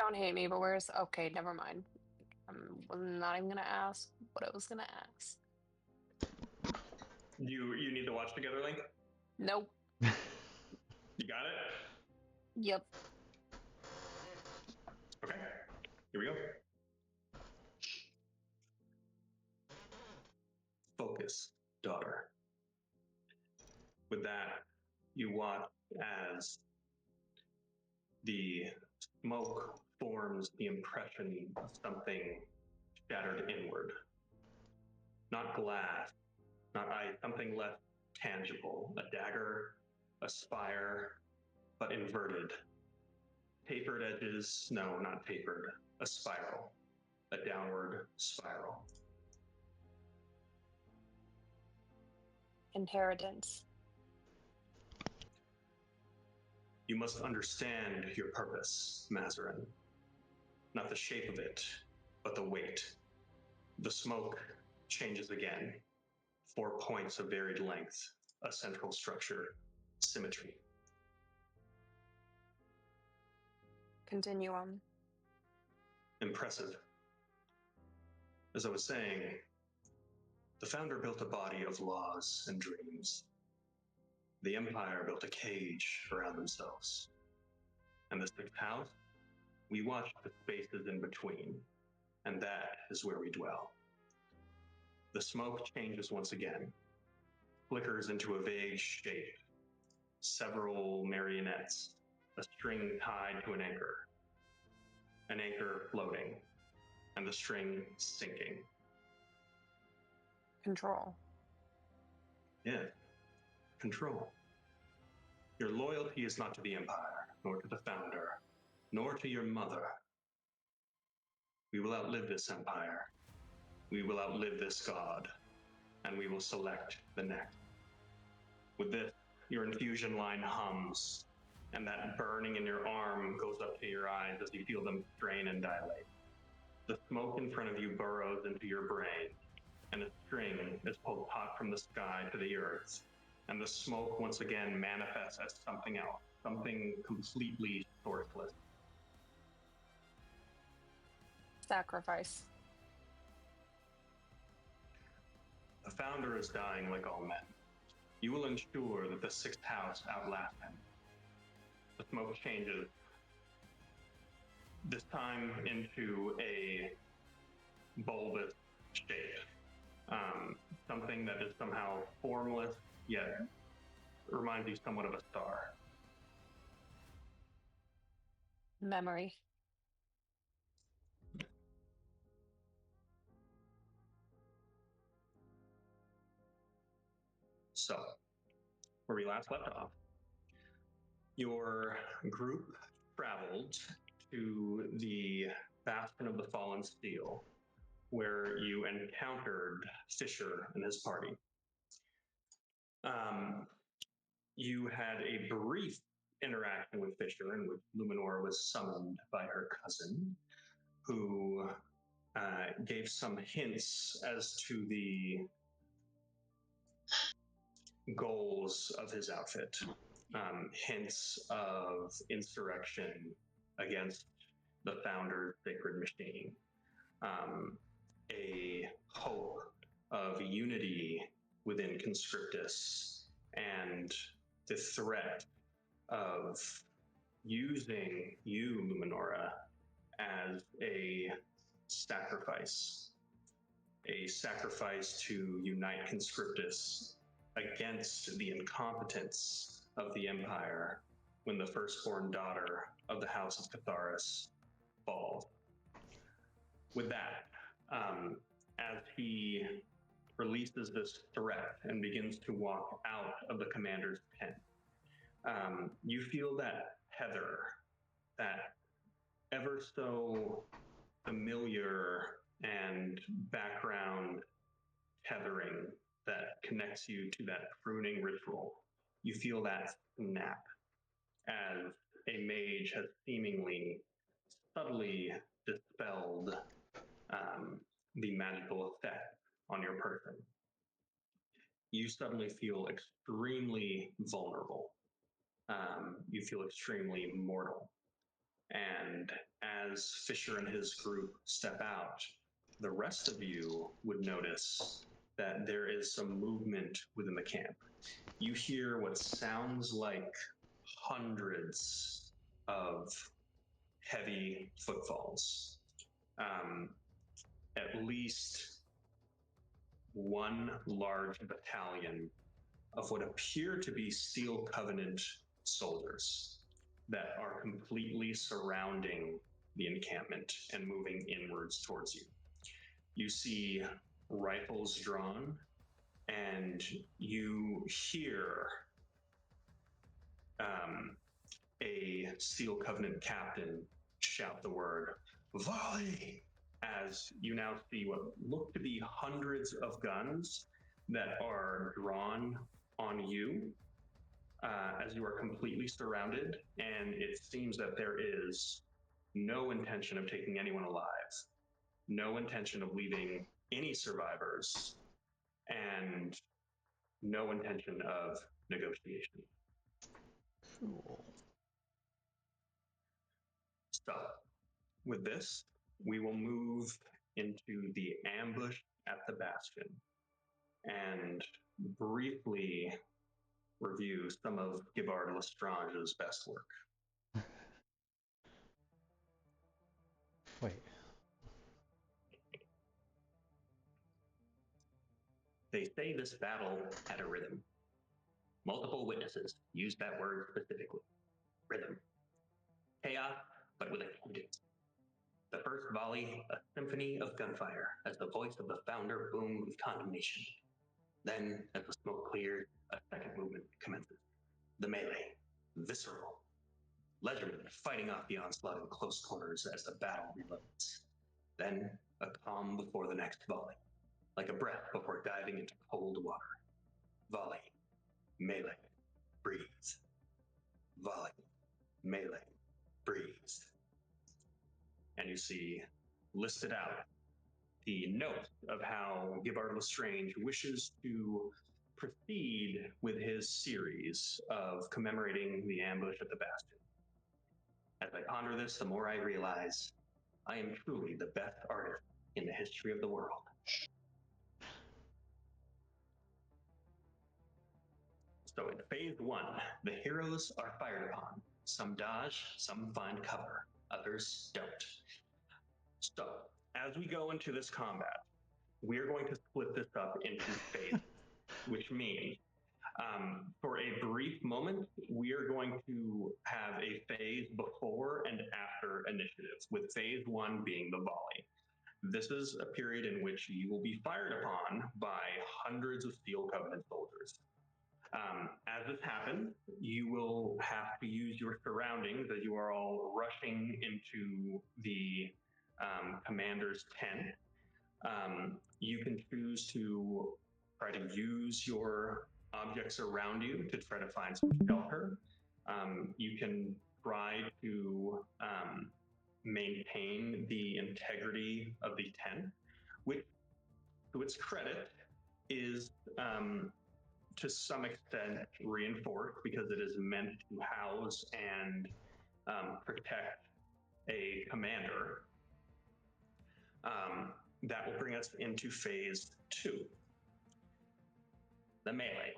Don't hate me, but where's okay, never mind. I'm not even gonna ask what I was gonna ask. You need the watch together link? Nope. You got it? Yep. Okay. Here we go. Focus, daughter. With that, you watch as the smoke forms the impression of something shattered inward. Not glass, not ice, something less tangible. A dagger, a spire, but inverted. Tapered edges, no, not tapered. A spiral, a downward spiral. Inheritance. You must understand your purpose, Mazarin. Not the shape of it, but the weight. The smoke changes again. 4 points of varied length, a central structure, symmetry. Continue on. Impressive. As I was saying, the founder built a body of laws and dreams. The Empire built a cage around themselves. And the sixth house, we watch the spaces in between, and that is where we dwell. The smoke changes once again, flickers into a vague shape, several marionettes, a string tied to an anchor floating, and the string sinking. Control. Yeah, control. Your loyalty is not to the Empire, nor to the founder, nor to your mother. We will outlive this Empire. We will outlive this god, and we will select the next. With this, your infusion line hums, and that burning in your arm goes up to your eyes as you feel them strain and dilate. The smoke in front of you burrows into your brain, and a string is pulled hot from the sky to the earth, and the smoke once again manifests as something else, something completely sourceless. Sacrifice. The founder is dying like all men. You will ensure that the sixth house outlasts him. The smoke changes, this time into a bulbous shape. Something that is somehow formless, yet reminds you somewhat of a star. Memory. So, where we last left off, your group traveled to the Bastion of the Fallen Steel, where you encountered Fisher and his party. You had a brief interaction with Fisher in which Luminora was summoned by her cousin, who gave some hints as to the goals of his outfit. Hints of insurrection against the founder's sacred machine. A hope of unity within Conscriptus, and the threat of using you, Luminora, as a sacrifice to unite Conscriptus against the incompetence of the Empire when the firstborn daughter of the House of Catharis falls. With that, as he releases this threat and begins to walk out of the commander's tent, you feel that tether, that ever so familiar and background tethering that connects you to that pruning ritual. You feel that snap as a mage has seemingly subtly dispelled the magical effect on your person. You suddenly feel extremely vulnerable. You feel extremely mortal. And as Fisher and his group step out, the rest of you would notice that there is some movement within the camp. You hear what sounds like hundreds of heavy footfalls. At least one large battalion of what appear to be Steel Covenant soldiers that are completely surrounding the encampment and moving inwards towards you. You see rifles drawn, and you hear a Steel Covenant captain shout the word volley, as you now see what look to be hundreds of guns that are drawn on you as you are completely surrounded, and it seems that there is no intention of taking anyone alive, no intention of leaving any survivors, and no intention of negotiation. Cool. So, with this, we will move into the ambush at the Bastion and briefly review some of Gibard Lestrange's best work. Wait. They say this battle had a rhythm. Multiple witnesses used that word specifically. Rhythm. Chaos, but with a cadence. The first volley, a symphony of gunfire, as the voice of the founder boomed with condemnation. Then, as the smoke cleared, a second movement commences. The melee. Visceral. Legendary, fighting off the onslaught in close quarters as the battle reloads. Then, a calm before the next volley. Like a breath before diving into cold water. Volley. Melee. Breathe. Volley. Melee. Breathe. And you see listed out the note of how Gibard Lestrange wishes to proceed with his series of commemorating the ambush at the Bastion. As I ponder this, the more I realize I am truly the best artist in the history of the world. So in phase 1, the heroes are fired upon. Some dodge, some find cover, others don't. So, as we go into this combat, we're going to split this up into phases, which means for a brief moment, we are going to have a phase before and after initiative, with phase 1 being the volley. This is a period in which you will be fired upon by hundreds of Steel Covenant soldiers. As this happens, you will have to use your surroundings as you are all rushing into the commander's tent. You can choose to try to use your objects around you to try to find some shelter. You can try to maintain the integrity of the tent, which, to its credit, is to some extent reinforced because it is meant to house and protect a commander. That will bring us into phase 2. The melee.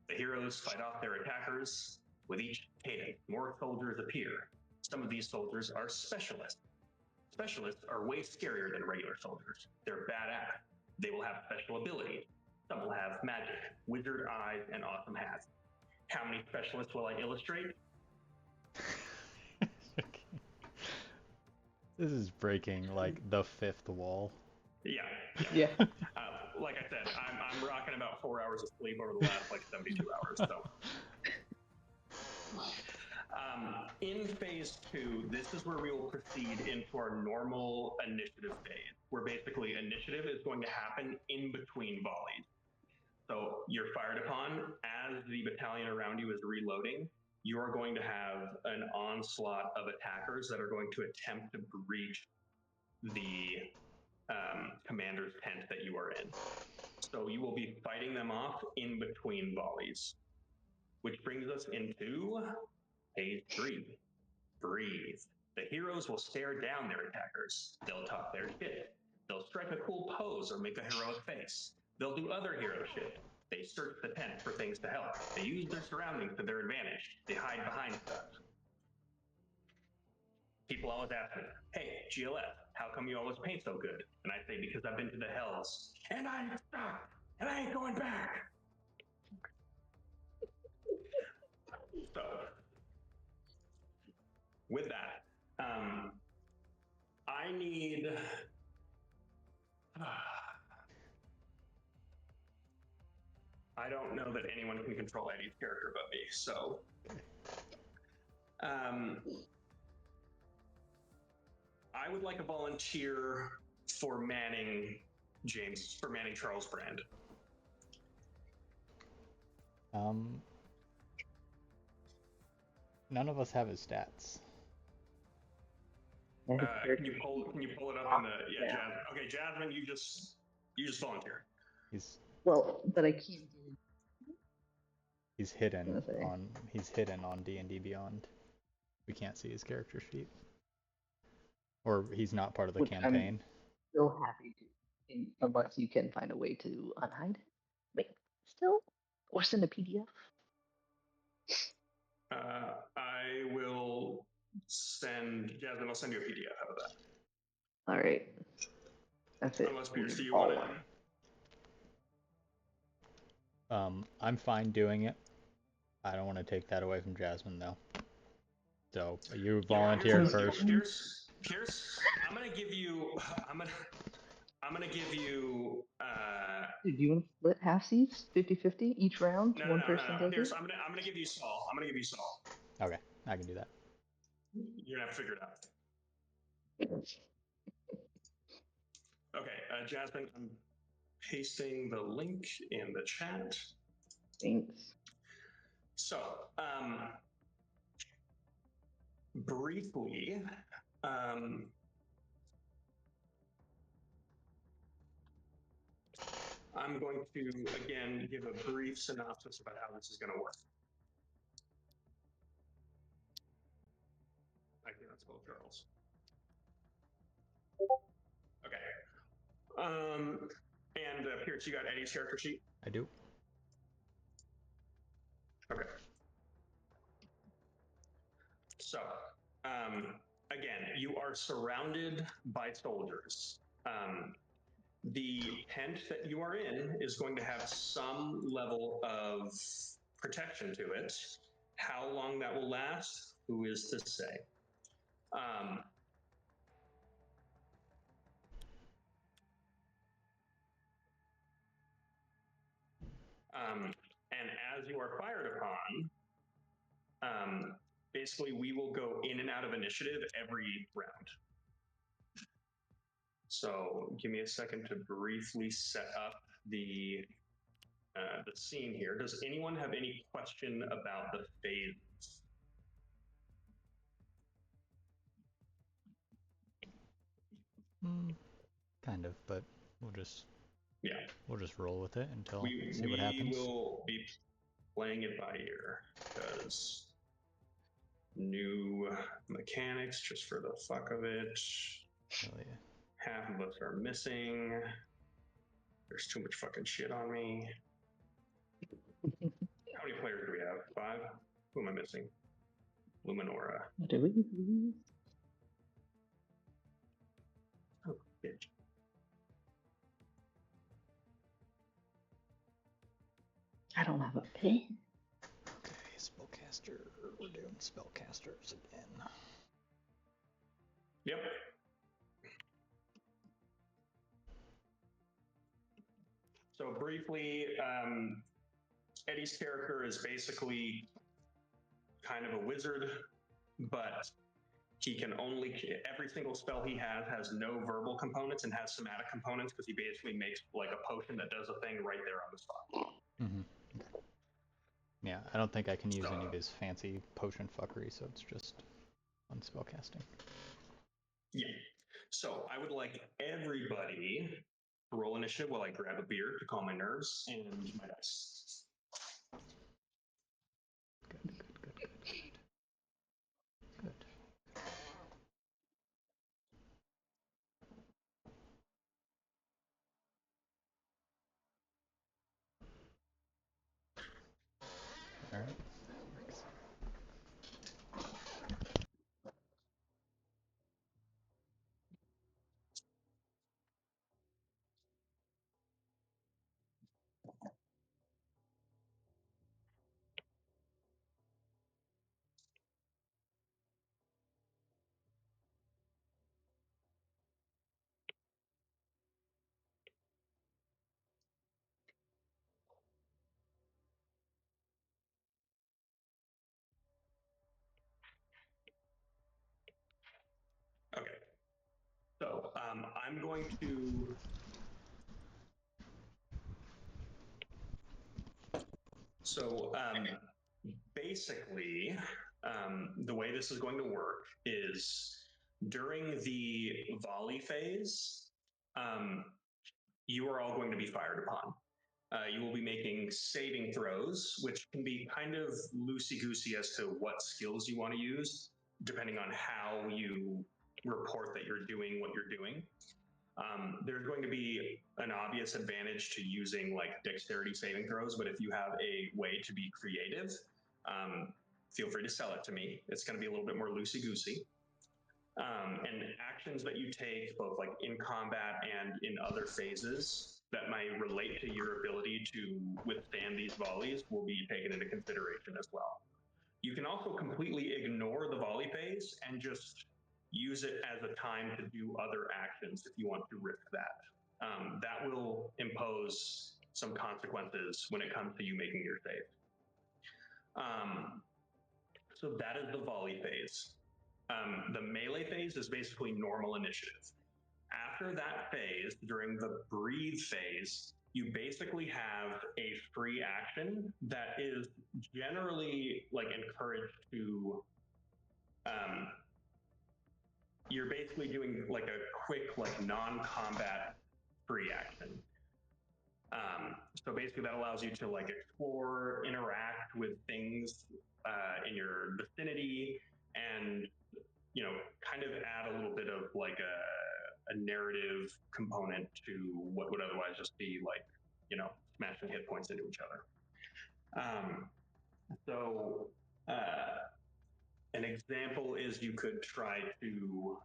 The heroes fight off their attackers. With each cadence, more soldiers appear. Some of these soldiers are specialists. Specialists are way scarier than regular soldiers. They're badass. They will have special abilities. Some will have magic, wizard eyes, and awesome hats. How many specialists will I illustrate? This is breaking like the fifth wall. Yeah. Like I said, I'm rocking about 4 hours of sleep over the last like 72 hours. So, in phase 2, this is where we will proceed into our normal initiative phase, where basically initiative is going to happen in between volleys. So you're fired upon as the battalion around you is reloading. You are going to have an onslaught of attackers that are going to attempt to breach the commander's tent that you are in. So you will be fighting them off in between volleys, which brings us into phase 3. Breathe. The heroes will stare down their attackers. They'll talk their shit. They'll strike a cool pose or make a heroic face. They'll do other hero shit. They search the tent for things to help. They use their surroundings to their advantage. They hide behind stuff. People always ask me, hey, GLF, how come you always paint so good? And I say, because I've been to the hells. And I'm stuck. And I ain't going back. So, with that, I need... I don't know that anyone can control Eddie's character but me, so... I would like a volunteer for manning Charles Brand. None of us have his stats. Can you pull it up on the Jasmine? Okay, Jasmine, you just volunteer. But I can't do. He's hidden on D&D Beyond. We can't see his character sheet. Or he's not part of the campaign. I'm still happy to, unless you can find a way to unhide. Wait, still? Or send a PDF? I will send Jasmine. I'll send you a PDF. How about that? All right. That's it. Unless Pierce, do you want it? I'm fine doing it. I don't want to take that away from Jasmine though. So you volunteer first. Pierce, I'm gonna give you. Dude, do you want to split half-seats? 50-50 each round? No, person does Pierce, it? I'm gonna give you Saul. Okay, I can do that. You're gonna have to figure it out. Okay, Jasmine, I'm pasting the link in the chat. Thanks. So, briefly, I'm going to, again, give a brief synopsis about how this is going to work. I think that's both Charles. Okay. And Pierce, you got Eddie's character sheet? I do. Okay. So, again, you are surrounded by soldiers. The tent that you are in is going to have some level of protection to it. How long that will last, who is to say? And as you are fired upon, basically we will go in and out of initiative every round. So give me a second to briefly set up the scene here. Does anyone have any question about the phase? Kind of, but we'll just roll with it until see what happens. We will be playing it by ear because new mechanics just for the fuck of it. Hell yeah. Half of us are missing. There's too much fucking shit on me. How many players do we have? 5? Who am I missing? Luminora. Do we? Oh, bitch. I don't have a pen. Okay, spellcaster. We're doing spellcasters again. Yep. So briefly, Eddie's character is basically kind of a wizard, but he can only, every single spell he has no verbal components and has somatic components because he basically makes like a potion that does a thing right there on the spot. Mm-hmm. Yeah, I don't think I can use any of his fancy potion fuckery, so it's just on spellcasting. Yeah. So I would like everybody to roll initiative while I grab a beer to calm my nerves and my dice. Good. I'm going to. So basically, the way this is going to work is during the volley phase, you are all going to be fired upon. You will be making saving throws, which can be kind of loosey-goosey as to what skills you want to use, depending on how you report that you're doing what you're doing. There's going to be an obvious advantage to using like dexterity saving throws, but if you have a way to be creative, feel free to sell it to me. It's going to be a little bit more loosey-goosey. And actions that you take, both like in combat and in other phases, that might relate to your ability to withstand these volleys will be taken into consideration as well. You can also completely ignore the volley phase and just use it as a time to do other actions if you want to risk that. That will impose some consequences when it comes to you making your save. So that is the volley phase. The melee phase is basically normal initiative. After that phase, during the breathe phase, you basically have a free action that is generally like encouraged to, you're basically doing like a quick, like non-combat free action. So basically that allows you to like explore, interact with things in your vicinity, and you know, kind of add a little bit of like a narrative component to what would otherwise just be like, you know, smashing hit points into each other. An example is you could try to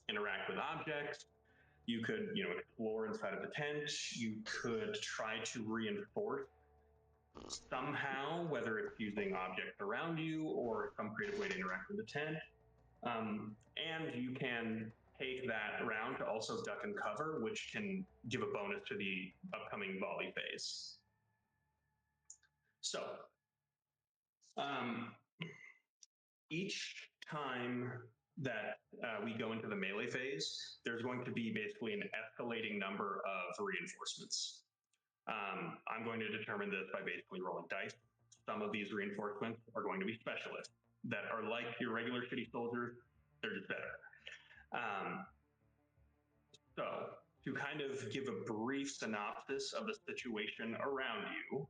interact with objects. You could, you know, explore inside of the tent. You could try to reinforce somehow, whether it's using objects around you or some creative way to interact with the tent. And you can take that round to also duck and cover, which can give a bonus to the upcoming volley phase. So, each time that we go into the melee phase, there's going to be basically an escalating number of reinforcements. I'm going to determine this by basically rolling dice. Some of these reinforcements are going to be specialists that are like your regular shitty soldiers, they're just better. So to kind of give a brief synopsis of the situation around you,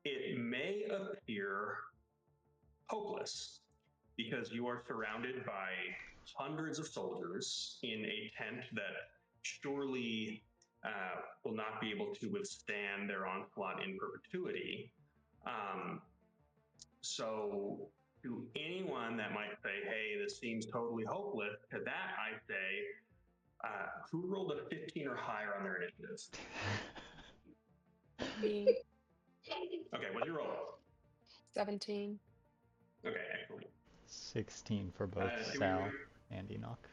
it may appear hopeless because you are surrounded by hundreds of soldiers in a tent that surely will not be able to withstand their onslaught in perpetuity. So to anyone that might say, hey, this seems totally hopeless, to that I say, who rolled a 15 or higher on their initiatives? Me. Okay, what'd you roll? 17. Okay, excellent. 16 for both Sal and Enoch.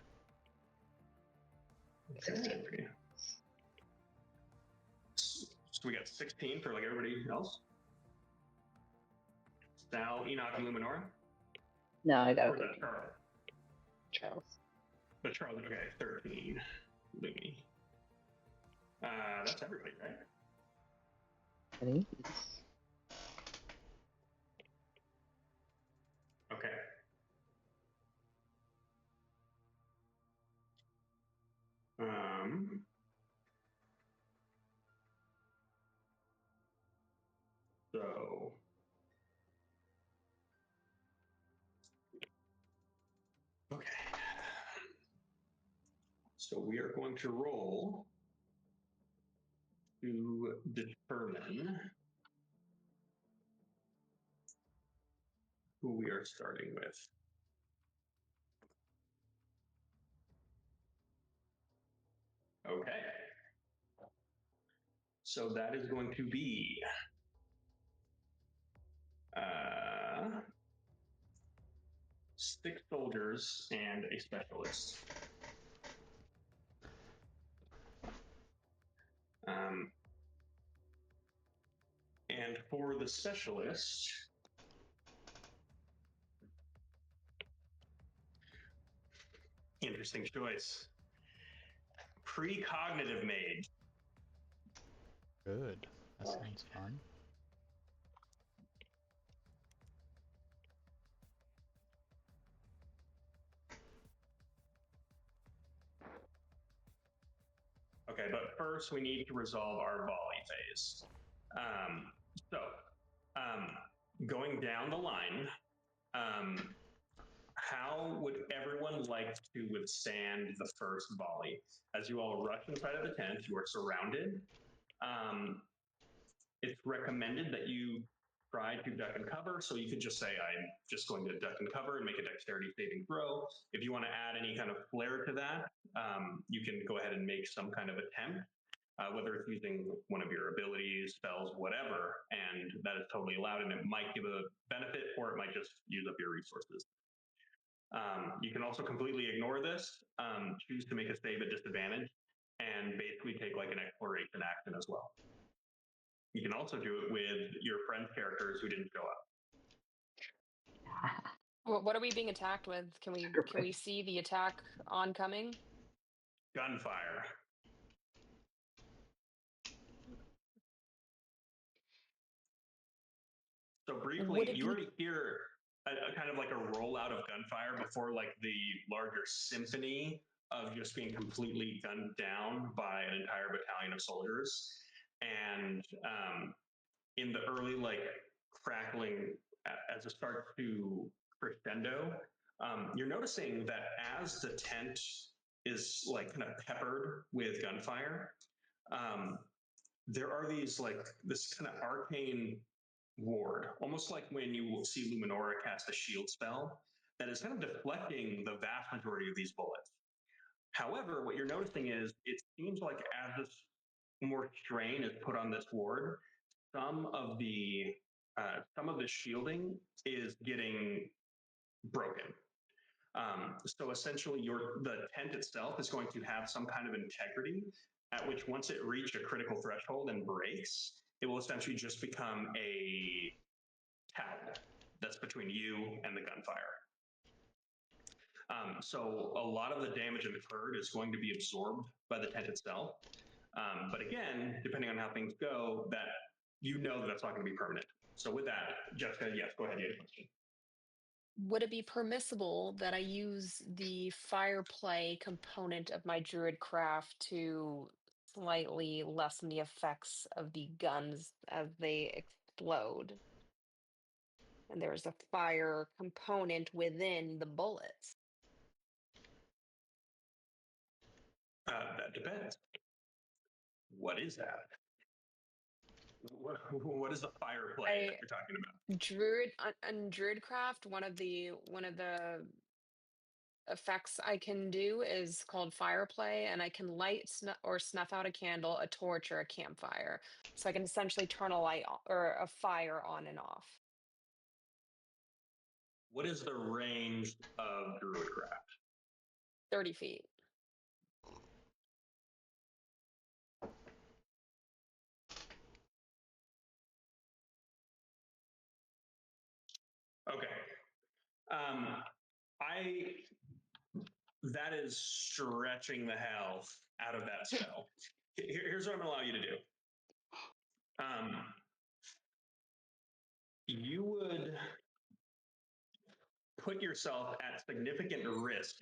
16. Okay. So we got 16 for like everybody else? Sal, Enoch, and Luminora? No, I got Or is that Charles? Charles. But Charles, okay, 13. Lumi. That's everybody, right? Ready? Okay. So okay. So we are going to roll to determine who we are starting with. Okay. So that is going to be 6 soldiers and a specialist. And for the specialist, interesting choice. Precognitive Mage. Good. That sounds fun. Okay, but first we need to resolve our volley phase. Going down the line, how would everyone like to withstand the first volley? As you all rush inside of the tent, you are surrounded. It's recommended that you try to duck and cover. So you could just say, I'm just going to duck and cover and make a dexterity saving throw. If you want to add any kind of flair to that, you can go ahead and make some kind of attempt, whether it's using one of your abilities, spells, whatever, and that is totally allowed. And it might give a benefit or it might just use up your resources. You can also completely ignore this, choose to make a save at disadvantage, and basically take like an exploration action as well. You can also do it with your friend's characters who didn't show up. What are we being attacked with? Can we see the attack oncoming? Gunfire. So briefly, you already hear a kind of like a rollout of gunfire before like the larger symphony of just being completely gunned down by an entire battalion of soldiers. And in the early like crackling as it starts to crescendo, you're noticing that as the tent is like kind of peppered with gunfire, there are these like this kind of arcane ward, almost like when you see Luminora cast a shield spell that is kind of deflecting the vast majority of these bullets. However, what you're noticing is it seems like as this more strain is put on this ward, some of the shielding is getting broken. So essentially, the tent itself is going to have some kind of integrity, at which once it reaches a critical threshold and breaks, it will essentially just become a tab that's between you and the gunfire. So a lot of the damage incurred is going to be absorbed by the tent itself. But again, depending on how things go, that that's not going to be permanent. So with that, Jessica, yes, go ahead. You had a question. Would it be permissible that I use the fire play component of my Druidcraft to slightly lessen the effects of the guns as they explode? And there's a fire component within the bullets. That depends. What is that? What is the fire play that you're talking about? On Druidcraft, one of the effects I can do is called fire play, and I can light or snuff out a candle, a torch, or a campfire. So I can essentially turn a light or a fire on and off. What is the range of Druidcraft? 30 feet. Okay. That is stretching the hell out of that spell. Here's what I'm going to allow you to do. You would put yourself at significant risk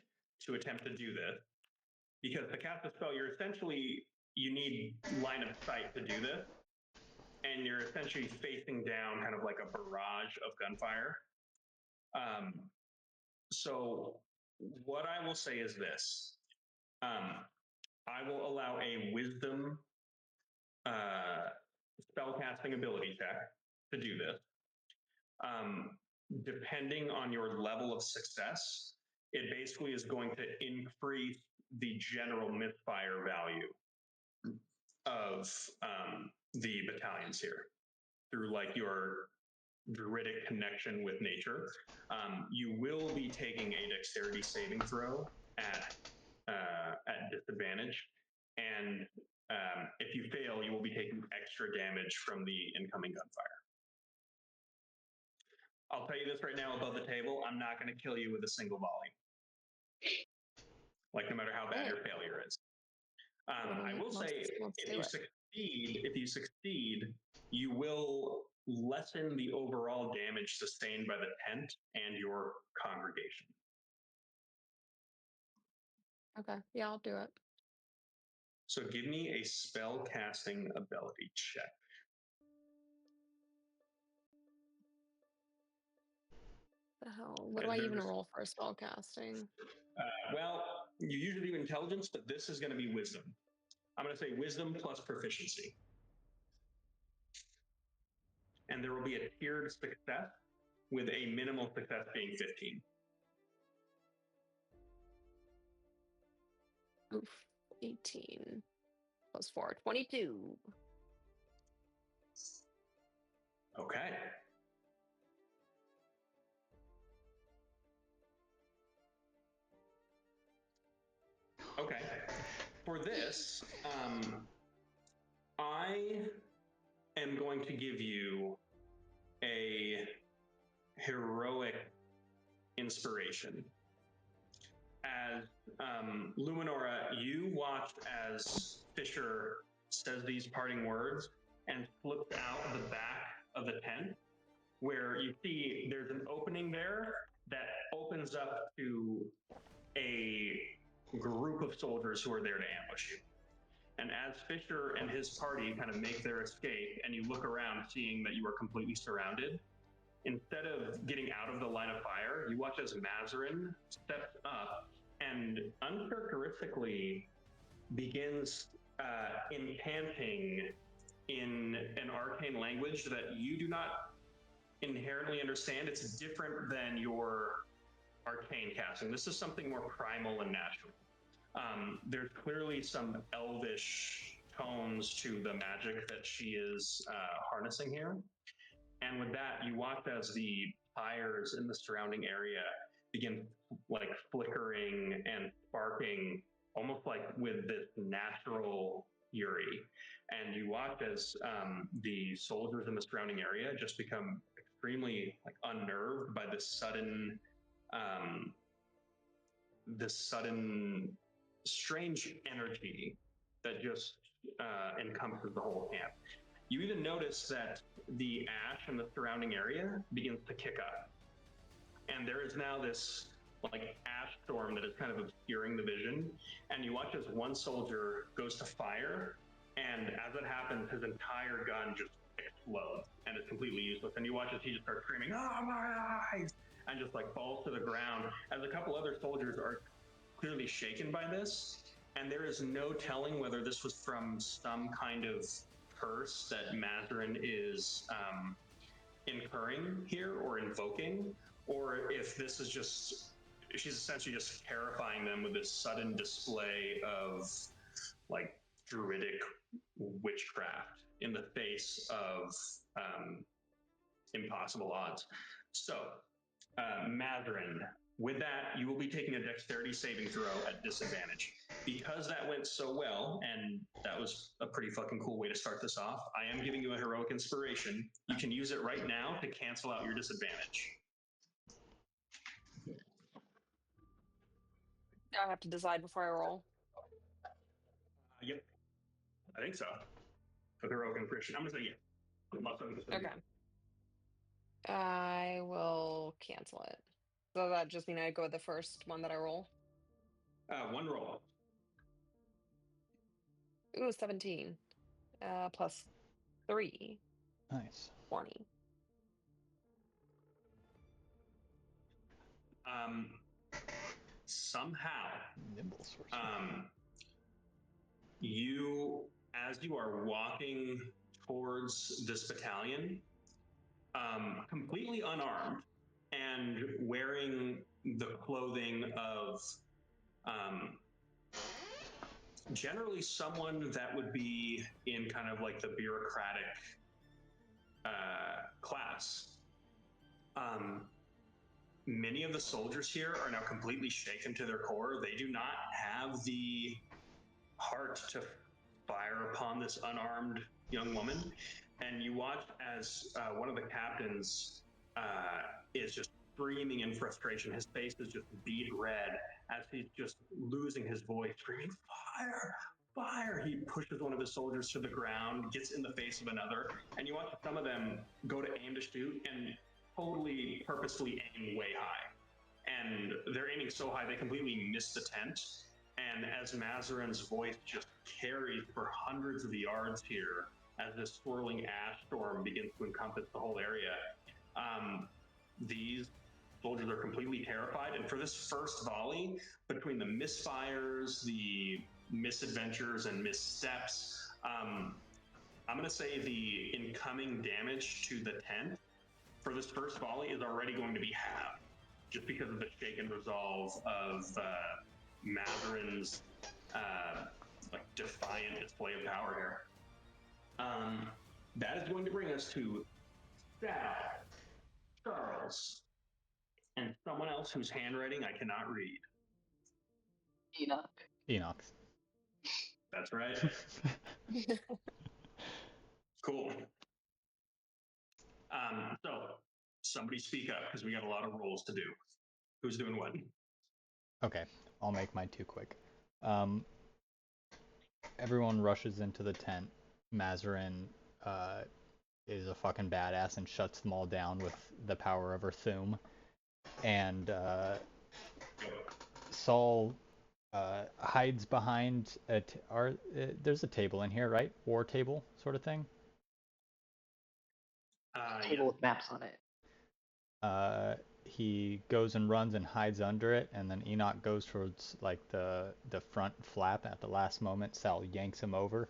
to attempt to do this, because to cast a spell, you need line of sight to do this, and you're essentially facing down kind of like a barrage of gunfire. So what I will say is this. I will allow a wisdom spellcasting ability check to do this. Depending on your level of success, it basically is going to increase the general misfire value of the battalions here through like your druidic connection with nature. You will be taking a dexterity saving throw at disadvantage, and if you fail, you will be taking extra damage from the incoming gunfire. I'll tell you this right now above the table, I'm not going to kill you with a single volley. Like, no matter how bad your failure is. I will say, let's do it. if you succeed, you will lessen the overall damage sustained by the tent and your congregation. Okay, yeah, I'll do it. So give me a spell casting ability check. The hell? What do I even roll for a spell casting? Well, you usually do intelligence, but this is going to be wisdom. I'm going to say wisdom plus proficiency. And there will be a tiered success with a minimal success being 15. Oof. 18 plus 4, 22. Okay. Okay. For this, I am going to give you a heroic inspiration. As Luminora, you watched as Fisher says these parting words and flips out the back of the tent, where you see there's an opening there that opens up to a group of soldiers who are there to ambush you. And as Fisher and his party kind of make their escape, and you look around seeing that you are completely surrounded, instead of getting out of the line of fire, you watch as Mazarin steps up and uncharacteristically begins incanting in an arcane language that you do not inherently understand. It's different than your arcane casting. This is something more primal and natural. There's clearly some elvish tones to the magic that she is harnessing here. And with that, you watch as the fires in the surrounding area begin like flickering and sparking, almost like with this natural fury. And you watch as the soldiers in the surrounding area just become extremely like unnerved by this sudden strange energy that just encompasses the whole camp. You even notice that the ash in the surrounding area begins to kick up. And there is now this like ash storm that is kind of obscuring the vision. And you watch as one soldier goes to fire, and as it happens, his entire gun just explodes and is completely useless. And you watch as he just starts screaming, "Oh, my eyes!" and just like falls to the ground, as a couple other soldiers are clearly shaken by this. And there is no telling whether this was from some kind of curse that Mazarin is incurring here or invoking, or if this is just, she's essentially just terrifying them with this sudden display of like druidic witchcraft in the face of impossible odds. So, Mazarin, with that, you will be taking a dexterity saving throw at disadvantage. Because that went so well, and that was a pretty fucking cool way to start this off, I am giving you a heroic inspiration. You can use it right now to cancel out your disadvantage. I have to decide before I roll. Yep, I think so. For heroic inspiration, I'm gonna say yeah. Okay. I will cancel it. So that just mean I go with the first one that I roll? One roll. Ooh, 17. Plus 3. Nice. 20. Somehow, Nimble sorcerer. you, as you are walking towards this battalion, completely unarmed and wearing the clothing of generally someone that would be in kind of like the bureaucratic class. Many of the soldiers here are now completely shaken to their core. They do not have the heart to fire upon this unarmed young woman. And you watch as one of the captains is just screaming in frustration. His face is just bead red as he's just losing his voice, screaming, "Fire! fire! He pushes one of his soldiers to the ground, gets in the face of another, and you watch some of them go to aim to shoot and totally purposefully aim way high. And they're aiming so high they completely miss the tent. And as Mazarin's voice just carries for hundreds of yards here, as this swirling ash storm begins to encompass the whole area, these soldiers are completely terrified. And for this first volley, between the misfires, the misadventures, and missteps, I'm going to say the incoming damage to the tent for this first volley is already going to be halved, just because of the shaken resolve of Mazarin's like defiant display of power here. That is going to bring us to Sal, Charles, and someone else whose handwriting I cannot read. Enoch. That's right. Cool. So somebody speak up because we got a lot of roles to do. Who's doing what? Okay, I'll make mine too quick. Everyone rushes into the tent. Mazarin is a fucking badass and shuts them all down with the power of her Thu'um. And Saul hides behind there's a table in here, right? War table sort of thing. Table with maps on it. He goes and runs and hides under it, and then Enoch goes towards like the front flap. At the last moment, Sal yanks him over,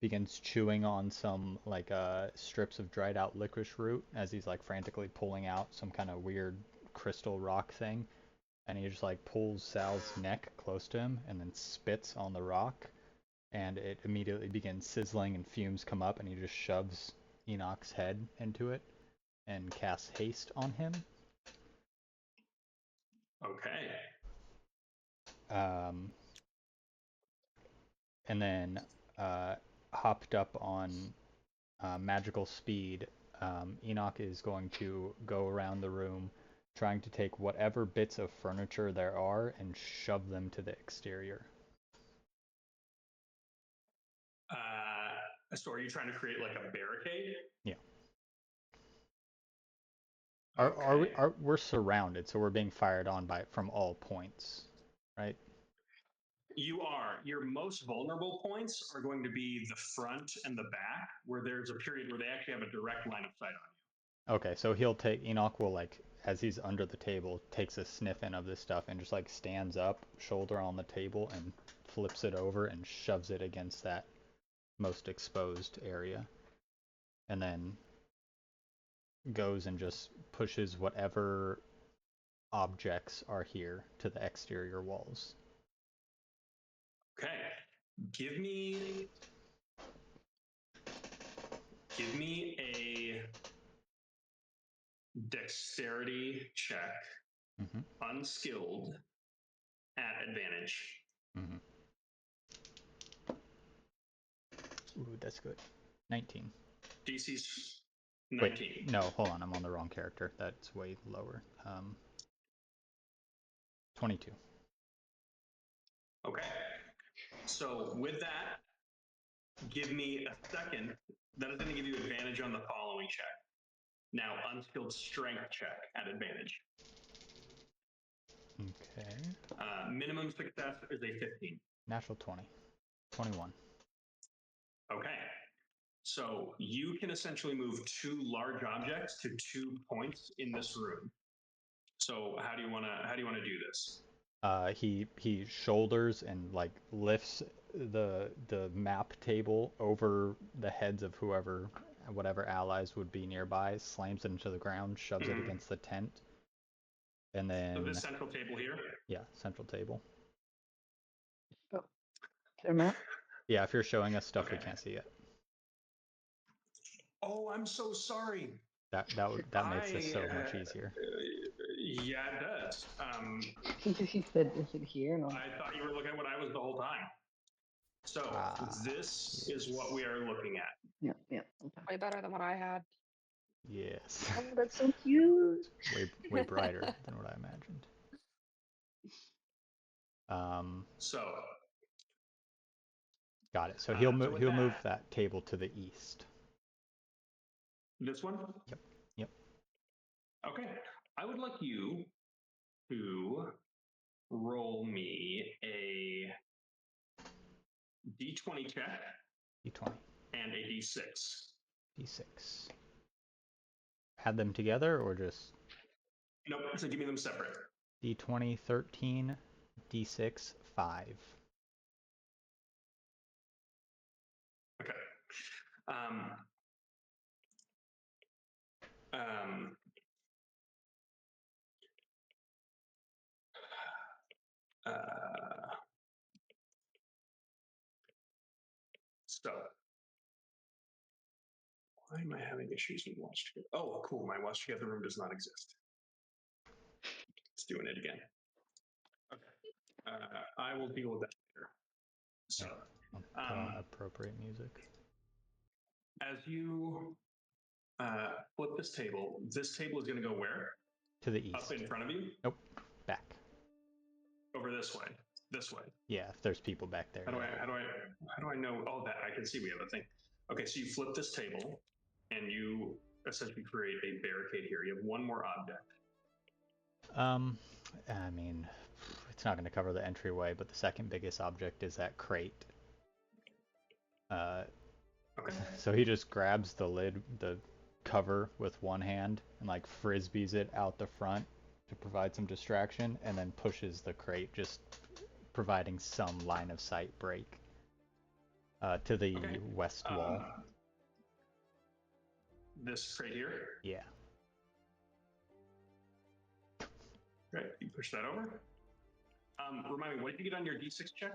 begins chewing on some like strips of dried out licorice root as he's like frantically pulling out some kind of weird crystal rock thing, and he just like pulls Sal's neck close to him and then spits on the rock, and it immediately begins sizzling and fumes come up, and he just shoves Enoch's head into it and casts haste on him. Okay. And then hopped up on magical speed, Enoch is going to go around the room trying to take whatever bits of furniture there are and shove them to the exterior. So are you trying to create like a barricade? Yeah. Okay. We're surrounded, so we're being fired on from all points, right? You are. Your most vulnerable points are going to be the front and the back, where there's a period where they actually have a direct line of sight on you. Okay, so Enoch will, like, as he's under the table, takes a sniff in of this stuff and just like stands up, shoulder on the table, and flips it over and shoves it against that most exposed area. And then goes and just pushes whatever objects are here to the exterior walls. Okay. Give me a dexterity check, unskilled, at advantage. Ooh, that's good. 19. DC's 19. Wait, no, hold on, I'm on the wrong character. That's way lower. 22. Okay. So with that, give me a second. That is going to give you advantage on the following check. Now, unskilled strength check at advantage. Okay. Minimum success is a 15. Natural 20. 21. Okay. So you can essentially move 2 large objects to 2 points in this room. So how do you want to do this? He shoulders and like lifts the map table over the heads of whatever allies would be nearby, slams it into the ground, shoves it against the tent, and then. So this central table here? Yeah, central table. Oh, their map. Yeah, if you're showing us stuff we can't see yet. Oh, I'm so sorry. That makes this so much easier. Yeah, it does. He said, "Is it here?" No. I thought you were looking at what I was the whole time. So this is what we are looking at. Yeah. Okay. Way better than what I had. Yes. Oh, that's so cute. way brighter than what I imagined. So Got it. So he'll So with he'll move that, that table to the east. this one? Yep. Yep. Okay. I would like you to roll me a d20 check D20. and a d6. D6. Add them together or just Nope, so give me them separate. D20 13, D6 5. Okay. Um, um, uh, so, why am I having issues with Watch Together? Oh, cool. My Watch Together room does not exist. It's doing it again. Okay. I will deal with that later. So, I'll put on appropriate music. as you flip this table is going to go where? To the east. Up in front of you? Nope. Back. Over this way. This way. Yeah, if there's people back there. How do yeah. I know? Oh, that I can see we have a thing. Okay, so you flip this table and you essentially create a barricade here. You have one more object. I mean, it's not going to cover the entryway, but the second biggest object is that crate. Okay. So he just grabs the lid, the cover with one hand and like frisbees it out the front to provide some distraction, and then pushes the crate, just providing some line of sight break to the west wall. This crate here? Yeah. Great, you push that over. Remind me, what did you get on your D6 check?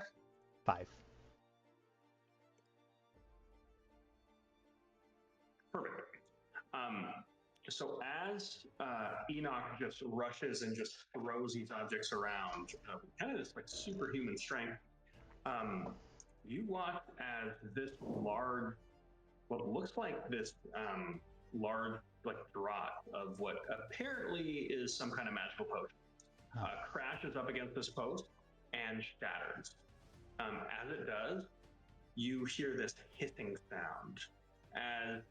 5. Perfect. So as Enoch just rushes and just throws these objects around, kind of this like superhuman strength, you watch as this large, what looks like this large like draught of what apparently is some kind of magical potion, crashes up against this post and shatters. As it does, you hear this hissing sound as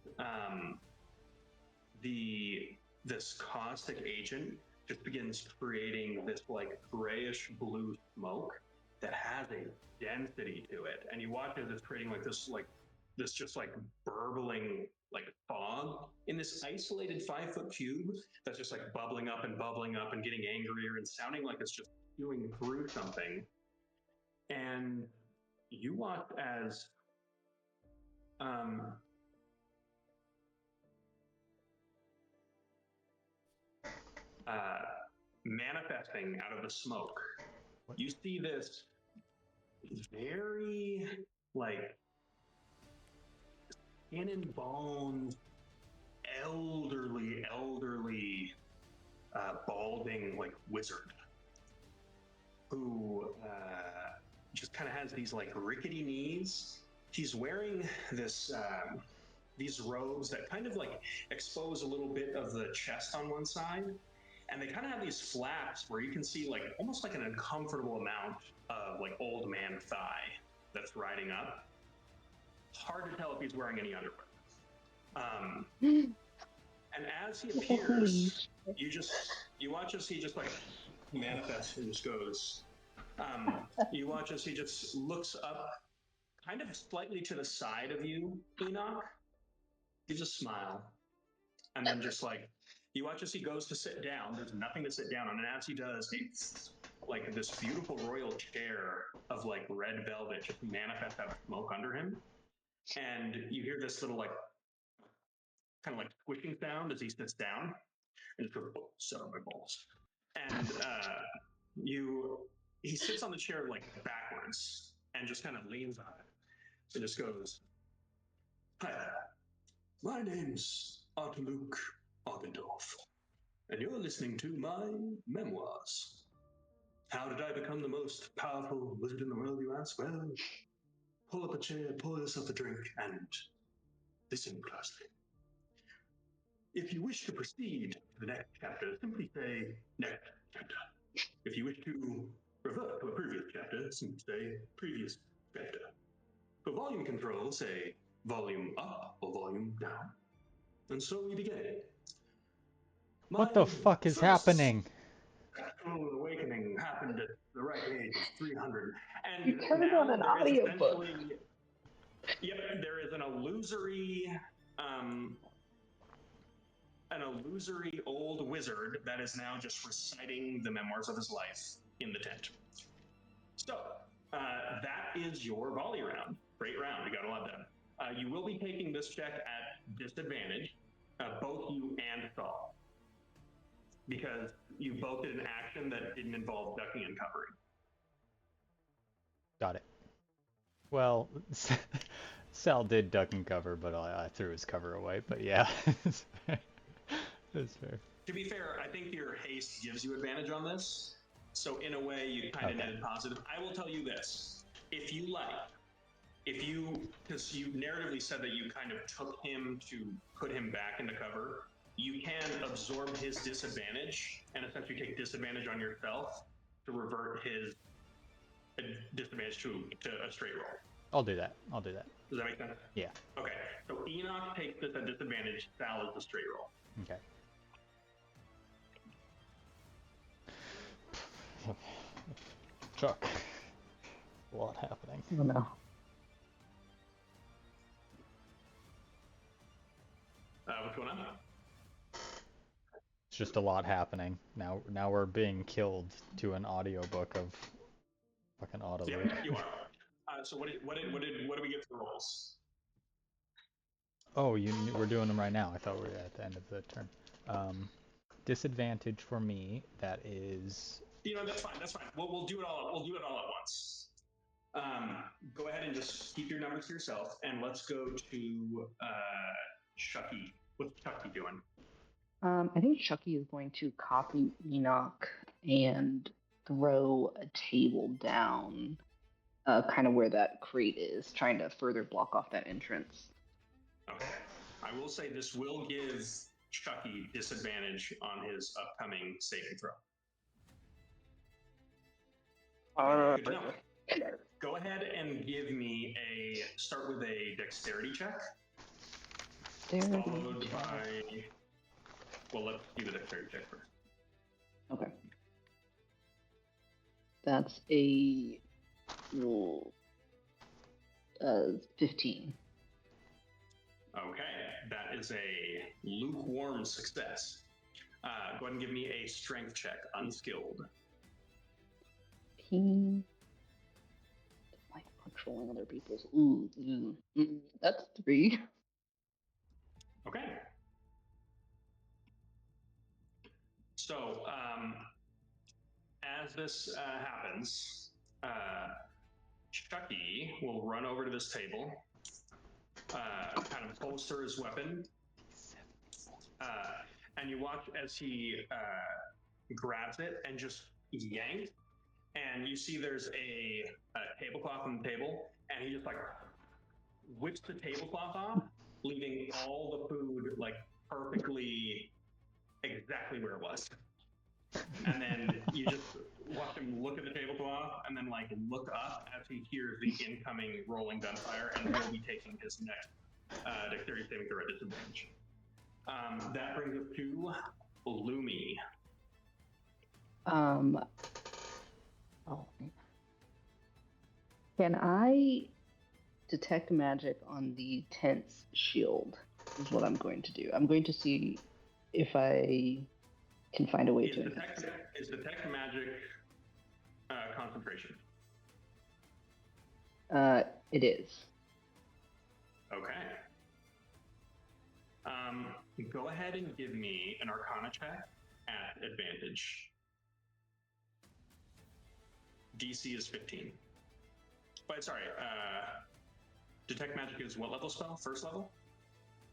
this caustic agent just begins creating this like grayish blue smoke that has a density to it, and you watch as it's creating like this just like burbling like fog in this isolated 5-foot cube that's just like bubbling up and getting angrier and sounding like it's just chewing through something. And you watch as manifesting out of the smoke, you see this very like skin and bones, elderly, balding like wizard who just kind of has these like rickety knees. He's wearing this these robes that kind of like expose a little bit of the chest on one side, and they kind of have these flaps where you can see like almost like an uncomfortable amount of like old man thigh that's riding up. Hard to tell if he's wearing any underwear. And as he appears, you watch as he just like manifests and just goes. You watch as he just looks up, kind of slightly to the side of you, Enoch. Gives a smile, and then just like you watch as he goes to sit down. There's nothing to sit down on, and as he does, it's like this beautiful royal chair of like red velvet just manifests out of smoke under him, and you hear this little like kind of like squishing sound as he sits down, and just goes, oh, "Set on my balls," and he sits on the chair like backwards and just kind of leans on it, and just goes, "Hi. My name's Artluke Argendorf, and you're listening to my memoirs. How did I become the most powerful wizard in the world, you ask? Well, pull up a chair, pour yourself a drink, and listen closely. If you wish to proceed to the next chapter, simply say, next chapter. If you wish to revert to a previous chapter, simply say, previous chapter. The volume controls say volume up or volume down. And so we begin. What the My fuck is first happening? sexual awakening happened at the right age of 300. And You turned now on an there is audiobook. essentially... Yep, there is an illusory old wizard that is now just reciting the memoirs of his life in the tent. So, that is your volley round. Great round, you got a lot done. You will be taking this check at disadvantage, both you and Saul, because you both did an action that didn't involve ducking and covering. Got it. Well, Sal did duck and cover, but I threw his cover away. But yeah, it's fair. It's fair. To be fair, I think your haste gives you advantage on this. So in a way, you kind of netted positive. I will tell you this. If you like, because you narratively said that you kind of took him to put him back into cover, you can absorb his disadvantage and essentially take disadvantage on yourself to revert his disadvantage to a straight roll. I'll do that. Does that make sense? Yeah. Okay. So Enoch takes this at disadvantage. Sal is the straight roll. Okay. Chuck. A lot happening. Oh no. What's going on? It's just a lot happening. Now we're being killed to an audiobook of fucking Autoloop. Yeah, you are. So what do we get for rolls? Oh, we're doing them right now. I thought we were at the end of the turn. Disadvantage for me. That is. That's fine. That's fine. We'll do it all. We'll do it all at once. Go ahead and just keep your numbers to yourself, and let's go to Chucky. What's Chucky doing? I think Chucky is going to copy Enoch and throw a table down, kind of where that crate is, trying to further block off that entrance. Okay. I will say this will give Chucky disadvantage on his upcoming saving throw. Good to know. Go ahead and give me start with a dexterity check. Followed by... Well, let's do the dexterity check first. Okay. That's a 15. Okay, that is a lukewarm success. Go ahead and give me a strength check, unskilled. Like controlling other people's. That's 3. Okay. So, as this happens, Chucky will run over to this table, kind of holster his weapon, and you watch as he grabs it and just yanks, and you see there's a tablecloth on the table, and he just like whips the tablecloth off, leaving all the food like perfectly exactly where it was. And then you just watch him look at the tablecloth and then like look up as he hears the incoming rolling gunfire, and will be taking his next dexterity saving throw at disadvantage. That brings us to Lumi. Can I detect magic on the tent's shield? Is what I'm going to do. I'm going to see if I can find a way to. Is detect magic concentration? It is. Okay. Go ahead and give me an Arcana check at advantage. DC is 15. But sorry, detect magic is what level spell? First level?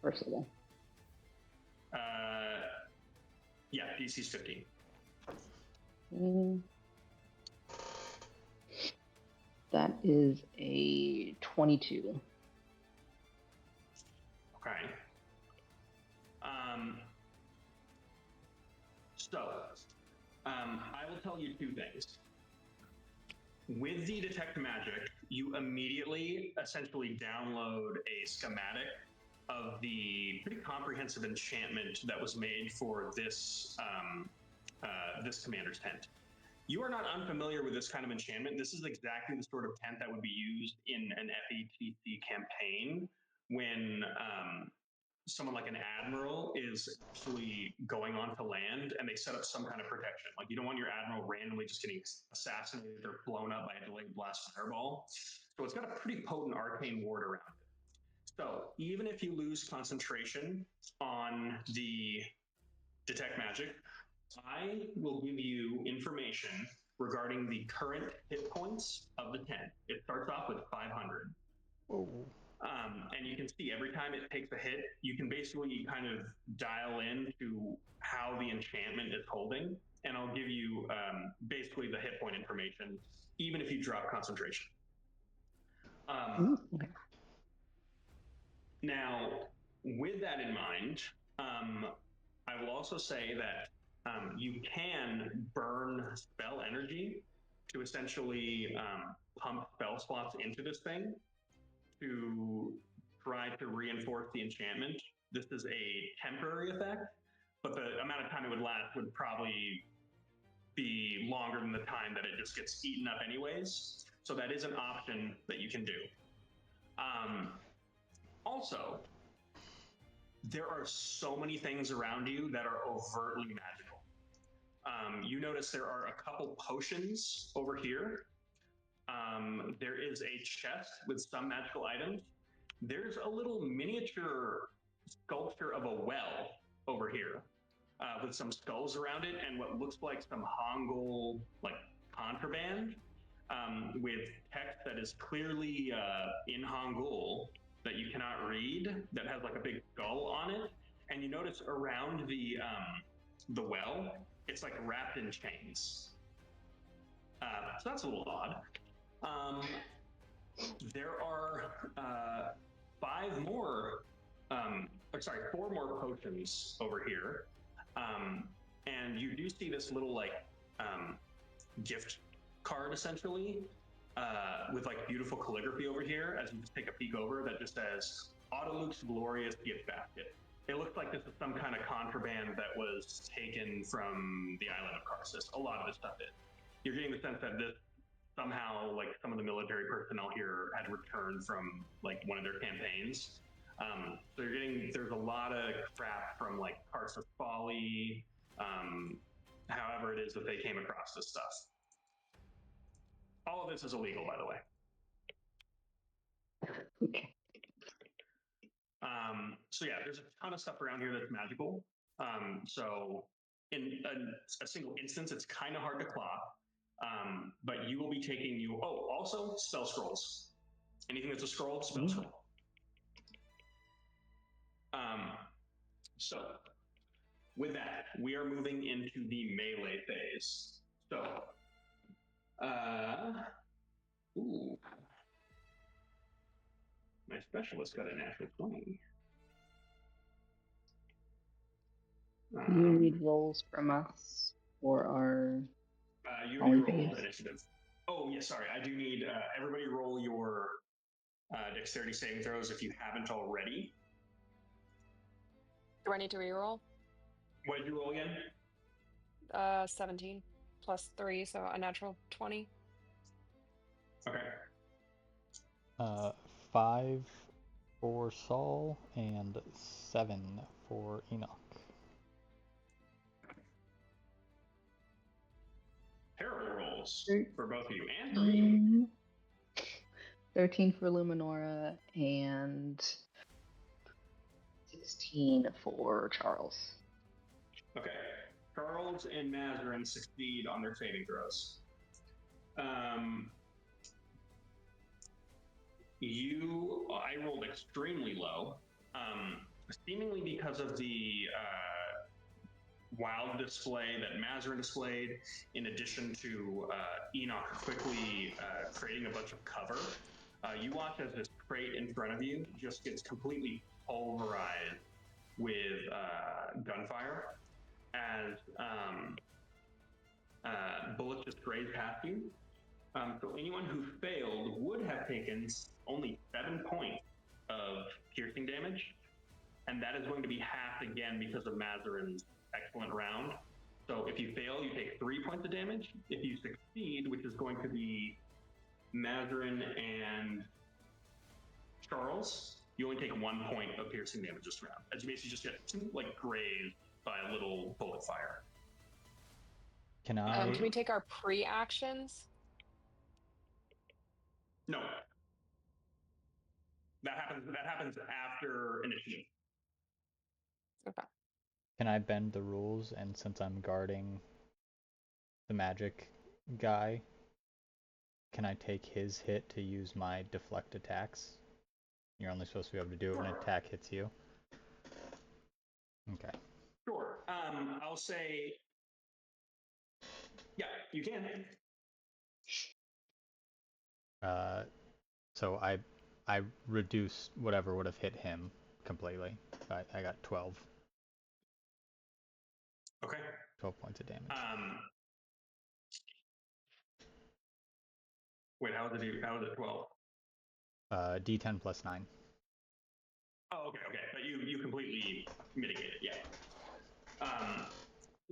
First level. Yeah, DC is 15. That is a 22. Okay. I will tell you two things. With the detect magic, you immediately essentially download a schematic of the pretty comprehensive enchantment that was made for this this commander's tent. You are not unfamiliar with this kind of enchantment. This is exactly the sort of tent that would be used in an FETC campaign when someone like an admiral is actually going onto land and they set up some kind of protection. Like, you don't want your admiral randomly just getting assassinated or blown up by a delayed blast fireball. So it's got a pretty potent arcane ward around it. So even if you lose concentration on the detect magic, I will give you information regarding the current hit points of the tent. It starts off with 500. Whoa. And you can see every time it takes a hit, you can basically kind of dial in to how the enchantment is holding. And I'll give you basically the hit point information, even if you drop concentration. Now, with that in mind, I will also say that you can burn spell energy to essentially pump spell slots into this thing to try to reinforce the enchantment. This is a temporary effect, but the amount of time it would last would probably be longer than the time that it just gets eaten up anyways. So that is an option that you can do. Also, there are so many things around you that are overtly magical. You notice there are a couple potions over here. There is a chest with some magical items. There's a little miniature sculpture of a well over here with some skulls around it and what looks like some Hangul like contraband with text that is clearly in Hangul that you cannot read, that has like a big skull on it. And you notice around the well, it's like wrapped in chains. So that's a little odd. There are four more potions over here. And you do see this little like gift card essentially with like beautiful calligraphy over here as you just take a peek over that just says Autoluke's Glorious Gift Basket. It looks like this is some kind of contraband that was taken from the island of Karsus. A lot of this stuff is. You're getting the sense that this somehow, like, some of the military personnel here had returned from like one of their campaigns. So you're getting, there's a lot of crap from like Karsus Folly, however it is that they came across this stuff. All of this is illegal, by the way. Okay. So yeah, there's a ton of stuff around here that's magical. So in a single instance, it's kind of hard to clock. But you will be taking also spell scrolls. Anything that's a scroll, spell scroll. So with that, we are moving into the melee phase. So, my specialist got a natural 20. Do you need rolls from us or our? You need roll initiative. Oh, yeah, sorry. I do need everybody roll your dexterity saving throws if you haven't already. Do I need to reroll? What did you roll again? 17 plus 3, so a natural 20. Okay. 5 for Saul and 7 for Enoch. Terrible rolls for both of you and for you. 13 for Luminora and 16 for Charles. Okay. Charles and Mazarin succeed on their saving throws. I rolled extremely low, seemingly because of the wild display that Mazarin displayed, in addition to Enoch quickly creating a bunch of cover. You watch as this crate in front of you just gets completely pulverized with gunfire as bullets just graze past you. So anyone who failed would have taken only 7 points of piercing damage, and that is going to be halved again because of Mazarin's excellent round. So if you fail, you take 3 points of damage. If you succeed, which is going to be Mazarin and Charles, you only take 1 point of piercing damage this round, as you basically just get like grazed by a little bullet fire. Can I? Can we take our pre-actions? No. That happens after initiative. Okay. Can I bend the rules? And since I'm guarding the magic guy, can I take his hit to use my deflect attacks? You're only supposed to be able to do it when an attack hits you. Okay. Sure. I'll say, yeah, you can. So I reduced whatever would have hit him completely. I got 12. Okay. 12 points of damage. Wait, how was it 12? D10 plus 9. Oh, okay. But you completely mitigate it, yeah.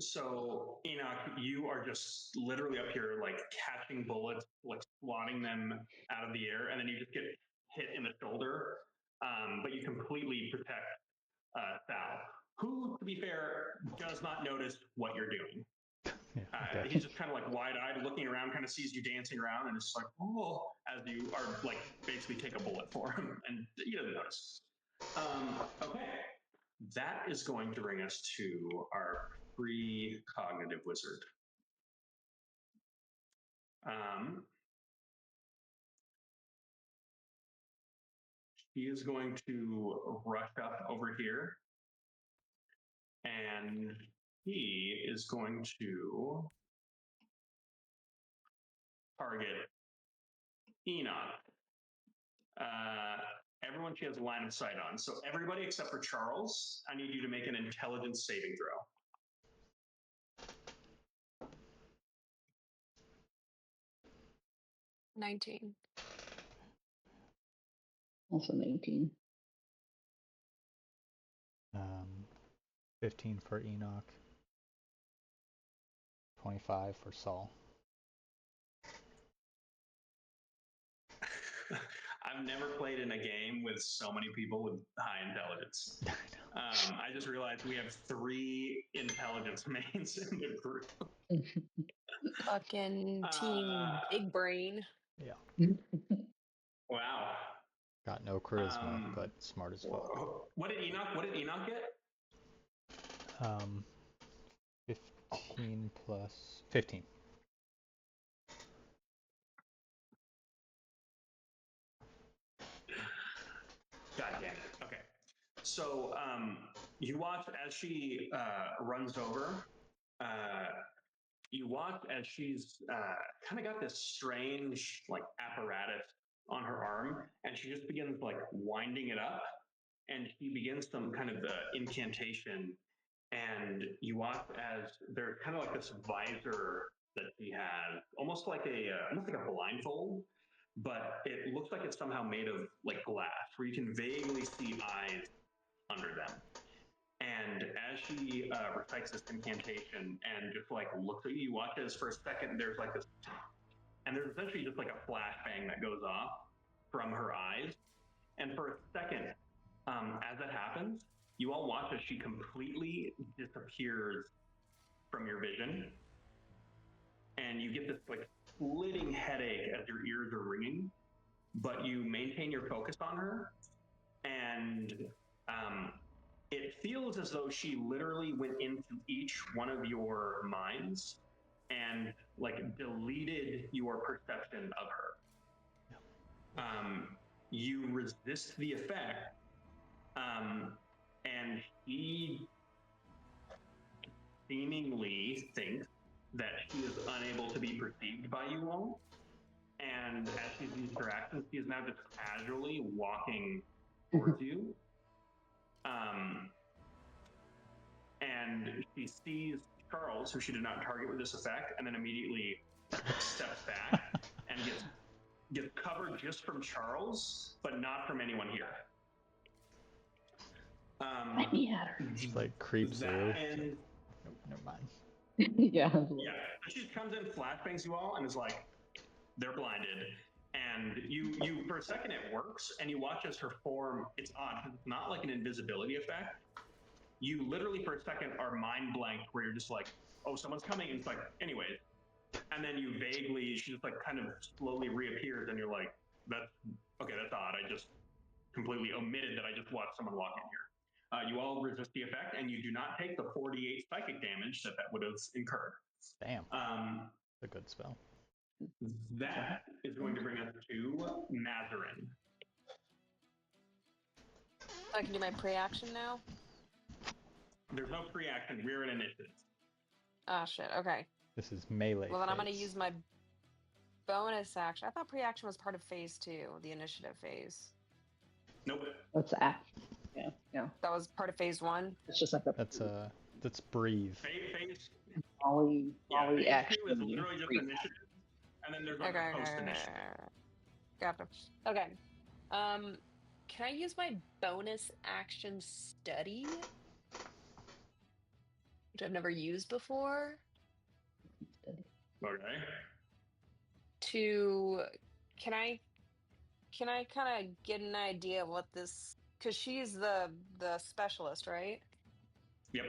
So Enoch, you are just literally up here like catching bullets, like swatting them out of the air, and then you just get hit in the shoulder. But you completely protect Sal, who, to be fair, does not notice what you're doing. Yeah, okay. He's just kind of like wide-eyed, looking around, kind of sees you dancing around, and it's like, oh, as you are like basically take a bullet for him, and he doesn't notice. Okay, that is going to bring us to our pre-cognitive wizard. He is going to rush up over here, and he is going to target Enoch. Everyone she has line of sight on. So everybody except for Charles, I need you to make an intelligence saving throw. $19. Also 19. 15 for Enoch. 25 for Saul. I've never played in a game with so many people with high intelligence. I just realized we have 3 intelligence mains in the group. Fucking team big brain. Yeah. Wow. Got no charisma, but smart as fuck. What did Enoch get? 15 plus 15. God damn it. Okay. So you watch as she runs over. You watch as she's kind of got this strange like apparatus on her arm, and she just begins like winding it up, and she begins some kind of incantation. And you watch as there's kind of like this visor that she has, almost like a blindfold, but it looks like it's somehow made of like glass, where you can vaguely see eyes under them. And as she recites this incantation and just like looks at you, you watch as for a second there's like this, and there's essentially just like a flashbang that goes off from her eyes. And for a second, as that happens, you all watch as she completely disappears from your vision, and you get this like splitting headache as your ears are ringing, but you maintain your focus on her, and it feels as though she literally went into each one of your minds and like deleted your perception of her. You resist the effect, and he seemingly thinks that she is unable to be perceived by you all. And as she's used her actions, she is now just casually walking towards you. And she sees Charles, who she did not target with this effect, and then immediately steps back and and gets covered just from Charles, but not from anyone here. Let me at her. Just like creeps that through. ends- Nope, never mind. Yeah. Yeah, she comes in, flashbangs you all, and is like, they're blinded. And you for a second it works, and you watch as her form, it's odd, 'cause it's not like an invisibility effect. You literally for a second are mind blanked, where you're just like, oh, someone's coming, and it's like, anyways. And then you vaguely, she just like kind of slowly reappears, and you're like, that's odd. I just completely omitted that I just watched someone walk in here. You all resist the effect, and you do not take the 48 psychic damage that would have incurred. Damn, a good spell. That is going to bring us to Mazarin. I can do my pre-action now? There's no pre-action. We're in initiative. Ah, shit. Okay. This is melee. Well, then I'm going to phase. use my bonus action. I thought pre-action was part of phase 2, the initiative phase. Nope. That's action. Yeah. That was part of phase 1? It's just like a That's breathe. Phase volley phase action. 2 is literally just initiative, and then there's like Okay. a post-initiative. Gotcha. Okay. Can I use my bonus action study? Which I've never used before. Okay. Can I kind of get an idea of what this, because she's the specialist, right? Yep.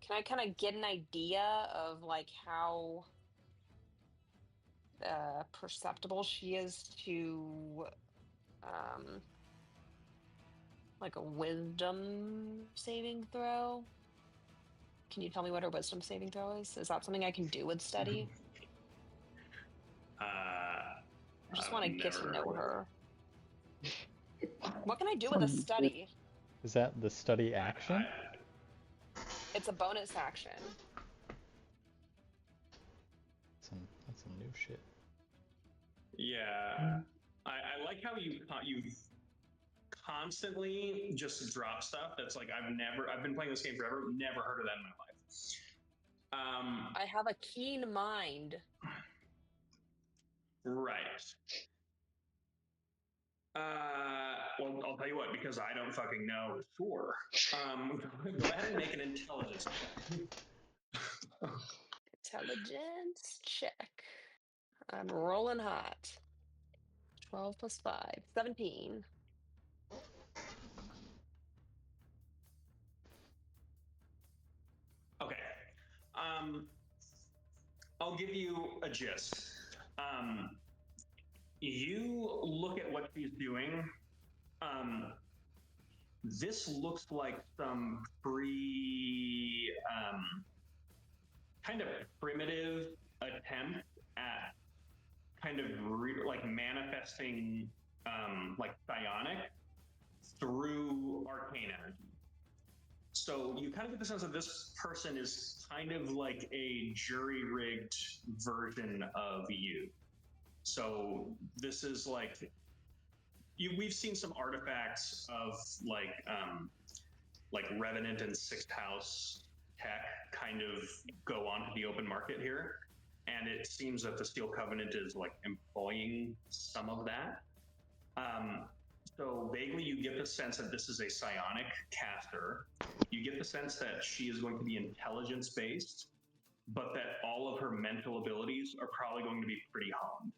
Can I kind of get an idea of like how perceptible she is to like a wisdom saving throw? Can you tell me what her wisdom saving throw is? Is that something I can do with study? I just want to get to know her. What can I do with a study? Is that the study action? It's a bonus action. That's some new shit. Yeah. I like how you constantly just drop stuff that's like I've been playing this game forever, never heard of that in my life. I have a keen mind. Right. Well, I'll tell you what, because I don't fucking know. Sure. Go ahead and make an intelligence check. Intelligence check. I'm rolling hot. 12 plus 5. 17. Okay. I'll give you a gist. You look at what she's doing. This looks like some kind of primitive attempt at kind of like manifesting like psionic through arcane energy. So you kind of get the sense that this person is kind of like a jury-rigged version of you. So this is like we've seen some artifacts of like Revenant and Sixth House tech kind of go onto the open market here, and it seems that the Steel Covenant is like employing some of that. So vaguely you get the sense that this is a psionic caster. You get the sense that she is going to be intelligence-based, but that all of her mental abilities are probably going to be pretty honed.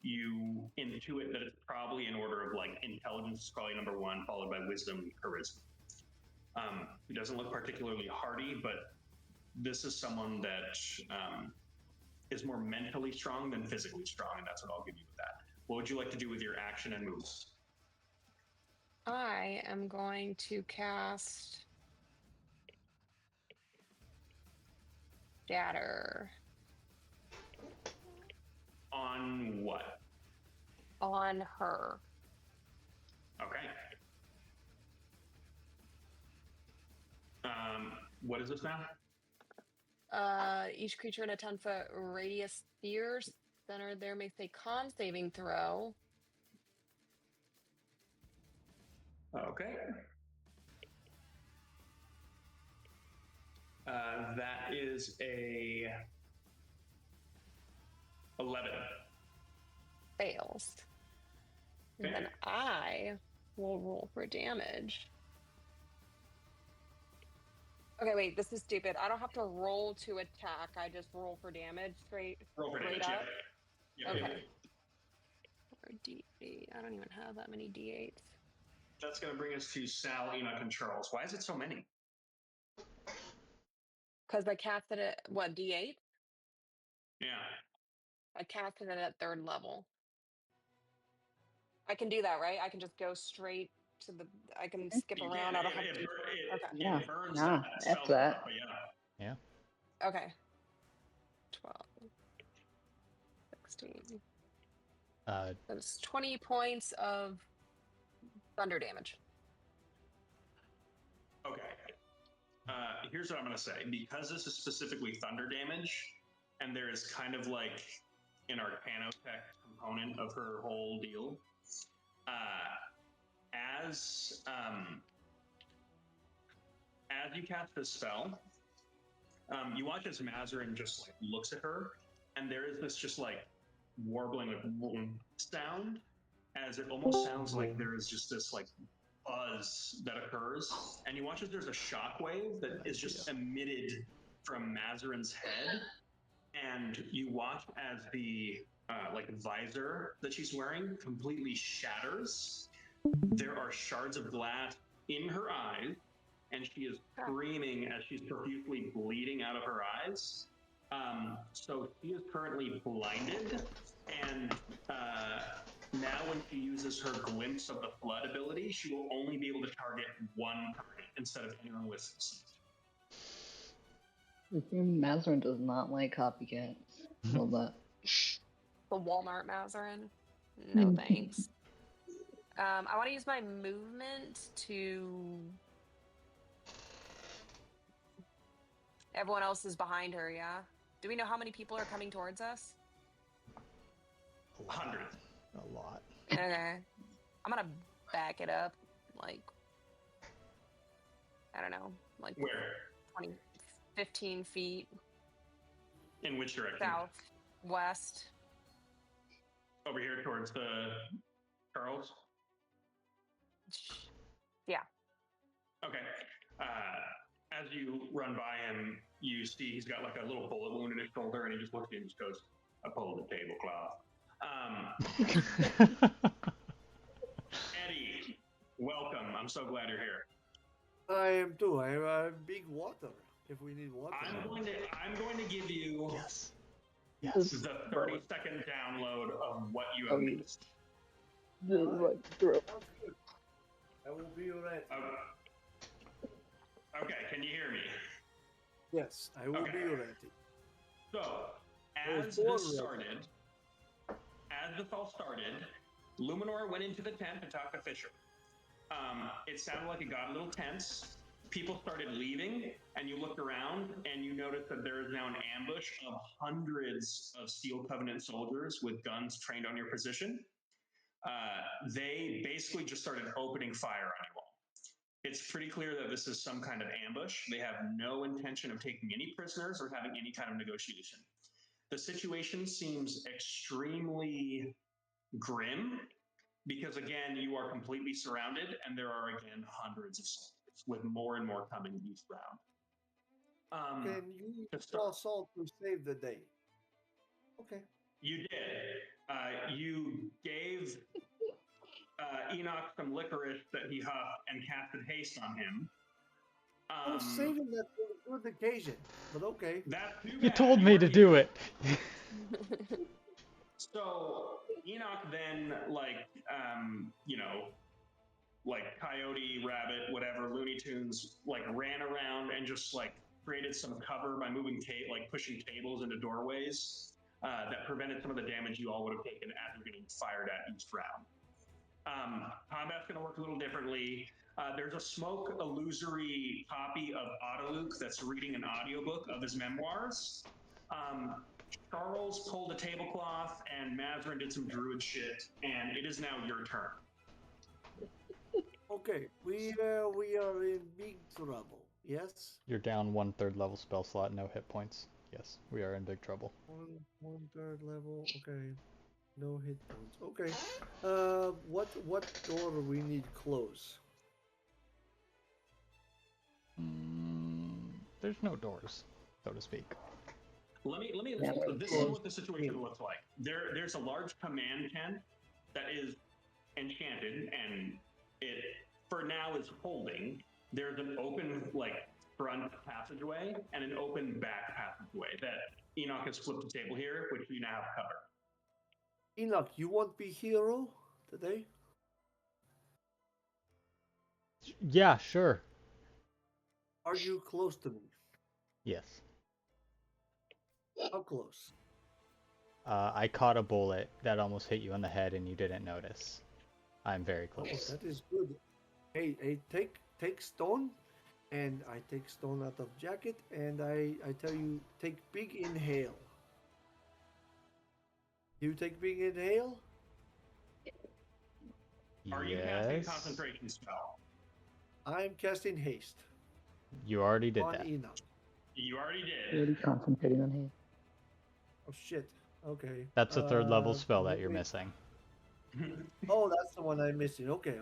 You intuit that it's probably in order of like intelligence is probably number 1, followed by wisdom, charisma. He doesn't look particularly hardy, but this is someone that is more mentally strong than physically strong, and that's what I'll give you with that. What would you like to do with your action and moves? I am going to cast Shatter. On what? On her. Okay. What is this now? Each creature in a 10-foot radius sphere centered there makes a con saving throw. Okay. That is a 11. Fails. Okay. And then I will roll for damage. Okay, wait, this is stupid. I don't have to roll to attack. I just roll for damage straight Roll for damage, up. yeah. Okay. Or D8. I don't even have that many D8s. That's going to bring us to Sal, Enoch, and Charles. Why is it so many? Because I casted it, what, D8? Yeah. I casted it at 3rd level. I can do that, right? I can just go straight to the. I can skip You around. can. I don't have to. Okay. Yeah, It burns no, that that's spell that. slot, but yeah. Okay. 12, 16. That's 20 points of thunder damage. Okay. Here's what I'm going to say. Because this is specifically thunder damage, and there is kind of like an Arcanotech component of her whole deal, as you cast this spell, you watch as Mazarin just like looks at her, and there is this just like warbling like sound, as it almost sounds like there is just this like buzz that occurs, and you watch as there's a shockwave that is just emitted from Mazarin's head, and you watch as the like visor that she's wearing completely shatters. There are shards of glass in her eyes, and she is screaming as she's profusely bleeding out of her eyes. So she is currently blinded, and now when she uses her Glimpse of the Flood ability, she will only be able to target one target instead of anyone with sight. Mazarin does not like copycats. Love that. The Walmart Mazarin. No thanks. I want to use my movement to. Everyone else is behind her, yeah? Do we know how many people are coming towards us? 100. A lot. Okay. I'm gonna back it up, like, I don't know, like Where? 20, 15 feet In which direction? southwest. Over here towards the Charles? Yeah. Okay. As you run by him, you see he's got like a little bullet wound in his shoulder, and he just looks at you and just goes, "I pulled the tablecloth." Eddie, welcome. I'm so glad you're here. I am too. I have big water. If we need water. I'm going to give you Yes. the 30-second download of what you have missed. Just like throw. Sounds good. I will be ready. Okay, can you hear me? Yes, I will Okay. be ready. So, was as born this ready. started, as this all started, Luminor went into the tent to talk to Fisher. It sounded like it got a little tense. People started leaving, and you looked around, and you noticed that there is now an ambush of hundreds of Steel Covenant soldiers with guns trained on your position. They basically just started opening fire on you all. It's pretty clear that this is some kind of ambush. They have no intention of taking any prisoners or having any kind of negotiation. The situation seems extremely grim because, again, you are completely surrounded, and there are, again, hundreds of soldiers, with more and more coming each round. Can you to start- assault to save the day? Okay. You did. You gave Enoch some licorice that he huffed and casted haste on him. I was saving that for a good occasion, but okay. That's too You bad. told me to weren't do it. So Enoch then, like, like Coyote, Rabbit, whatever, Looney Tunes, like ran around and just like created some cover by moving pushing tables into doorways that prevented some of the damage you all would have taken as you're getting fired at each round. Combat's going to work a little differently. There's a smoke illusory copy of Autoluke that's reading an audiobook of his memoirs. Charles pulled a tablecloth, and Mazarin did some druid shit, and it is now your turn. Okay, we are in big trouble. Yes. You're down 1/3 level spell slot, no hit points. Yes, we are in big trouble. One third level. Okay. No hit points. Okay. What door do we need close? There's no doors, so to speak. Let me. Yeah, This is close. what the situation looks like. There's a large command tent that is enchanted, and it for now is holding. There's an open front passageway and an open back passageway that Enoch has flipped the table here, which we now have covered. Enoch, you want be hero today? Yeah, sure. Are you close to me? Yes. How close? I caught a bullet that almost hit you in the head and you didn't notice. I'm very Oh, close. that is good. Hey, take stone, and I take stone out of jacket, and I tell you take big inhale. You take big inhale. Are you casting a Yes. concentration spell? I'm casting haste You already did on that. Enoch. You already did. Really concentrating on him. Oh shit. Okay. That's a third level spell that let you're me- missing. Oh, that's the one I'm missing. Okay.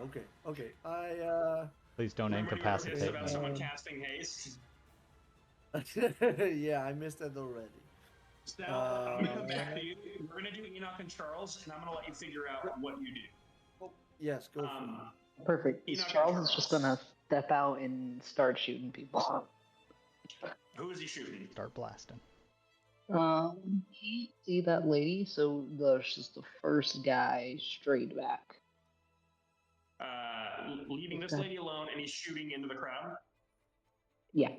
I Please don't Remember when you were pissed incapacitate about me. someone casting haste? yeah, I missed that already. So I'm gonna come back to you. We're gonna do Enoch and Charles, and I'm gonna let you figure out what you do. Oh, yes, go for it. Perfect. Enoch and Charles is just Charles. gonna step out and start shooting people. Who is he shooting? Start blasting. Can't see that lady, so there's just the first guy straight back. Leaving this Okay. lady alone, and he's shooting into the crowd. Yeah.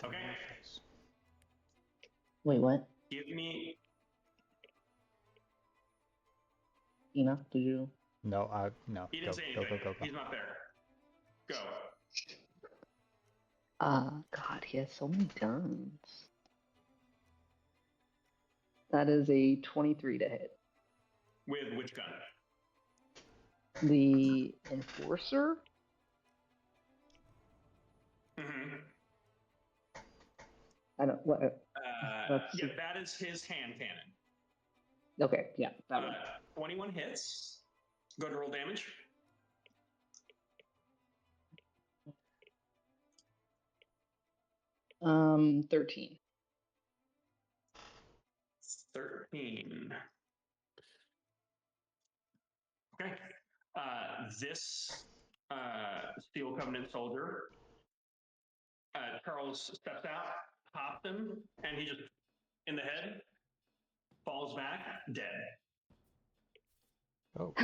Okay. Wait, what? Give me. Enoch, did you? No, no. He Go, didn't say go, anything. go, go, go. He's not there. Go. God, he has so many guns. That is a 23 to hit. With which gun? The enforcer? Mm-hmm. I don't. What? Let's Yeah, see. that is his hand cannon. Okay, yeah, that one. 21 hits. Go to roll damage. 13. 13. Okay. This Steel Covenant soldier, Charles steps out, pops him, and he just, in the head, falls back, dead. Oh.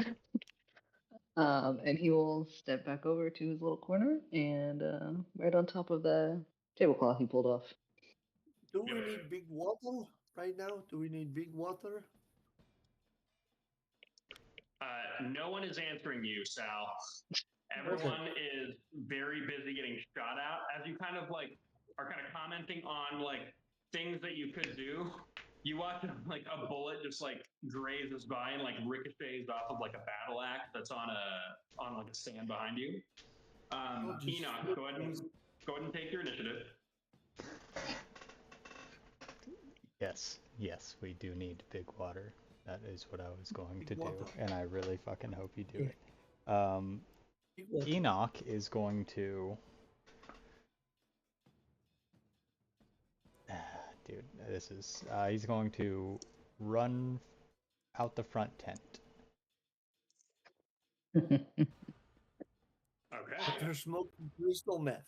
And he will step back over to his little corner and right on top of the tablecloth he pulled off. Do we need big water right now? Do we need big water? No one is answering you, Sal. Everyone is very busy getting shot at. As you kind of are kind of commenting on things that you could do, you watch a bullet just grazes by and ricochets off of a battle axe that's on a stand behind you. Enoch, go ahead and take your initiative. Yes, we do need big water. That is what I was going Big to do, water. and I really fucking hope you do Okay. it. Big water. Enoch is going to. Dude, this is. He's going to run out the front tent. Okay. They're smoking crystal meth.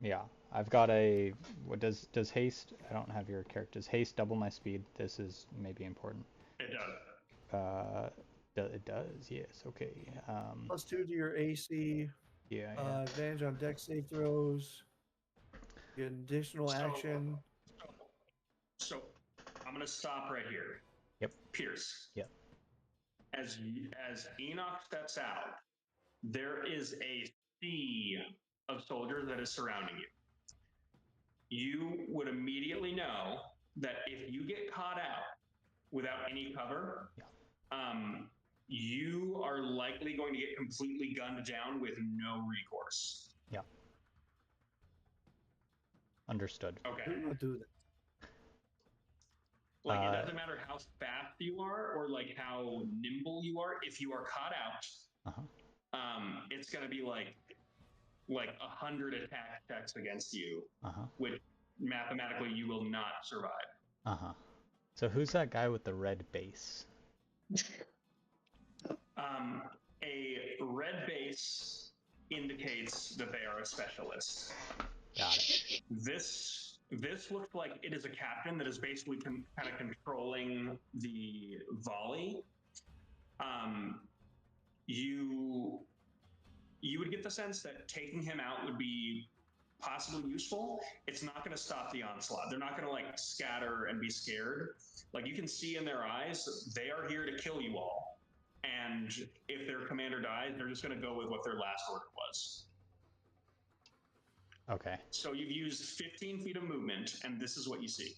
Yeah, I've got a. What does haste? I don't have your character. Does haste double my speed? This is maybe important. It does. It does. Yes. Okay. +2 to your AC. Yeah. Advantage on dex save throws. Get additional action. So I'm gonna stop right here. Yep. Pierce. Yep. As Enoch steps out, there is a sea of soldiers that is surrounding you. You would immediately know that if you get caught out without any cover, you are likely going to get completely gunned down with no recourse. Yeah. Understood. Okay. We will do that. Like, it doesn't matter how fast you are or like how nimble you are. If you are caught out, it's gonna be like 100 attack checks against you, which mathematically you will not survive. So who's that guy with the red base? A red base indicates that they are a specialist. Got it. This looks like it is a captain that is basically kind of controlling the volley. You would get the sense that taking him out would be possibly useful. It's not going to stop the onslaught. They're not going to like scatter and be scared. Like, you can see in their eyes, they are here to kill you all. And if their commander dies, they're just going to go with what their last order was. Okay. So you've used 15 feet of movement, and this is what you see.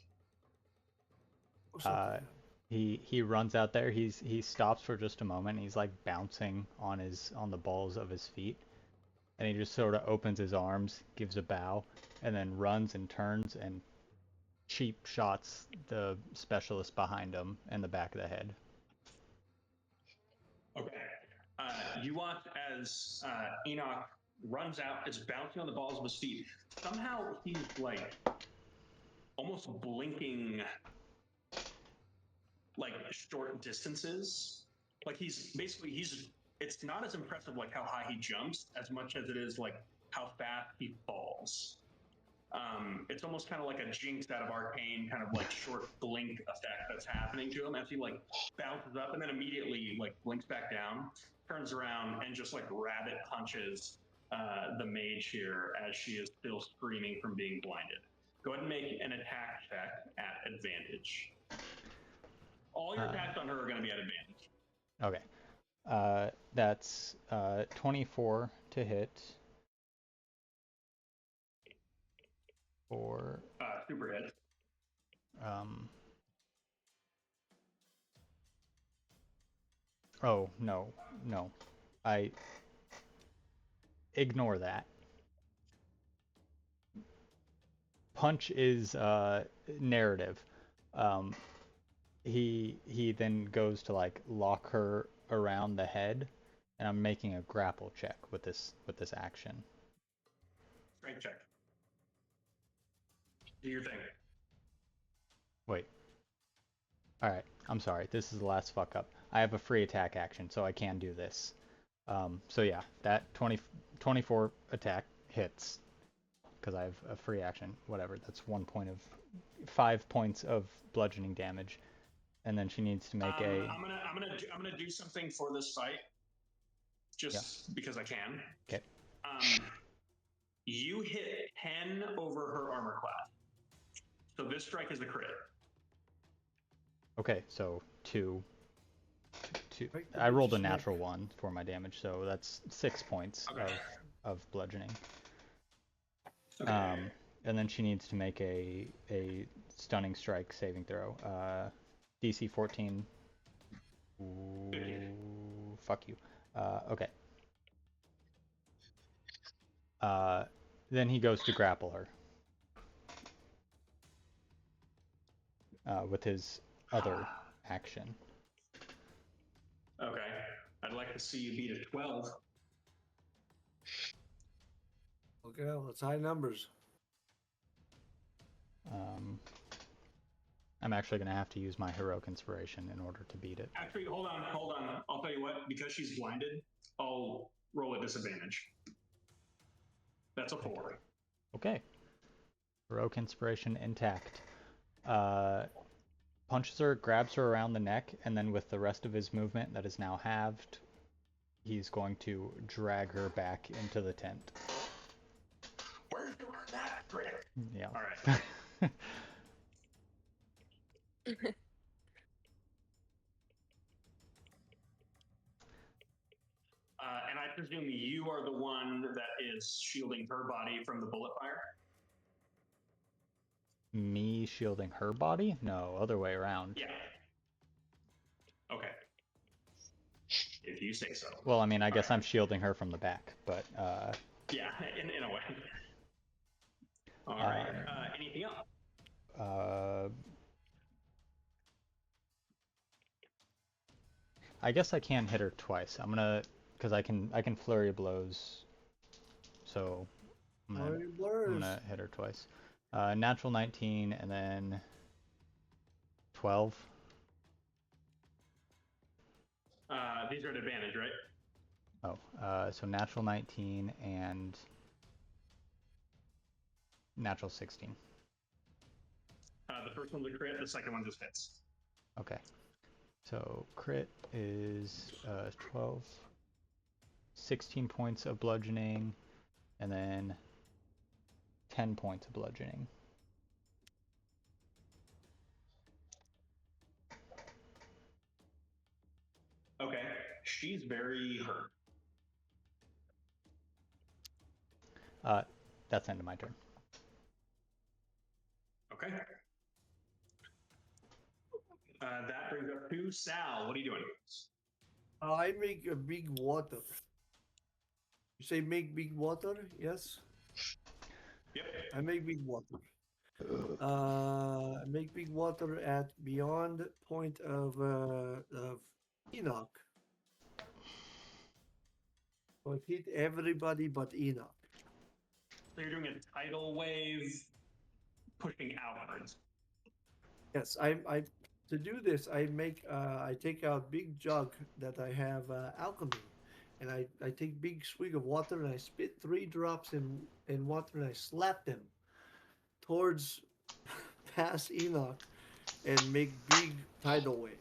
He runs out there. He stops for just a moment. He's like bouncing on the balls of his feet, and he just sort of opens his arms, gives a bow, and then runs and turns and cheap shots the specialist behind him in the back of the head. Okay. You watch as Enoch runs out, is bouncing on the balls of his feet. Somehow he's like almost blinking like short distances. Like, he's it's not as impressive like how high he jumps as much as it is like how fast he falls. It's almost kind of like a Jinx out of Arcane kind of like short blink effect that's happening to him as he like bounces up and then immediately like blinks back down, turns around, and just like rabbit punches the mage here as she is still screaming from being blinded. Go ahead and make an attack check at advantage. All your attacks on her are going to be at advantage. Okay. That's 24 to hit. For super hit. Oh, no. I ignore that. Punch is narrative. He then goes to like lock her around the head, and I'm making a grapple check with this action. Strength check. Do your thing. Wait. Alright, I'm sorry. This is the last fuck up. I have a free attack action, so I can do this. So yeah, that 24 attack hits, because I have a free action. Whatever, that's 5 points of bludgeoning damage. And then she needs to make I'm gonna do something for this fight, just because I can. Okay. You hit 10 over her armor class, so this strike is a crit. Okay, so two. I rolled a natural 1 for my damage, so that's 6 points of bludgeoning. Okay. And then she needs to make a stunning strike saving throw. DC 14. Ooh, fuck you. Okay. Then he goes to grapple her. With his other action. Okay. I'd like to see you beat a 12. Okay, let's high numbers. I'm actually going to have to use my heroic inspiration in order to beat it. Actually, hold on. I'll tell you what, because she's blinded, I'll roll a disadvantage. That's a 4. Okay. Heroic inspiration intact. Punches her, grabs her around the neck, and then with the rest of his movement that is now halved, he's going to drag her back into the tent. Where'd you learn that trick? Yeah. All right. And I presume you are the one that is shielding her body from the bullet fire? Me shielding her body? No, other way around. Yeah. Okay. If you say so. Well, I mean, I guess I'm shielding her from the back, but yeah, in a way. All right. Anything else? I guess I can hit her twice. I'm gonna, cause I can flurry of blows. So I'm gonna hit her twice. Natural 19 and then 12. These are at advantage, right? Oh, so natural 19 and natural 16. The first one's a crit, the second one just hits. Okay. So crit is 12, 16 points of bludgeoning, and then 10 points of bludgeoning. Okay, she's very hurt. That's the end of my turn. Okay. That brings up to Sal. What are you doing? I make a big water. You say make big water? Yes. Yep. I make big water. I make big water at beyond point of Enoch. So it hit everybody but Enoch. So you're doing a tidal wave pushing outwards. Yes, I to do this I take out big jug that I have alchemy, and I take big swig of water and I spit 3 drops in water and I slap them towards past Enoch and make big tidal wave.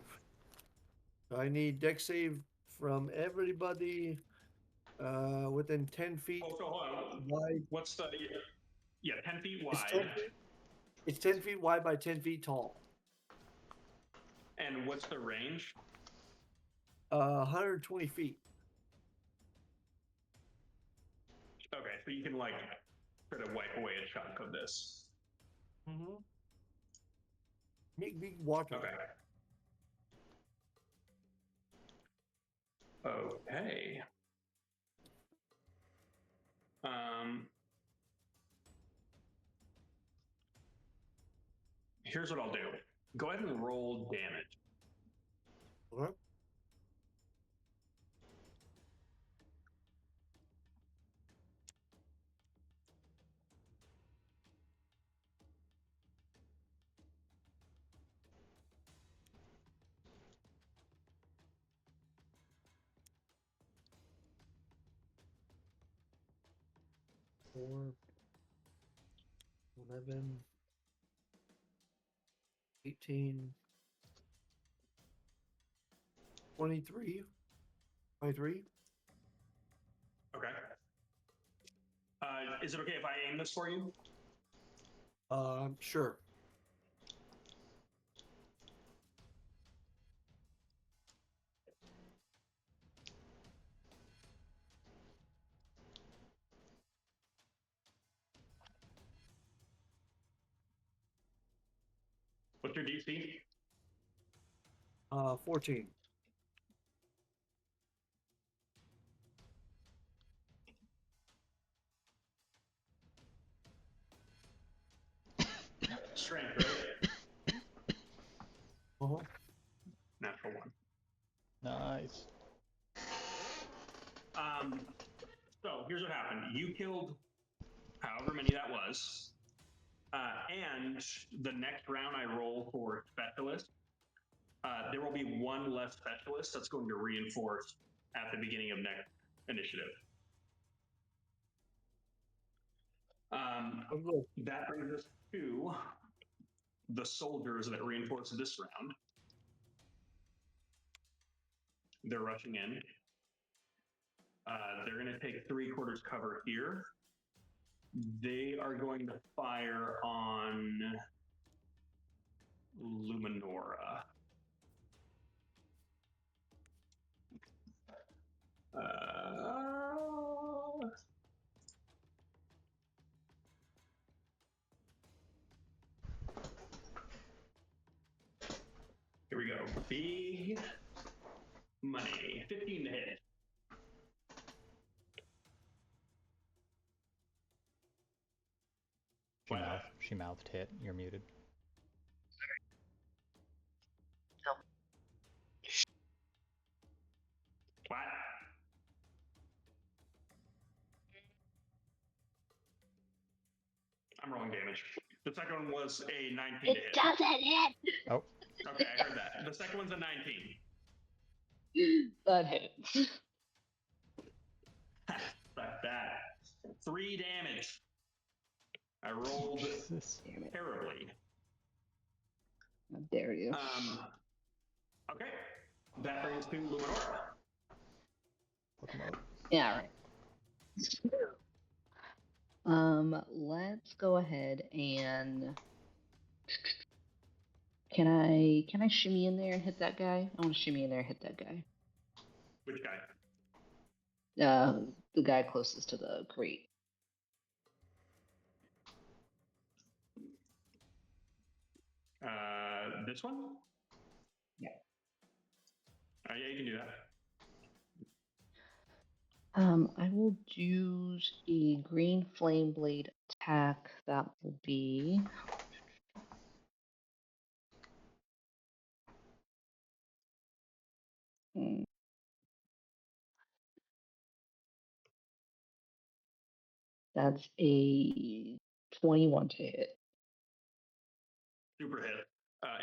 So I need dex save from everybody within 10 feet Oh, so hold on. wide. What's the 10 feet It's wide? 10 feet. It's 10 feet wide by 10 feet tall. And what's the range? 120 feet. Okay, so you can like try to wipe away a chunk of this. Mm-hmm. Make big water. Okay. Okay. Here's what I'll do. Go ahead and roll damage. Okay. Four, 11, 18, 23. 23. Okay. Is it okay if I aim this for you? Sure. What's your DC? 14. Strength, right? Uh-huh. Natural 1. Nice. So here's what happened. You killed however many that was. And the next round I roll for specialist, there will be 1 less specialist that's going to reinforce at the beginning of next initiative. That brings us to the soldiers that reinforced this round. They're rushing in. They're going to take 3/4 cover here. They are going to fire on Luminora. Here we go. Big money. 15 to hit. She mouthed hit. You're muted. I'm rolling damage. The second one was a 19 to It hit. doesn't hit. Oh, Okay, I heard that. The second one's a 19. That hits. Like that. 3 damage. I rolled Jesus. Damn it. terribly. How dare you? Okay. That brings to Luminora. Look 'em up. Yeah, right. Let's go ahead and can I shimmy in there and hit that guy? I want to shimmy in there and hit that guy. Which guy? The guy closest to the crate. This one? Yeah. Yeah, you can do that. I will use a green flame blade attack. That will be that's a 21 to hit. Super hit.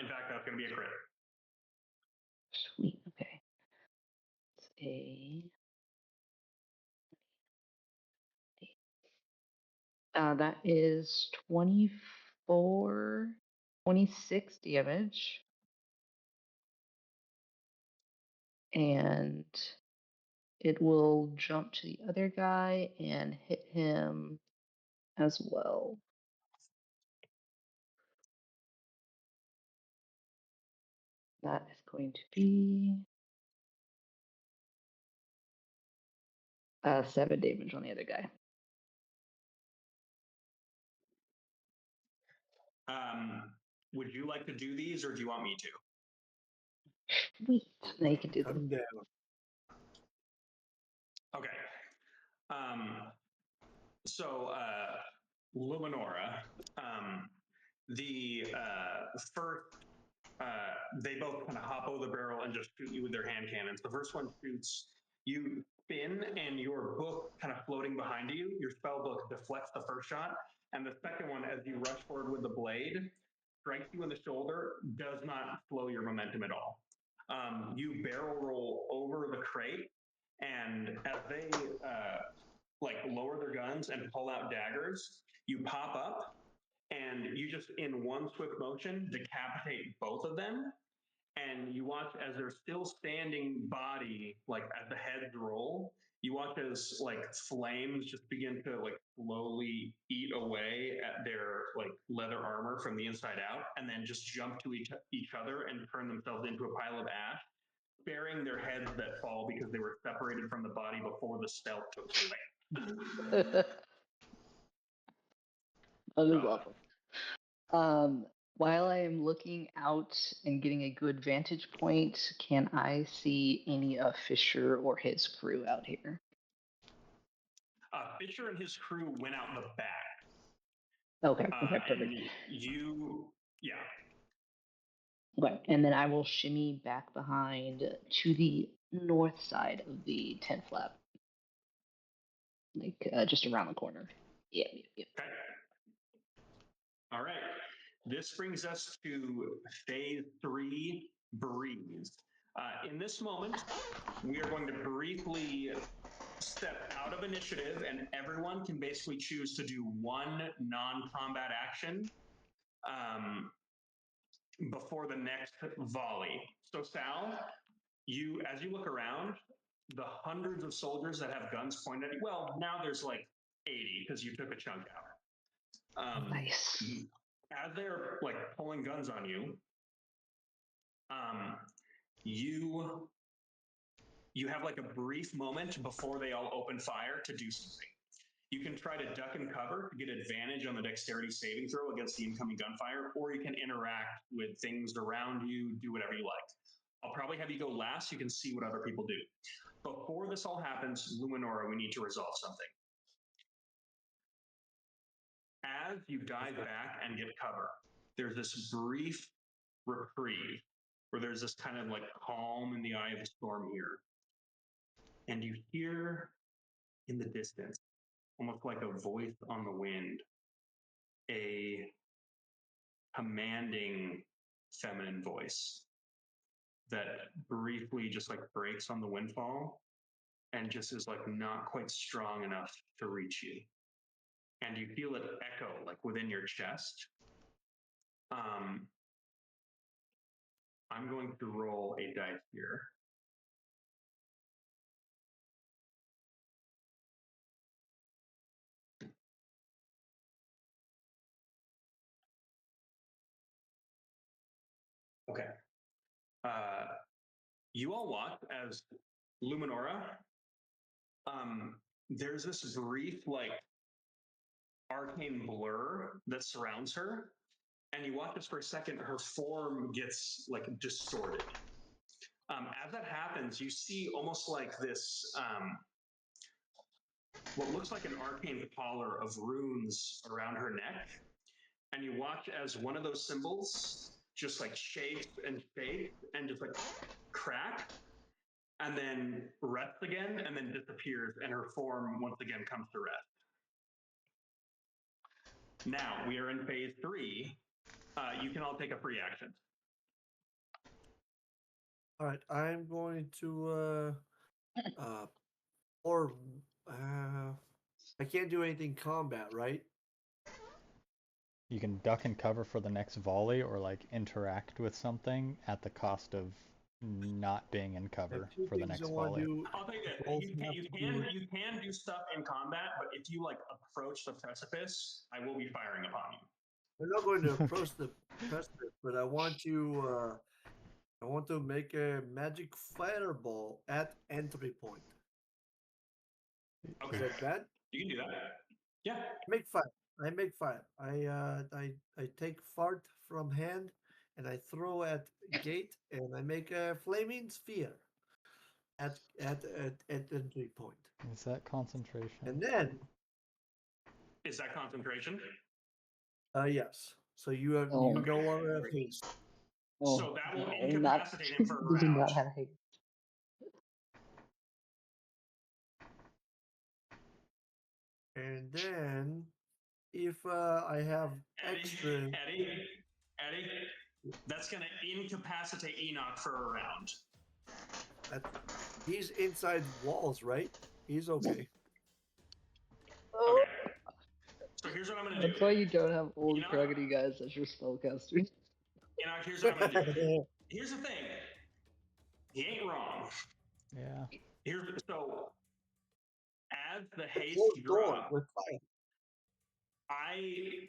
In fact, that's going to be a crit. Sweet. Okay. It's a. That is 26 damage. And it will jump to the other guy and hit him as well. That is going to be 7 damage on the other guy. Would you like to do these, or do you want me to? Sweet. Now you can do Cut them. him down. Okay. So, Luminora, the first, they both kind of hop over the barrel and just shoot you with their hand cannons. The first one shoots, you spin, and your book kind of floating behind you, your spell book deflects the first shot, and the second one, as you rush forward with the blade, strikes you in the shoulder, does not slow your momentum at all. You barrel roll over the crate, and as they like lower their guns and pull out daggers, you pop up and you just in one swift motion decapitate both of them. And you watch as their still standing body, like as the heads roll, you watch as like flames just begin to like slowly eat away at their like leather armor from the inside out, and then just jump to each other and turn themselves into a pile of ash, sparing their heads that fall because they were separated from the body before the spell took effect. That is awesome. While I am looking out and getting a good vantage point, can I see any of Fisher or his crew out here? Fisher and his crew went out in the back. Okay, okay, perfect. And yeah. Okay, and then I will shimmy back behind to the north side of the tent flap, like just around the corner. Yeah. Okay. All right. This brings us to phase 3, Breeze. In this moment, we are going to briefly step out of initiative, and everyone can basically choose to do one non-combat action before the next volley. So Sal, as you look around, the hundreds of soldiers that have guns pointed at you, well, now there's like 80 because you took a chunk out. Nice. As they're like pulling guns on you, you have like a brief moment before they all open fire to do something. You can try to duck and cover to get advantage on the dexterity saving throw against the incoming gunfire, or you can interact with things around you, do whatever you like. I'll probably have you go last. You can see what other people do. Before this all happens, Luminora, we need to resolve something. As you dive back and get cover, there's this brief reprieve where there's this kind of like calm in the eye of the storm here. And you hear in the distance, almost like a voice on the wind, a commanding feminine voice that briefly just like breaks on the windfall and just is like not quite strong enough to reach you. And you feel it echo like within your chest. I'm going to roll a dice here. Okay. You all watch as Luminora, there's this brief, like, arcane blur that surrounds her. And you watch this for a second, her form gets, like, distorted. As that happens, you see almost like this, what looks like an arcane collar of runes around her neck. And you watch as one of those symbols just like shakes and just like crack and then rests again and then disappears and her form once again comes to rest. Now we are in phase 3. You can all take a free action. All right, I'm going to I can't do anything combat, right? You can duck and cover for the next volley or like interact with something at the cost of not being in cover Two for the things next I want volley. to do. I'll tell you that Both you have to you can do stuff in combat, but if you like approach the precipice, I will be firing upon you. I'm not going to approach the precipice, but I want to make a magic fireball at entry point. Okay. Is that bad? You can do that. Yeah. Make fire. I make fire. I take fart from hand and I throw at gate and I make a flaming sphere at entry point. Is that concentration? And then Is that concentration? yes. So you have Oh. you no longer have haste. Oh, So that will no, incapacitate him for a we do round. not have haste. And then if I have extra Eddie, that's going to incapacitate Enoch for a round. he's inside walls, right? He's okay. Okay. So here's what I'm going to do. That's why you don't have old Enoch, Kraggedy guys as your spellcasters. Enoch, here's what I'm going to do. Here's the thing. He ain't wrong. Yeah. So as the haste Closed door drop, with fire.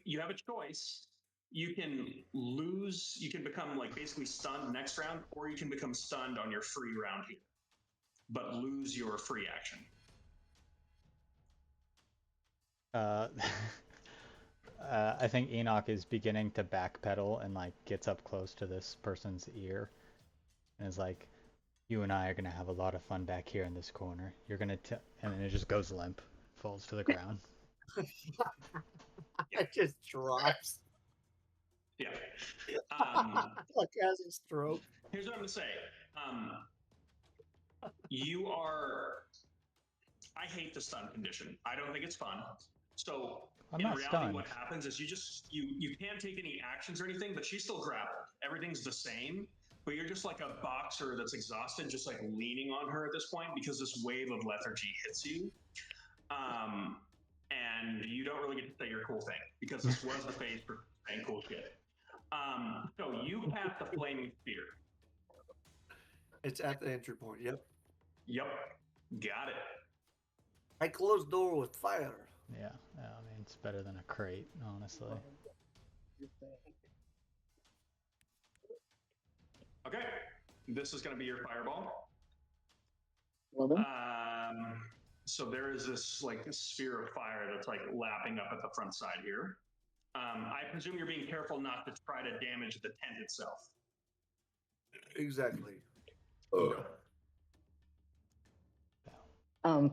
you have a choice. You can become like basically stunned next round, or you can become stunned on your free round here, but lose your free action. I think Enoch is beginning to backpedal and like gets up close to this person's ear and is like, "You and I are gonna have a lot of fun back here in this corner. You're gonna," and then it just goes limp, falls to the ground. It just drops. Yeah. Like has a stroke. Here's what I'm gonna say. I hate the stun condition. I don't think it's fun. So I'm in not reality, stunned. what happens is you can't take any actions or anything, but she's still grappled. Everything's the same, but you're just like a boxer that's exhausted, just like leaning on her at this point because this wave of lethargy hits you. And you don't really get to say your cool thing because this was the phase for saying cool shit. So you cast the flaming spear. It's at the entry point. Yep. Yep, got it. I close door with fire. Yeah, I mean it's better than a crate, honestly. Okay, this is going to be your fireball. Well then. So there is this like sphere of fire that's like lapping up at the front side here. I presume you're being careful not to try to damage the tent itself. Exactly.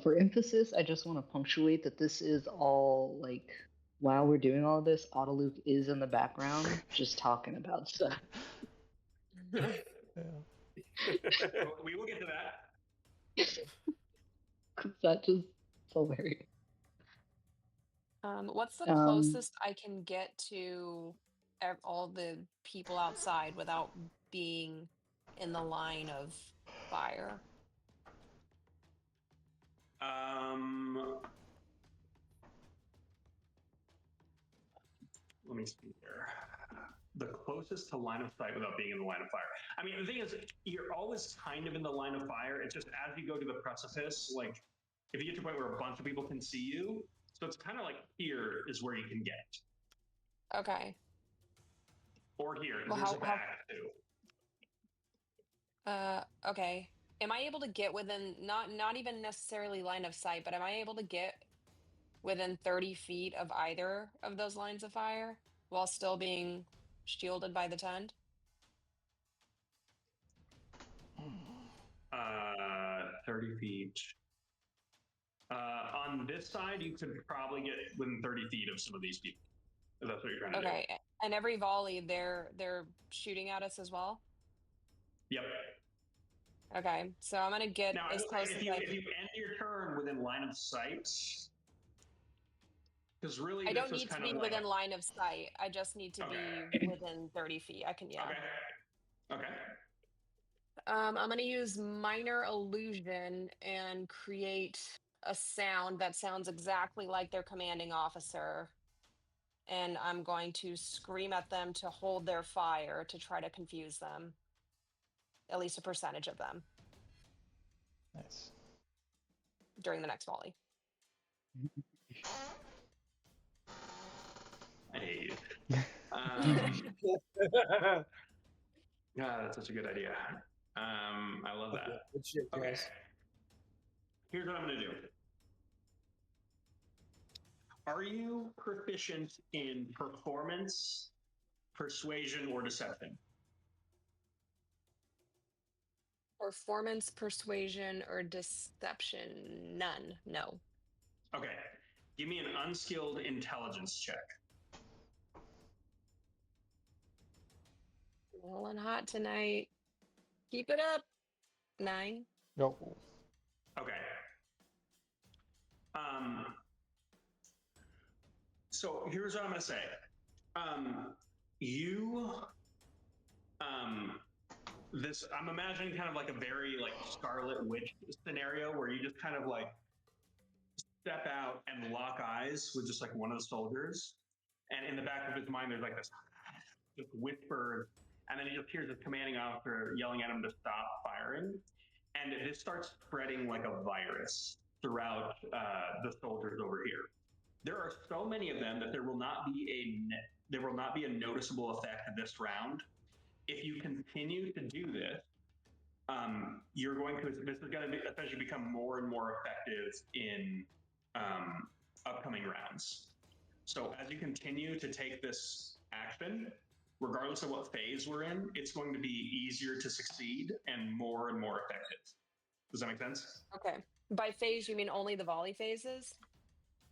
For emphasis, I just want to punctuate that this is all like while we're doing all of this, Autoluke is in the background just talking about stuff. Yeah. We will get to that. That just hilarious. What's the Um, closest I can get to all the people outside without being in the line of fire? Let me see here. The closest to line of sight without being in the line of fire. I mean, the thing is, you're always kind of in the line of fire. It's just as you go to the precipice, like if you get to a point where a bunch of people can see you, so it's kind of like here is where you can get, Okay. or here. Well, There's a how back too. okay. Am I able to get within not even necessarily line of sight, but am I able to get within 30 feet of either of those lines of fire while still being shielded by the tent? 30 feet. On this side, you could probably get within 30 feet of some of these people. If that's what you're trying to do. Okay. And every volley they're shooting at us as well? Yep. Okay. So I'm gonna get Now, as close as if you end your turn within line of sight, because really I this don't was need to kind be of within like, line of sight. I just need to Okay. be within 30 feet. I can, yeah. Okay. I'm gonna use minor illusion and create a sound that sounds exactly like their commanding officer. And I'm going to scream at them to hold their fire to try to confuse them. At least a percentage of them Nice. during the next volley. I hate you. Yeah, that's such a good idea. I love that. Good shit, Okay. guys. Here's what I'm going to do. Are you proficient in performance, persuasion, or deception? Performance, persuasion, or deception? None. No. Okay. Give me an unskilled intelligence check. Rolling hot tonight. Keep it up. 9. Go. Okay. So here's what I'm gonna say. I'm imagining kind of like a very like Scarlet Witch scenario where you just kind of like step out and lock eyes with just like one of the soldiers, and in the back of his mind there's like this just whisper, and then he just hears his commanding officer yelling at him to stop firing, and it just starts spreading like a virus throughout the soldiers over here. There are so many of them that there will not be a noticeable effect this round. If you continue to do this, this is going to essentially become more and more effective in upcoming rounds. So as you continue to take this action, regardless of what phase we're in, it's going to be easier to succeed and more effective. Does that make sense? Okay. By phase, you mean only the volley phases?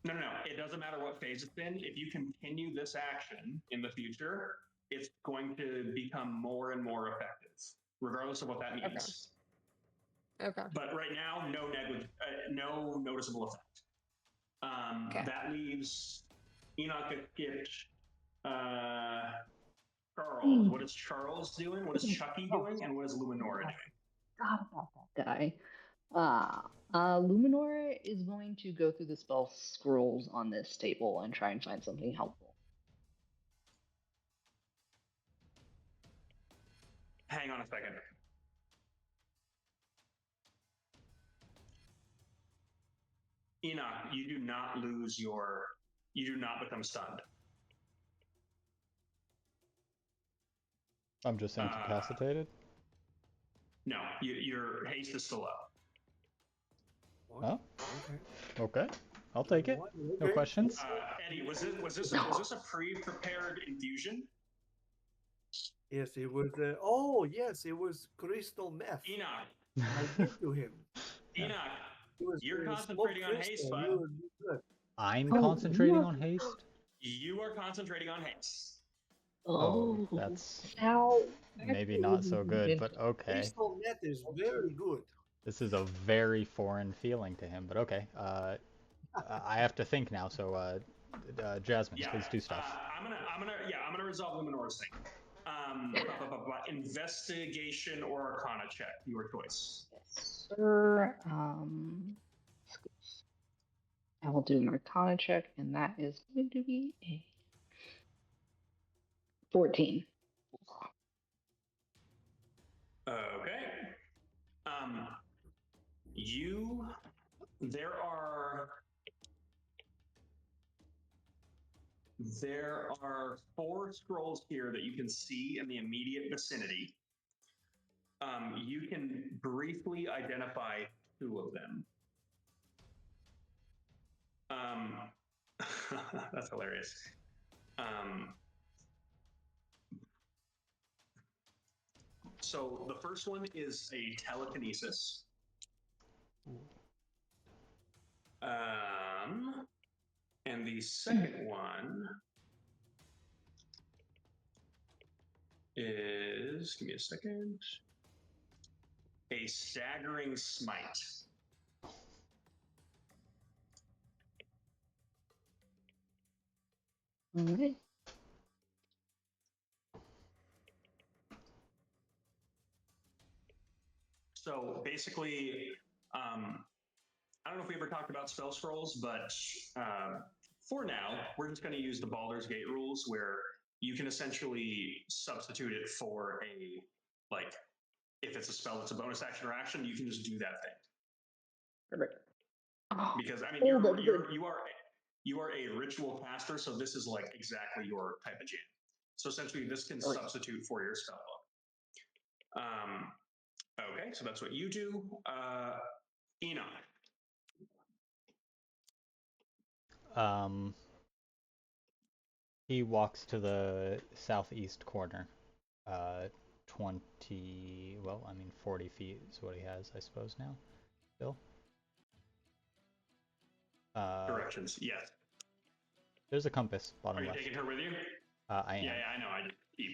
No. It doesn't matter what phase it's in. If you continue this action in the future, it's going to become more and more effective, regardless of what that means. Okay. But right now, no noticeable effect. Okay. That leaves Enoch get Charles. What is Charles doing? What is Chucky doing? And what is Luminora doing? Forgot about that guy. Luminor is going to go through the spell scrolls on this table and try and find something helpful. Hang on a second. Enoch, you do not become stunned. I'm just incapacitated. No, your haste is still up. Oh, Okay. okay. I'll take it. No Okay. questions. Eddie, was this a pre-prepared infusion? Yes, it was. Oh, yes, it was crystal meth. Enoch, I gave to him. Enoch, It was, you're it was concentrating smoked on haste, crystal. bud. You were good. I'm Oh, concentrating what? on haste. You are concentrating on haste. Oh, that's now maybe not so good, but okay. Crystal meth is very good. This is a very foreign feeling to him, but okay. I have to think now, so Jasmine, Yeah. please do stuff. I'm gonna resolve Luminora's thing. Investigation or Arcana check, your choice. Yes, sir. I will do an Arcana check, and that is going to be a 14. Okay. There are 4 scrolls here that you can see in the immediate vicinity. You can briefly identify 2 of them. That's hilarious. So the first one is a telekinesis. And the second one is, give me a second, a staggering smite. Okay. So basically, I don't know if we ever talked about spell scrolls, but for now, we're just going to use the Baldur's Gate rules where you can essentially substitute it for a, like, if it's a spell that's a bonus action or action, you can just do that thing. Perfect. Because I mean, you are a ritual caster, so this is like exactly your type of jam. So essentially, this can substitute for your spell book. Okay, so that's what you do. Enoch. He walks to the southeast corner. 20, well, I mean 40 feet is what he has, I suppose, now. Bill? Directions, yes. There's a compass, bottom left. Are you taking her with you? I am. Yeah, I know, I just keep.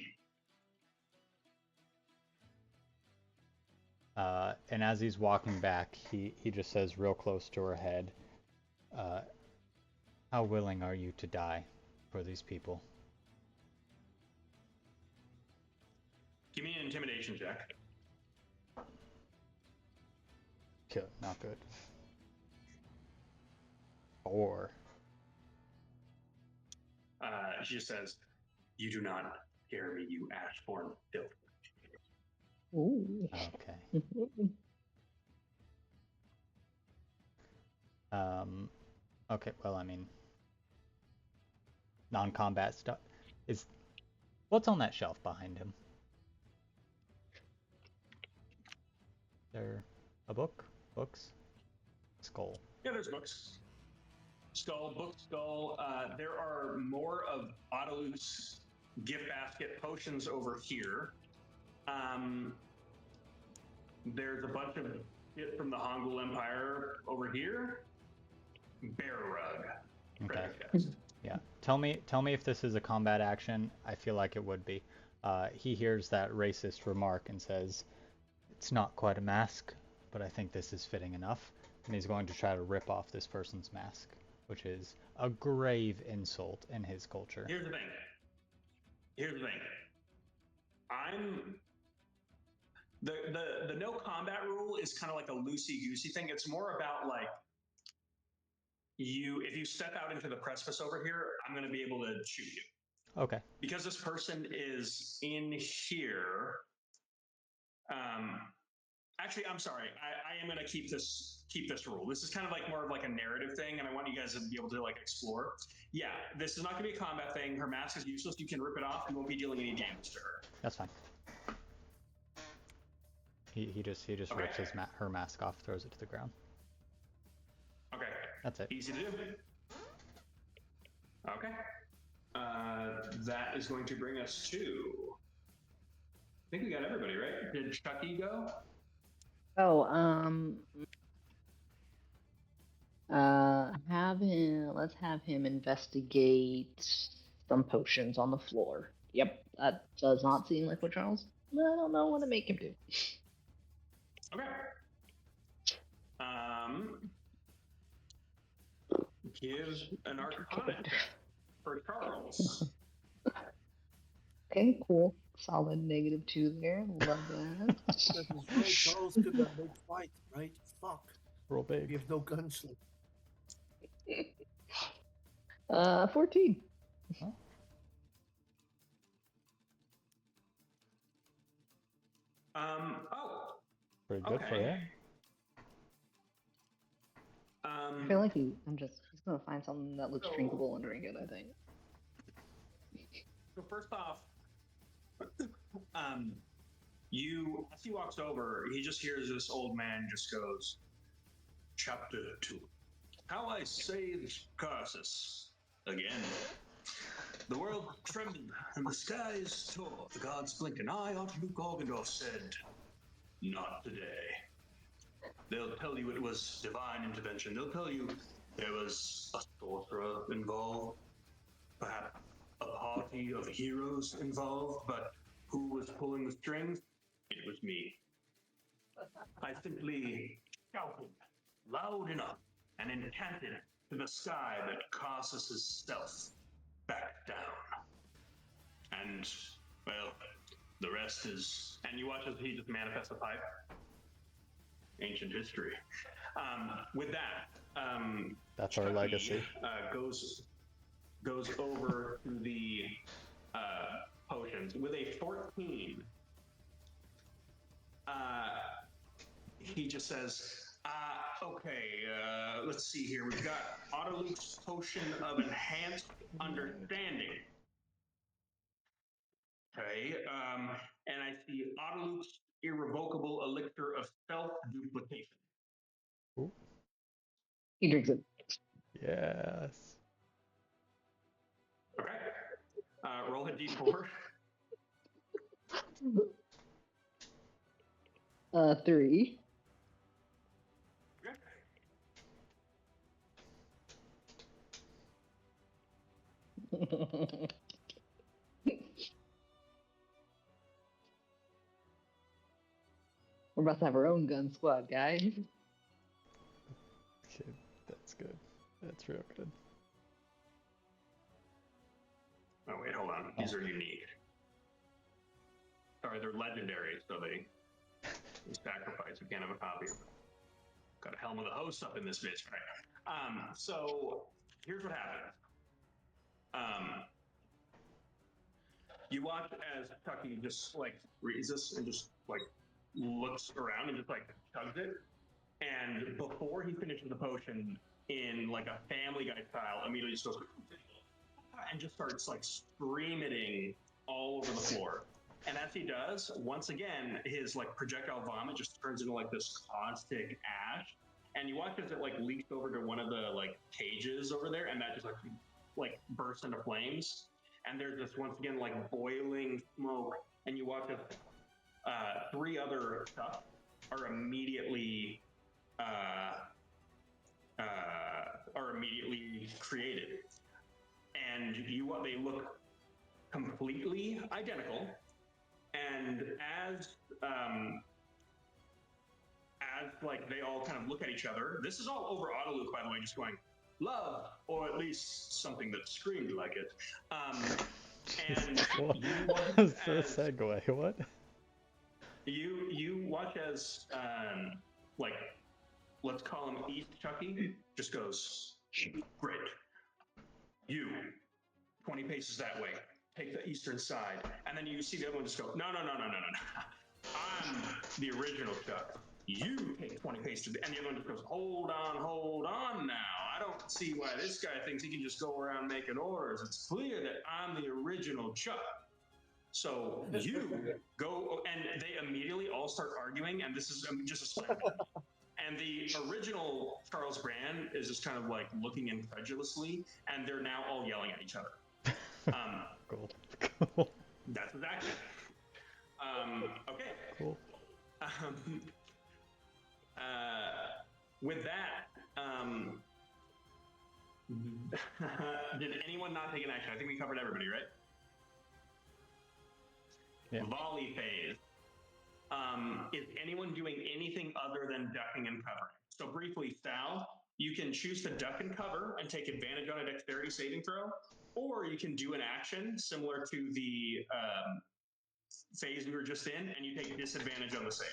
And as he's walking back, he just says real close to her head, how willing are you to die for these people? Give me an intimidation check. Good, not good. 4. She just says, "You do not scare me, you ashborn filth." Ooh. Okay. Okay, well, I mean, non-combat stuff. What's on that shelf behind him? There a book? Books? Skull. Yeah, there's books. Skull. There are more of Autolus gift basket potions over here. There's a bunch of shit from the Hongul Empire over here. Bear rug. Okay. Chest. Yeah. Tell me if this is a combat action. I feel like it would be. He hears that racist remark and says, "It's not quite a mask, but I think this is fitting enough." And he's going to try to rip off this person's mask, which is a grave insult in his culture. Here's the thing. The no combat rule is kind of like a loosey-goosey thing. It's more about like if you step out into the precipice over here, I'm going to be able to shoot you. Okay. Because this person is in here. Actually, I'm sorry. I am going to keep this rule. This is kind of like more of like a narrative thing, and I want you guys to be able to like explore. Yeah, this is not going to be a combat thing. Her mask is useless. You can rip it off. You won't be dealing any damage to her. That's fine. He just Okay. rips her mask off, throws it to the ground. Okay. That's it. Easy to do. Okay. That is going to bring us to. I think we got everybody, right? Did Chucky go? Oh, let's have him investigate some potions on the floor. Yep, that does not seem like what Charles. I don't know what to make him do. Okay. give an Arcana check for Charles. Okay, cool. Solid -2 there. Love that. That is right. Charles could make fight, right? Fuck. Roll We big. have no gunslinger. 14. Oh. Pretty good for Okay. him. I feel like he's gonna find something that looks So- drinkable and drink it, I think. So first off, as he walks over, he just hears this old man just goes, Chapter 2. How I saved Karsus. Again. The world trembled, and the skies tore. The gods blinked, and I, Archduke Gorgendorf, said, Not today. They'll tell you it was divine intervention. They'll tell you there was a sorcerer involved, perhaps a party of heroes involved, but who was pulling the strings? It was me. I simply shouted loud enough and incanted to the sky that Karsus' self backed down. And, well, the rest is... And you watch as he just manifests a pipe. Ancient history. With that, That's our Chucky, legacy. goes over to the potions with a 14. He just says, okay, let's see here. We've got Autoluke's potion of enhanced understanding. Okay, and I see Autoluke's irrevocable elixir of self-duplication. Ooh. He drinks it. Yes. Okay, roll a d4. 3. Okay. We're about to have our own gun squad, guys. Okay, that's good. That's real good. Oh wait, hold on. These are unique. Sorry, they're legendary, so they sacrifice. We can't have a copy. Got a helm of the host up in this bitch, right? So here's what happened. You watch as Chucky just like reads this and just like looks around and just like chugs it. And before he finishes the potion, in like a Family Guy style, immediately just goes and just starts like screaming all over the floor. And as he does, once again, his like projectile vomit just turns into like this caustic ash. And you watch as it like leaks over to one of the like cages over there, and that just like bursts into flames. And there's this once again like boiling smoke, and you watch as 3 other stuff are immediately created, and they look completely identical. And as like they all kind of look at each other, this is all over Autoluke, by the way, just going love, or at least something that screamed like it. And What? you watch That's the as segue. What? you watch as like, let's call him East Chucky, just goes, great. You 20 paces that way. Take the eastern side, and then you see the other one just go, no. I'm the original Chuck. You take 20 paces, and the other one just goes, hold on now. I don't see why this guy thinks he can just go around making orders. It's clear that I'm the original Chuck. So you go, and they immediately all start arguing, and this is just a slam. And the original Charles Brand is just kind of like looking incredulously, and they're now all yelling at each other. Cool. Cool. That's his action. Okay. Cool. With that, did anyone not take an action? I think we covered everybody, right? Yeah. Volley phase. Is anyone doing anything other than ducking and covering? So briefly, Sal, You can choose to duck and cover and take advantage on a dexterity saving throw, or you can do an action similar to the phase we were just in, and you take disadvantage on the save.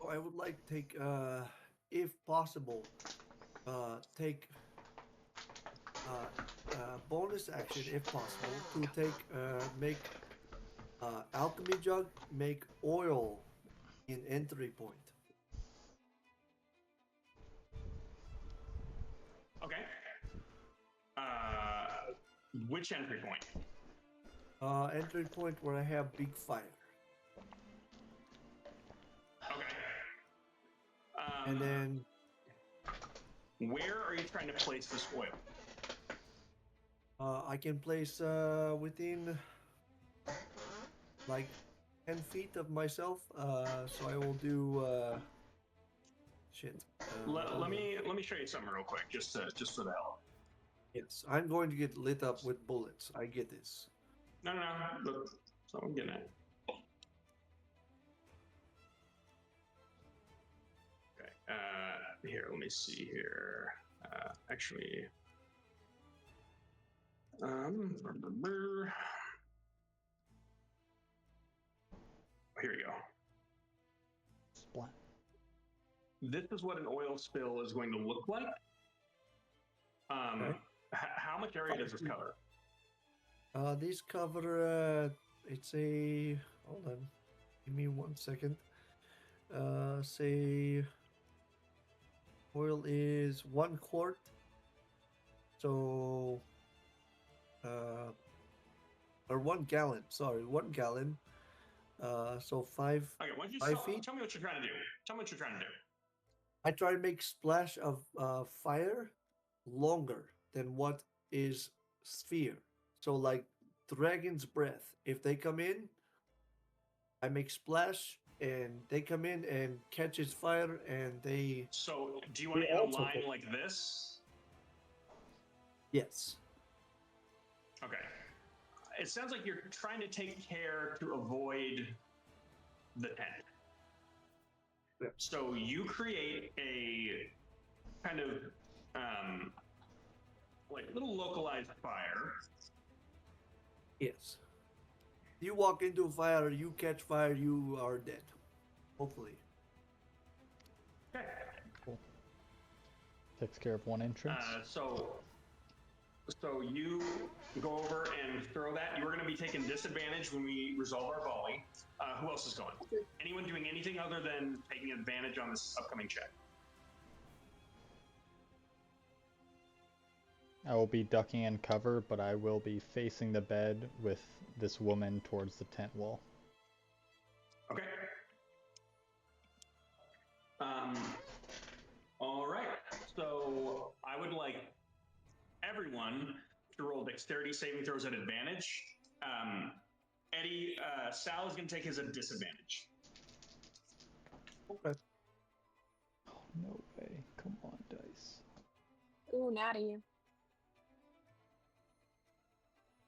I would like to take, if possible, take bonus action, if possible, to take make alchemy jug, make oil in entry point. Okay. Which entry point? Entry point where I have big fire. Okay. And then where are you trying to place this oil? I can place within like 10 feet of myself. So I will do shit. Let me show you something real quick, just for the hell. Yes, I'm going to get lit up with bullets. I get this. No. Look, that's what I'm getting at. Okay. Here, let me see here. Actually, here we go. Splat. This is what an oil spill is going to look like. Okay. How much area does this cover? These cover. It's a. Hold on. Give me 1 second. Say. Oil is 1 quart. So. Or 1 gallon. Sorry, 1 gallon. So 5. Okay, why don't you 5 feet. tell me what you're trying to do. Tell me what you're trying to do. I try to make splash of fire longer than what is sphere. So like dragon's breath. If they come in, I make splash, and they come in and catches fire, and they. So, do you want They it in a also line take- like this? Yes. Okay. It sounds like you're trying to take care to avoid the tent. Yeah. So you create a kind of like little localized fire. Yes. You walk into fire, you catch fire, you are dead. Hopefully. Okay. Takes care of one entrance. So you go over and throw that. You are going to be taking disadvantage when we resolve our volley. Who else is going? Okay. Anyone doing anything other than taking advantage on this upcoming check? I will be ducking in cover, but I will be facing the bed with this woman towards the tent wall. Okay. All right. So I would like everyone to roll dexterity saving throws at advantage. Eddie, Sal is going to take his at disadvantage. Okay. Oh, no way. Come on, dice. Ooh, natty.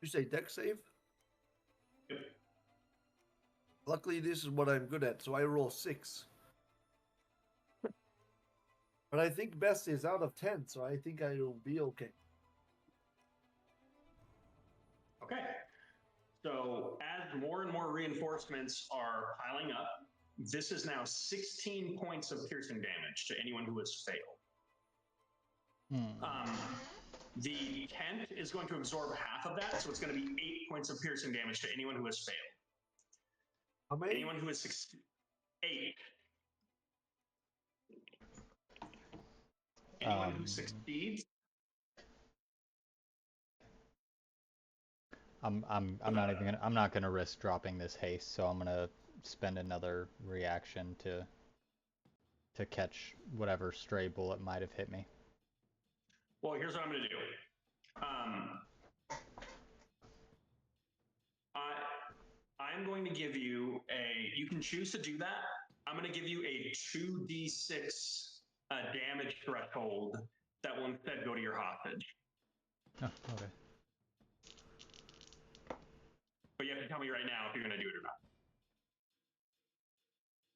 You say deck save? Yep. Luckily, this is what I'm good at, so I roll 6. But I think best is out of 10, so I think I will be okay. Okay. So as more and more reinforcements are piling up, this is now 16 points of piercing damage to anyone who has failed. The tent is going to absorb half of that, so it's going to be 8 points of piercing damage to anyone who has failed. How many? Anyone who has 8. Anyone who succeeds. I'm not gonna risk dropping this haste, so I'm gonna spend another reaction to catch whatever stray bullet might have hit me. Well, here's what I'm going to do. I'm going to give you a. You can choose to do that. I'm going to give you a 2d6 damage threshold that will instead go to your hostage. Oh, okay. But you have to tell me right now if you're going to do it or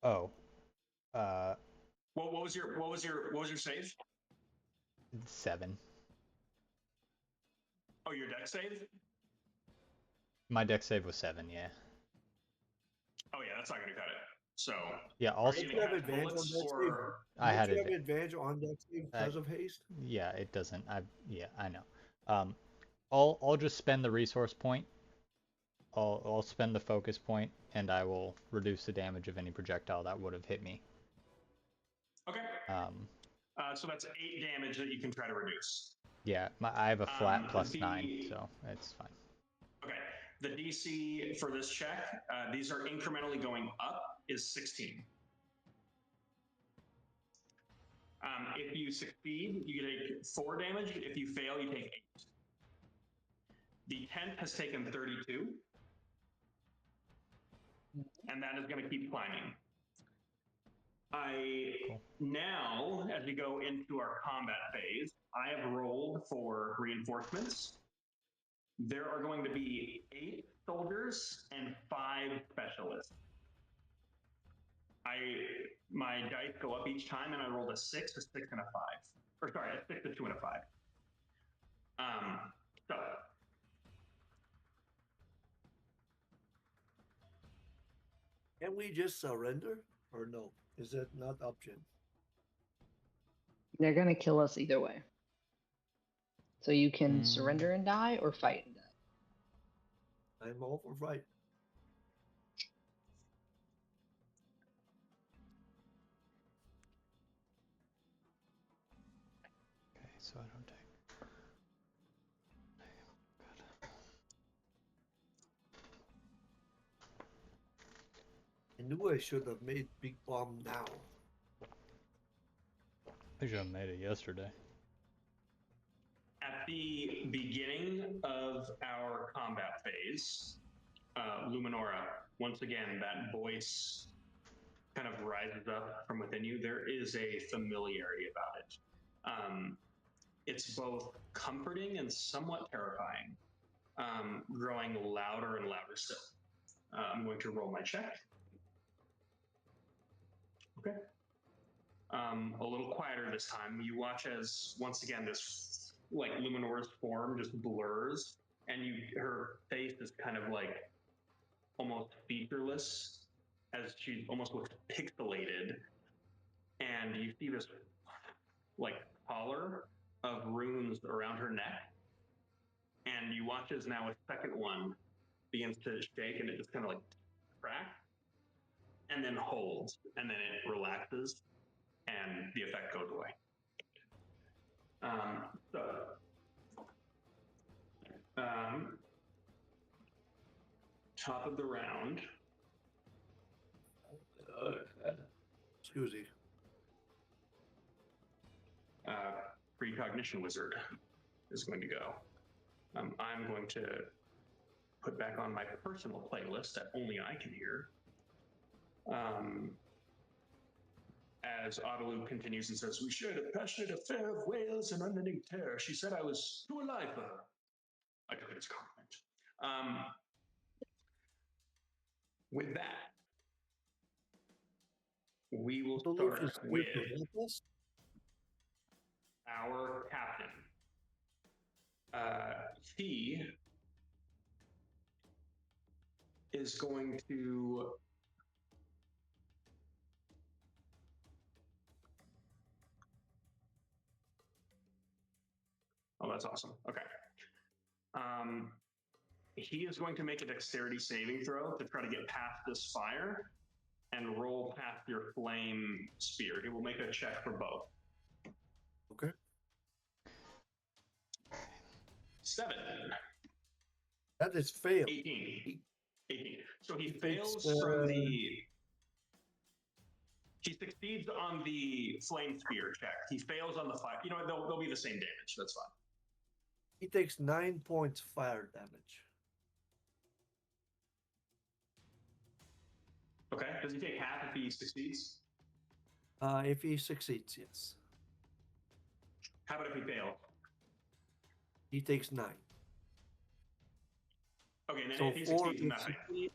not. Oh. What was your save? 7. Oh, your deck save? My deck save was 7, yeah. Oh yeah, that's not gonna cut it. So Yeah, are also you Don't you gonna have catch advantage on bullets deck save? or I Don't had you have it. advantage on deck save because of haste? Yeah, it doesn't. Yeah, I know. I'll just spend the resource point. I'll spend the focus point, and I will reduce the damage of any projectile that would have hit me. okay? Um, So that's 8 damage that you can try to reduce. yeah, I have a flat +9, the- so it's fine. Okay. The DC for this check, these are incrementally going up, is 16. If you succeed, you take 4 damage. If you fail, you take 8. The 10th has taken 32. And that is going to keep climbing. Cool. Now, as we go into our combat phase, I have rolled for reinforcements. There are going to be 8 soldiers and 5 specialists. My dice go up each time, and I rolled a 6, a 6, and a 5. Or sorry, a 6, a 2, and a 5. So Can we just surrender or no? Is that not option? They're gonna kill us either way. So you can Mm. surrender and die or fight and die. I'm all for fight. Okay, so I don't take. I knew I should have made big bomb now. I should have made it yesterday. at the beginning of our combat phase, Luminora, once again, that voice kind of rises up from within you. There is a familiarity about it. It's both comforting and somewhat terrifying, growing louder and louder still. I'm going to roll my check. Okay. A little quieter this time. You watch as, once again, this like Luminora's form just blurs, and her face is kind of like almost featureless, as she almost looks pixelated, and you see this like collar of runes around her neck, and you watch as now a second one begins to shake, and it just kind of like cracks, and then holds, and then it relaxes, and the effect goes away. Top of the round. Excuse me. Precognition Wizard is going to go. I'm going to put back on my personal playlist that only I can hear. As Otterloo continues and says, "We shared a passionate affair of wails and unending terror. She said I was too alive for her." I took it as a compliment. With that, we will Luke is start here with to help us. our captain. He is going to oh, that's awesome. Okay. He is going to make a dexterity saving throw to try to get past this fire and roll past your flame spear. He will make a check for both. Okay. 7. That is fail. 18. 18. So he He fails takes, from the. He succeeds on the flame spear check. He fails on the fire. You know, they'll be the same damage. That's fine. He takes 9 points fire damage. Okay. Does he take half if he succeeds? If he succeeds, yes. How about if he fails? He takes 9. Okay, and then So if he 4 succeeds, if nothing. succeed,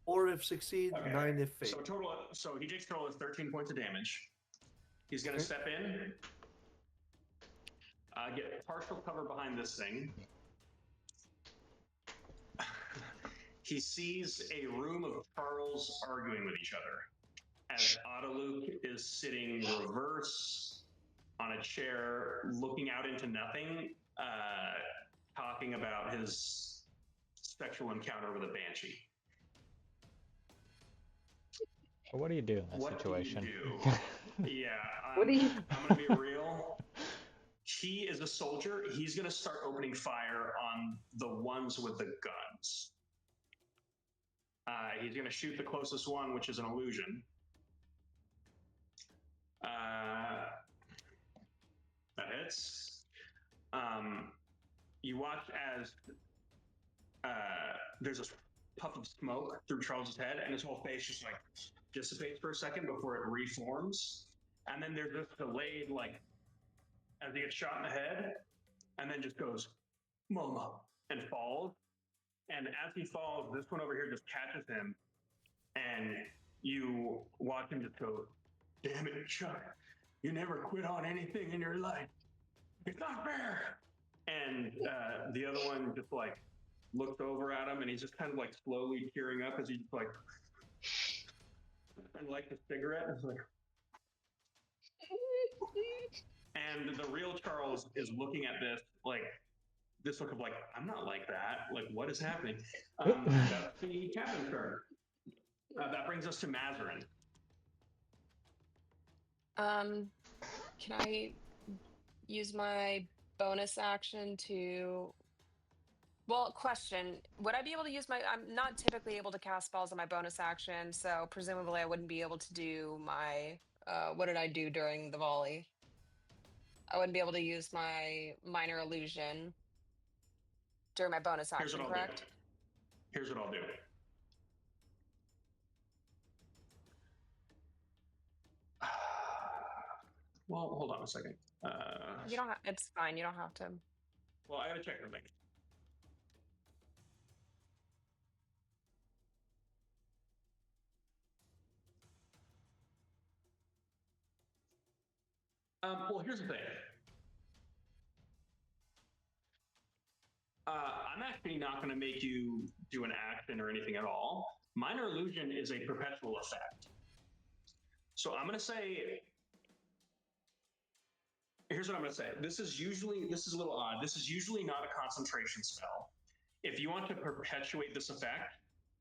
4 if succeed, Okay. 9 if fail. So total. So he takes total of 13 points of damage. He's going to Okay. step in. get partial cover behind this thing. He sees a room of Charles arguing with each other as Autoluke is sitting reverse on a chair, looking out into nothing, talking about his sexual encounter with a banshee. So what do you do in that What situation? do you do? Yeah, What do you? I'm gonna be real. He is a soldier. He's gonna start opening fire on the ones with the guns. He's gonna shoot the closest one, which is an illusion. That hits. You watch as there's a puff of smoke through Charles's head, and his whole face just like dissipates for a second before it reforms. And then there's this delayed, like, as he gets shot in the head, and then just goes, "Mama," and falls. And as he falls, this one over here just catches him, and you watch him just go, "Damn it, Chuck. You never quit on anything in your life. It's not fair." And the other one just like looks over at him, and he's just kind of like slowly tearing up as he's like, and like a cigarette. It's like, and the real Charles is looking at this like this look of like, I'm not like that. Like, what is happening? That's the captain's turn. That brings us to Mazarin. Can I use my bonus action to? Well, question: would I be able to use my? I'm not typically able to cast spells on my bonus action, so presumably I wouldn't be able to do my. What did I do during the volley? I wouldn't be able to use my minor illusion during my bonus action, correct? Here's what I'll do. Well, hold on a second. You don't have. It's fine. You don't have to. Well, I gotta check something. Well, here's the thing. I'm actually not going to make you do an action or anything at all. Minor illusion is a perpetual effect. So I'm going to say, here's what I'm going to say. This is a little odd. This is usually not a concentration spell. If you want to perpetuate this effect,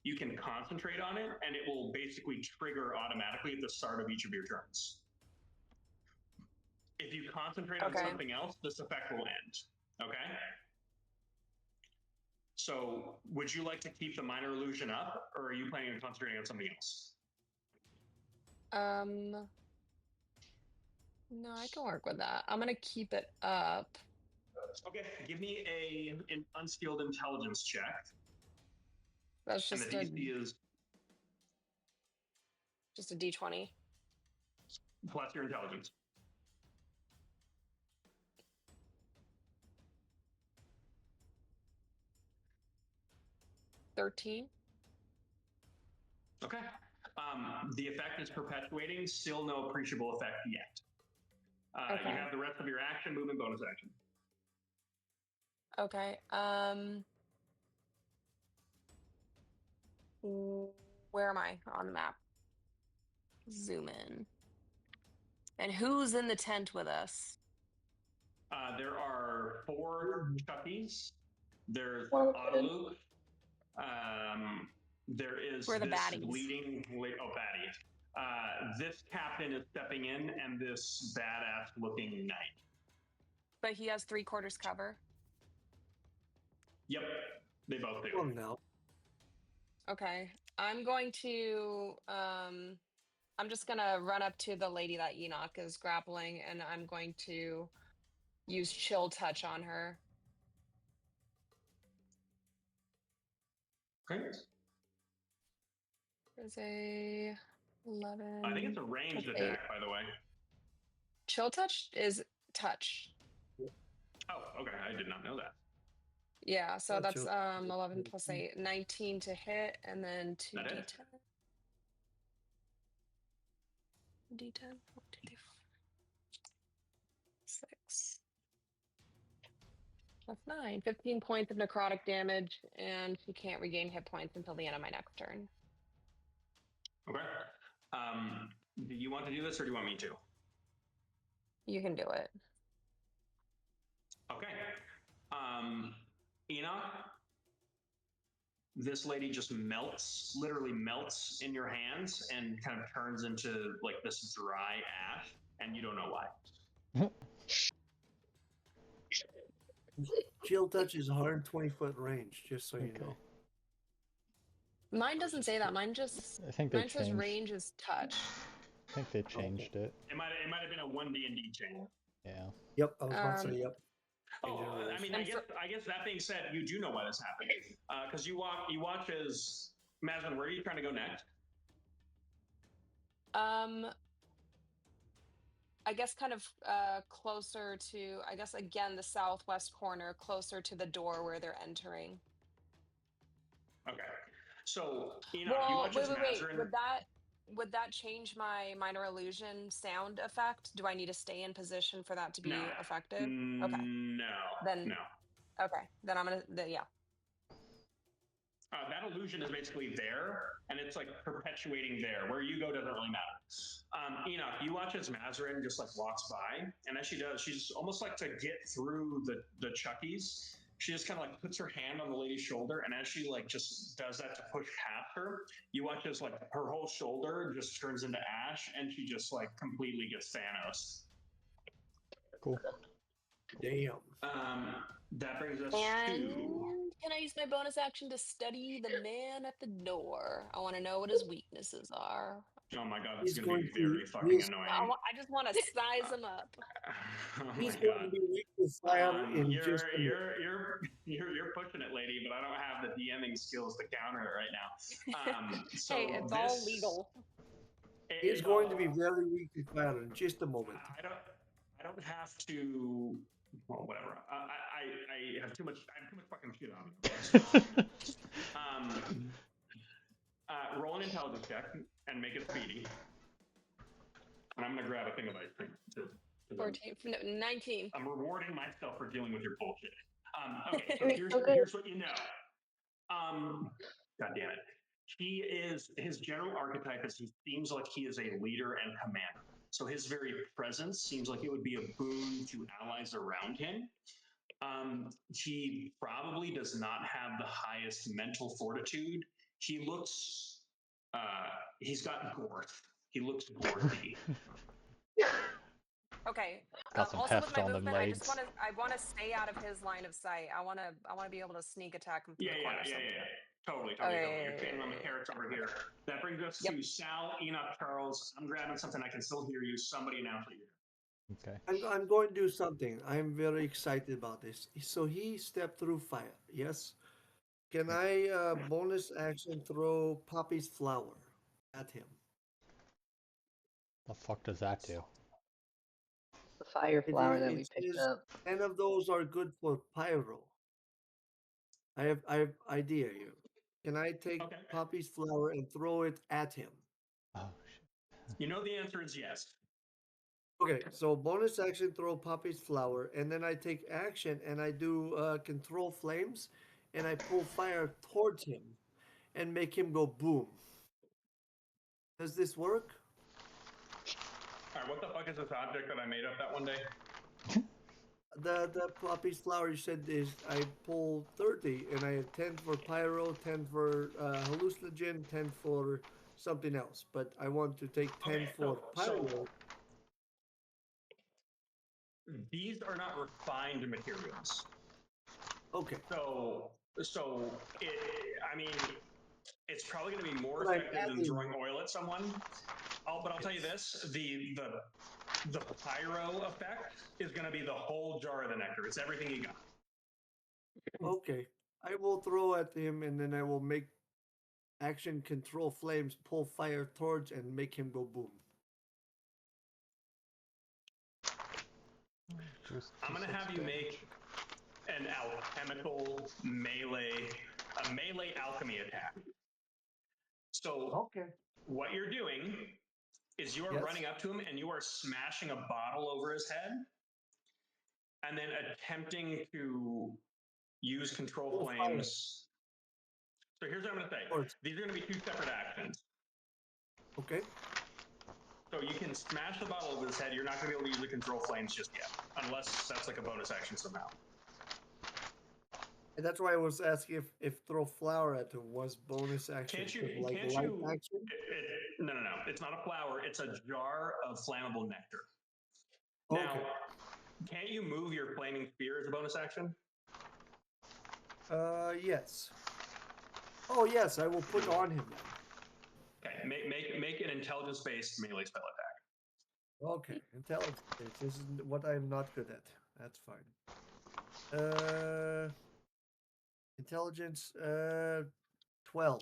you can concentrate on it, and it will basically trigger automatically at the start of each of your turns. If you concentrate on something else, this effect will end. Okay? So would you like to keep the minor illusion up, or are you planning on concentrating on something else? No, I can work with that. I'm gonna keep it up. Okay, give me an unskilled intelligence check. That's just and the DC is just a D20. plus your intelligence. $13. Okay. The effect is perpetuating, still no appreciable effect yet. Okay. You have the rest of your action, movement, bonus action. Okay. Where am I on the map? Zoom in. And who's in the tent with us? There are 4 Chuckies. There's Well, Autoluke. There is Who are the this baddies? baddies. This captain is stepping in, and this badass-looking knight. But he has 3/4 cover. Yep, they both do. Oh no. Okay. I'm going to I'm just gonna run up to the lady that Enoch is grappling, and I'm going to use chill touch on her. Okay. There's a 11. I think it's a ranged That's attack, by the way. Chill touch is touch. Oh, okay. I did not know that. Yeah, so Oh, that's chill. 11 plus 8, 19 to hit, and then 2d10. That is. D10, 1, 2, 3, 4, 6. That's 9. 15 points of necrotic damage, and she can't regain hit points until the end of my next turn. Okay. Do you want to do this, or do you want me to? You can do it. Okay. Enoch, this lady just melts, literally melts in your hands and kind of turns into like this dry ash, and you don't know why. Chill touch is 120-foot range, just so you Okay. know. Mine doesn't say that. Mine just I think they mine says changed. range is touch. I think they changed it. It might have been a 1D&D change. Yeah. Yep, I was about to say yep. Oh, I mean, I guess that being said, you do know why this happened, because you watch as Mazin. Where are you trying to go next? I guess kind of closer to, I guess again the southwest corner, closer to the door where they're entering. Okay, so Enoch, you Well, watch as wait. Mazarin. Would that change my minor illusion sound effect? Do I need to stay in position for that to be effective? Okay. No. Okay. Then I'm gonna. Yeah. That illusion is basically there, and it's like perpetuating there. Where you go doesn't really matter. Enoch, you watch as Mazarin just like walks by, and as she does, she's almost like to get through the Chuckies. She just kind of like puts her hand on the lady's shoulder, and as she like just does that to push past her, you watch as like her whole shoulder just turns into ash, and she just like completely gets Thanos. Cool. Damn. That brings us And to. can I use my bonus action to study the man at the door? I want to know what his weaknesses are. Oh my god, this He's is going to be going to- very fucking he's- annoying. I just want to size him up. Oh He's my going god. to be weak to fire in just a minute. You're pushing it, lady, but I don't have the DMing skills to counter it right now. So Hey, it's all legal. He's going to be very weak to fire in just a moment. I don't have to. Well, whatever. I have too much. I have too much fucking shit on me. Roll an intelligence check and make it speedy. And I'm gonna grab a thing of ice cream. 14, no, 19. I'm rewarding myself for dealing with your bullshit. Okay, so here's what you know. God damn it. His general archetype is he seems like he is a leader and commander. So his very presence seems like it would be a boon to allies around him. He probably does not have the highest mental fortitude. He looks, he's got gorth. He looks gorthy. Okay. Got some Also heft with my on them movement, legs. I want to stay out of his line of sight. I want to be able to sneak attack him from the corner. Totally. You're standing on the carrots over here. That brings us to Sal, Enoch, Charles. I'm grabbing something. I can still hear you. Somebody announce it here. Okay. I'm going to do something. I'm very excited about this. So he stepped through fire. Yes. Can I bonus action throw Poppy's flower at him? The fuck does that do? The fire flower that we picked up. 10 of those are good for pyro. I have idea here. Can I take Poppy's flower and throw it at him? Oh shit. You know the answer is yes. Okay, so bonus action throw Poppy's flower, and then I take action and I do control flames, and I pull fire towards him, and make him go boom. Does this work? All right, what the fuck is this object that I made up that one day? The Poppy's flower you said is I pull 30, and I have 10 for pyro, 10 for hallucinogen, 10 for something else. But I want to take 10 for pyro. These are not refined materials. Okay. So I mean, it's probably going to be more effective than throwing oil at someone. But I'll tell you this: the pyro effect is going to be the whole jar of the nectar. It's everything you got. Okay, I will throw at him, and then I will make action control flames, pull fire towards, and make him go boom. I'm going to have you make an alchemical melee alchemy attack. So what you're doing is you are running up to him and you are smashing a bottle over his head. and then attempting to use control Oh, fire. flames. So here's what I'm going to say. Course. These are going to be 2 separate actions. Okay. So you can smash the bottle over his head. You're not going to be able to use the control flames just yet, unless that's like a bonus action somehow. And that's why I was asking if throw flower at him was bonus action. Can't you? like Can't light you? action? No. It's not a flower. It's a jar of flammable nectar. Okay. Now, can't you move your flaming spear as a bonus action? Yes. Oh yes, I will put on him then. Okay, make an intelligence-based melee spell attack. Okay, intelligence. This is what I'm not good at. That's fine. Intelligence. 12.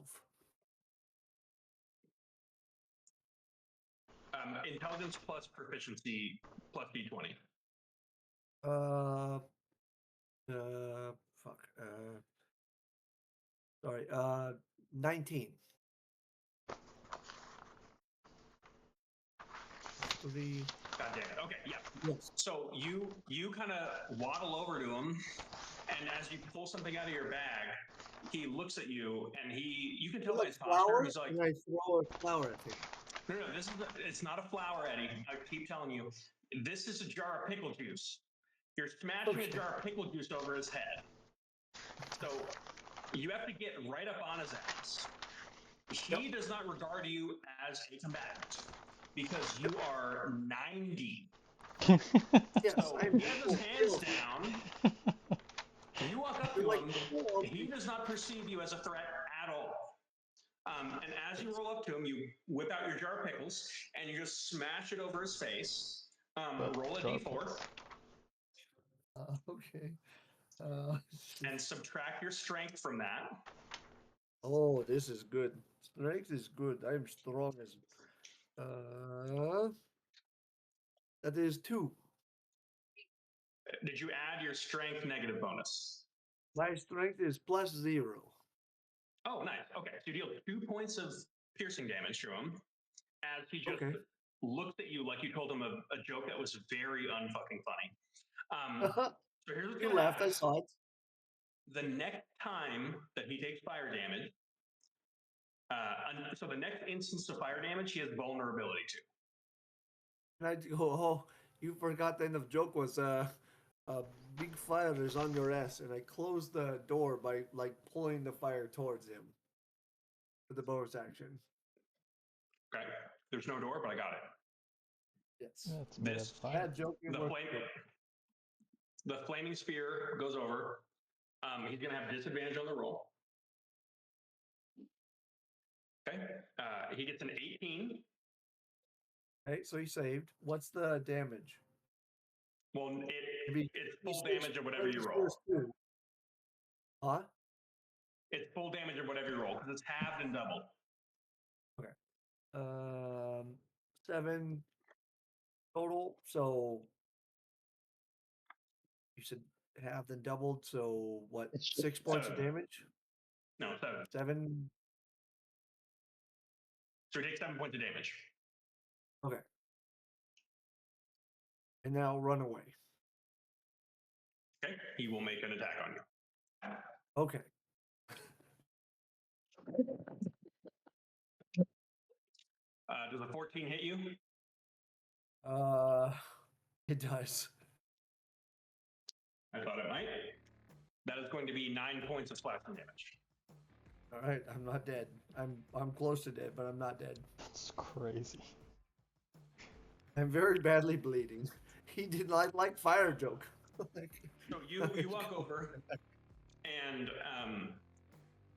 Intelligence plus proficiency plus d20. Fuck. Sorry. 19. 3. God damn it. Okay, yeah. Yes. So you kind of waddle over to him, and as you pull something out of your bag, he looks at you, and you can tell by his posture, flower, he's like, and I throw a flower at him. no, it's not a flower, Eddie. I keep telling you, this is a jar of pickle juice. You're smashing a jar of pickle juice over his head. So you have to get right up on his ass. He does not regard you as a combatant because you are 90. Yes, So he has his hands down. You walk up to him. He does not perceive you as a threat at all. And as you roll up to him, you whip out your jar of pickles and you just smash it over his face. Roll a d4 Okay. and subtract your strength from that. Oh, this is good. Strength is good. I'm strong as. That is 2. Did you add your strength negative bonus? My strength is +0. Oh, nice. Okay, so you deal 2 points of piercing damage to him as he just looked at you like you told him a joke that was very unfucking funny. So here's what's You gonna laughed. I happen. saw it. The next time that he takes fire damage, so the next instance of fire damage, he has vulnerability to. And I go, oh, you forgot the end of joke was a big fire is on your ass, and I closed the door by like pulling the fire towards him. For the bonus action. Okay, there's no door, but I got it. Yes. That's made of This fire. Bad joke. the flaming spear goes over. He's gonna have disadvantage on the roll. Okay, he gets an 18. Okay, so he saved. What's the damage? Well, it's full damage of whatever you roll. Huh? It's full damage of whatever you roll because it's halved and doubled. 7 total. So you said halved and doubled. So what? 6 points of damage? No, 7. 7. So he takes 7 points of damage. Okay. And now run away. Okay, he will make an attack on you. Okay. Does a 14 hit you? It does. I thought it might. That is going to be 9 points of slashing damage. All right, I'm not dead. I'm close to dead, but I'm not dead. That's crazy. I'm very badly bleeding. He did not like fire joke. So you walk over and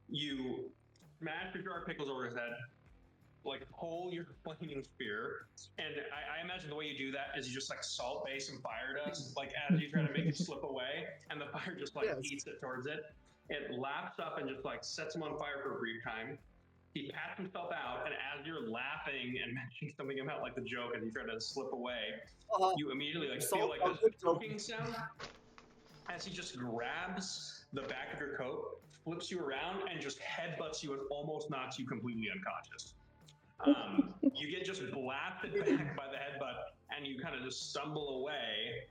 you smash your jar of pickles over his head, like pull your flaming spear, and I imagine the way you do that is you just like salt base some fire dust, like as you try to make it slip away, and the fire just like eats it towards it. It laps up and just like sets him on fire for a brief time. He pats himself out, and as you're laughing and mentioning something about like the joke, and you try to slip away, you immediately like feel like this choking sound as he just grabs the back of your coat, flips you around, and just headbutts you and almost knocks you completely unconscious. You get just blasted back by the headbutt, and you kind of just stumble away.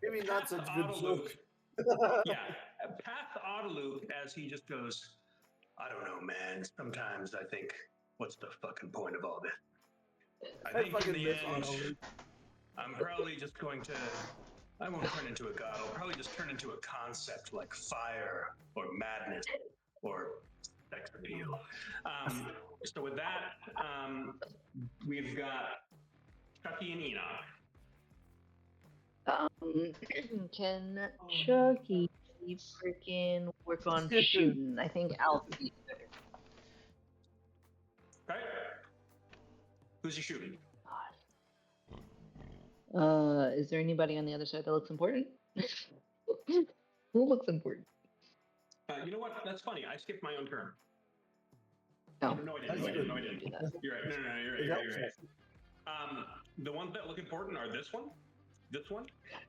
Maybe not Path such good Autoluke- joke. yeah, Path Autoluke as he just goes, I don't know, man. Sometimes I think, what's the fucking point of all this? I think in fucking the miss end, Autoluke. I'm probably just going to. I won't turn into a god. I'll probably just turn into a concept like fire or madness or sex appeal. So with that, we've got Chucky and Enoch. Can Chucky freaking work on shooting? I think Alfie is better. Right? Who's he shooting? Is there anybody on the other side that looks important? Who looks important? You know what? That's funny. I skipped my own turn. Oh, No, I didn't. That's No, I didn't. good. No, I didn't. Do that. You're right. No, you're right. It You're right. helps You're us. right. The ones that look important are this one, and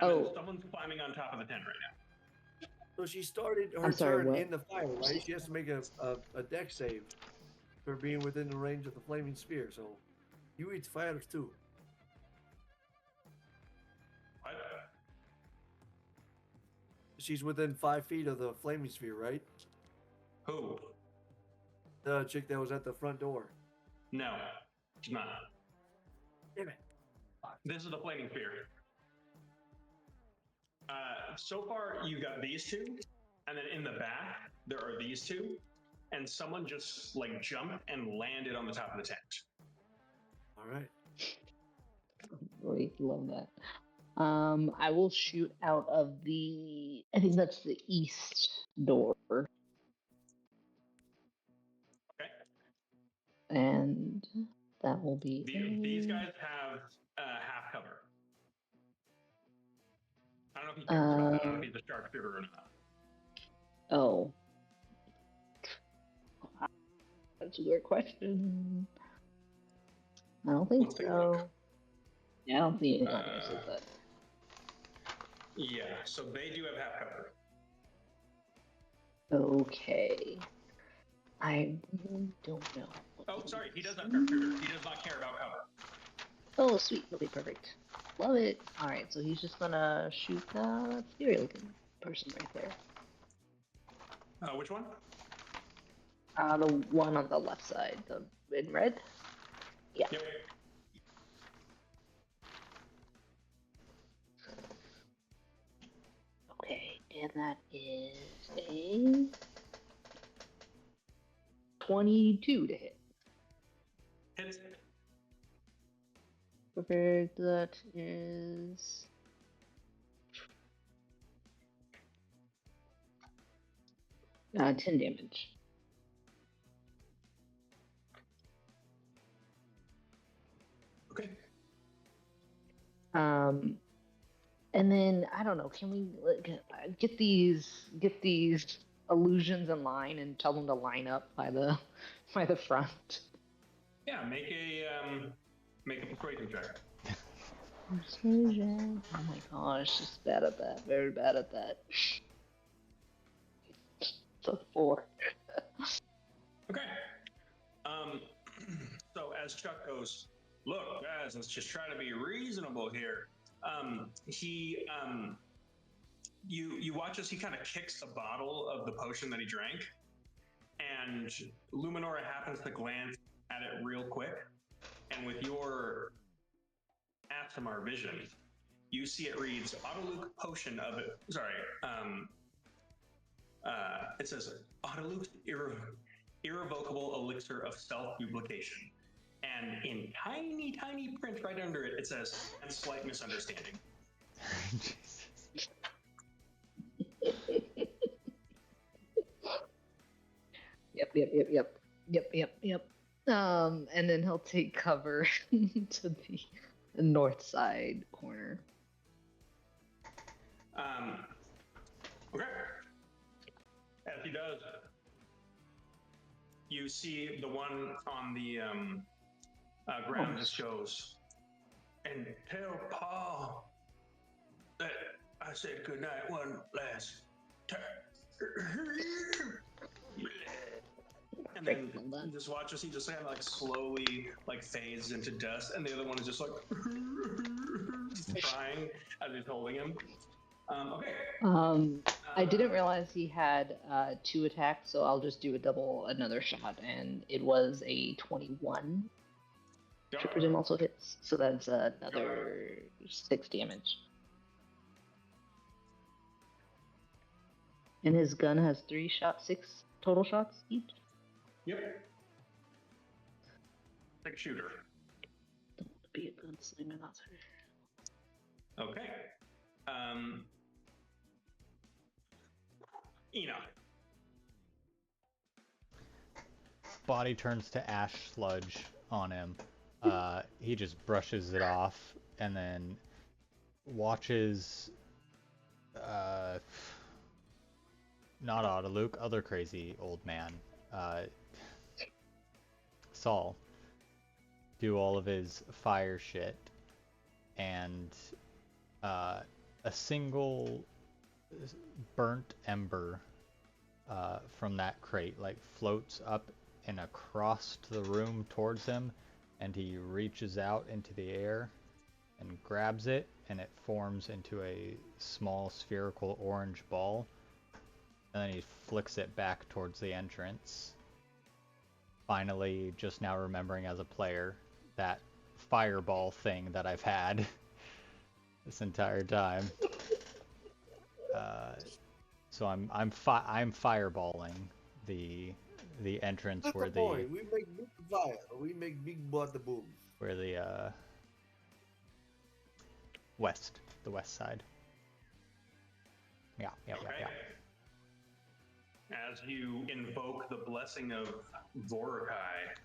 Oh. then someone's climbing on top of the tent right now. So she started her I'm sorry, turn what? in the fire, right? She has to make a deck save for being within the range of the flaming spear. So you eat fire too. What? She's within 5 feet of the flaming sphere, right? Who? The chick that was at the front door. No, she's not. Damn it. This is the flaming spear. So far, you got these two, and then in the back there are these two, and someone just like jumped and landed on the top of the tent. All right. Really love that. I will shoot out of the. I think that's the east door. Okay. And that will be. These guys have half cover. I don't know if he cares about that. I don't know if he's a sharpshooter or not. Oh. That's a weird question. I don't think Let's take a so. look. Yeah, I don't think anyone says that. Yeah, so they do have half cover. Okay. I really don't know. Oh, sorry, he does have sharpshooter. He does not care about cover. Oh, sweet. Okay, perfect. Love it. Alright, so he's just gonna shoot that scary looking person right there. Which one? The one on the left side, the in red. Yeah. Yep. Okay, and that is a 22 to hit. Hits. Perfect. That is 10 damage. Okay. And then I don't know. Can we get these illusions in line and tell them to line up by the front? Yeah, make a persuasion check. Persuasion. Oh my gosh, just bad at that. Very bad at that. It's a 4. Okay. So as Chuck goes, look, guys, let's just try to be reasonable here. You watch as he kind of kicks the bottle of the potion that he drank, and Luminora happens to glance at it real quick, and with your Asimar vision, you see it reads Autoluke potion of it. Sorry, it says Autoluke's irrevocable elixir of self-duplication. And in tiny, tiny print right under it, it says, and slight misunderstanding. Jesus. Yep. And then he'll take cover to the north side corner. Okay. As he does, you see the one on the ground just goes, and tell Paul that I said goodnight one last time. And then just watch as he just kind of like slowly like fades into dust, and the other one is just like just trying as he's holding him. Okay. I didn't realize he had 2 attacks, so I'll just do another shot, and it was a 21. Which I presume also hits, so that's another 6 damage. And his gun has 6 total shots each. Yep. Like a shooter. Don't want to be a gunslinger, that's her. Okay. Enoch. Body turns to ash sludge on him. He just brushes it off and then watches not Autoluke, other crazy old man, Saul, do all of his fire shit, and a single burnt ember from that crate like floats up and across the room towards him, and he reaches out into the air and grabs it, and it forms into a small spherical orange ball, and then he flicks it back towards the entrance. Finally, just now remembering as a player that fireball thing that I've had this entire time. So I'm fireballing the entrance That's where the point. We make big fire. We make big bada boom. where the the west side. Yeah. Okay. As you invoke the blessing of Vorakai,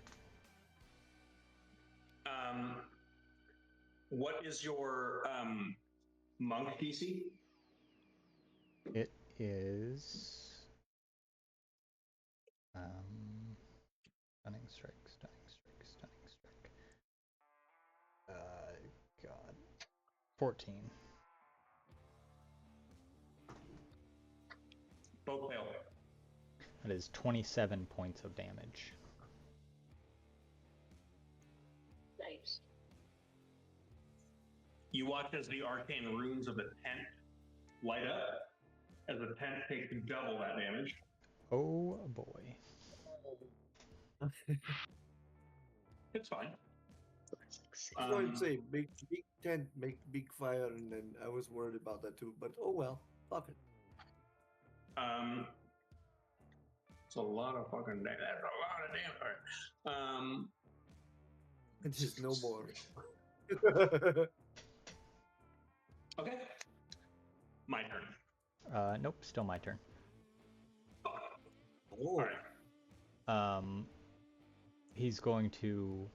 what is your monk DC? It is stunning strike. God. 14. Both fail. That is 27 points of damage. Nice. You watch as the arcane runes of the tent light up, as the tent takes double that damage. Oh boy. It's fine. I was going to say, big tent, make big fire, and then I was worried about that too. But oh well, fuck it. It's a lot of fucking damage. That's a lot of damage. All right. It's just no more. Okay. My turn. Nope, still my turn. Oh. All right. He's going to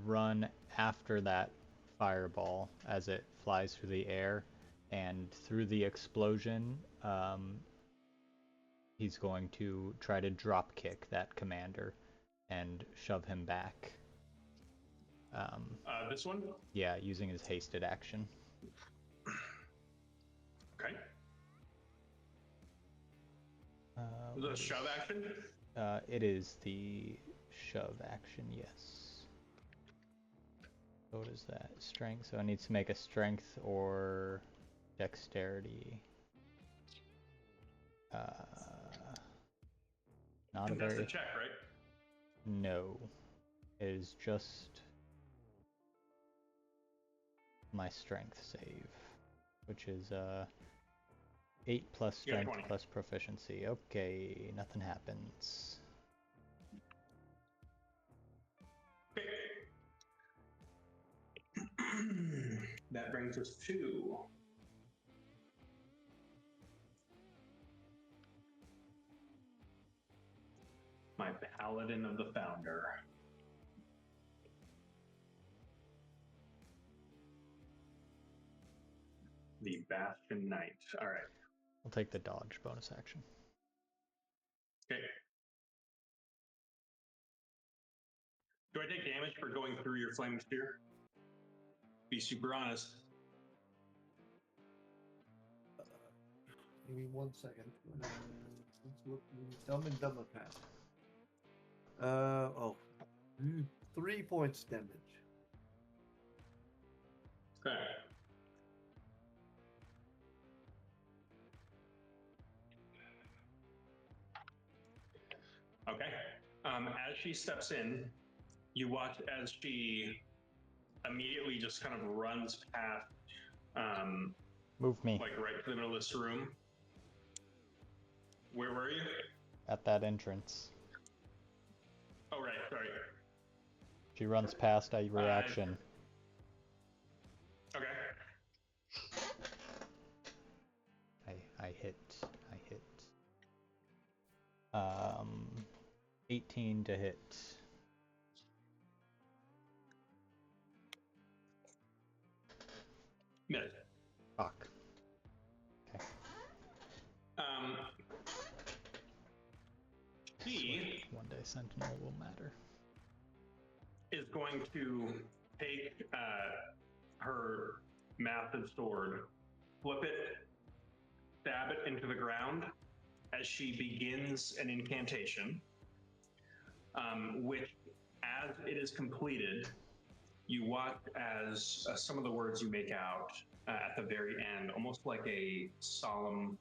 run after that fireball as it flies through the air, and through the explosion, he's going to try to drop kick that commander and shove him back. This one? Yeah, using his hasted action. Okay. Is it a shove action? It is the shove action, yes. So what is that? Strength. So I need to make a strength or dexterity. Not a That's very... the check, right? No. It is just my strength save, which is 8 plus strength plus proficiency. Okay, nothing happens. Okay. That brings us to my Paladin of the Founder. The Bastion Knight. All right. I'll take the dodge bonus action. Okay. Do I take damage for going through your flaming spear? Be super honest. Give me 1 second. Let's look. Dumb and Dumber Path. 3 points damage. Okay. Okay. As she steps in, you watch as she immediately just kind of runs past, Move me like right to the middle of this room. Where were you? at that entrance. Oh, right. Sorry. She runs past a reaction. Okay. I hit. 18 to hit. Miss. Fuck. Okay. He One day Sentinel will matter. is going to take her massive sword, flip it, stab it into the ground as she begins an incantation, which, as it is completed, you watch as some of the words you make out at the very end, almost like a solemn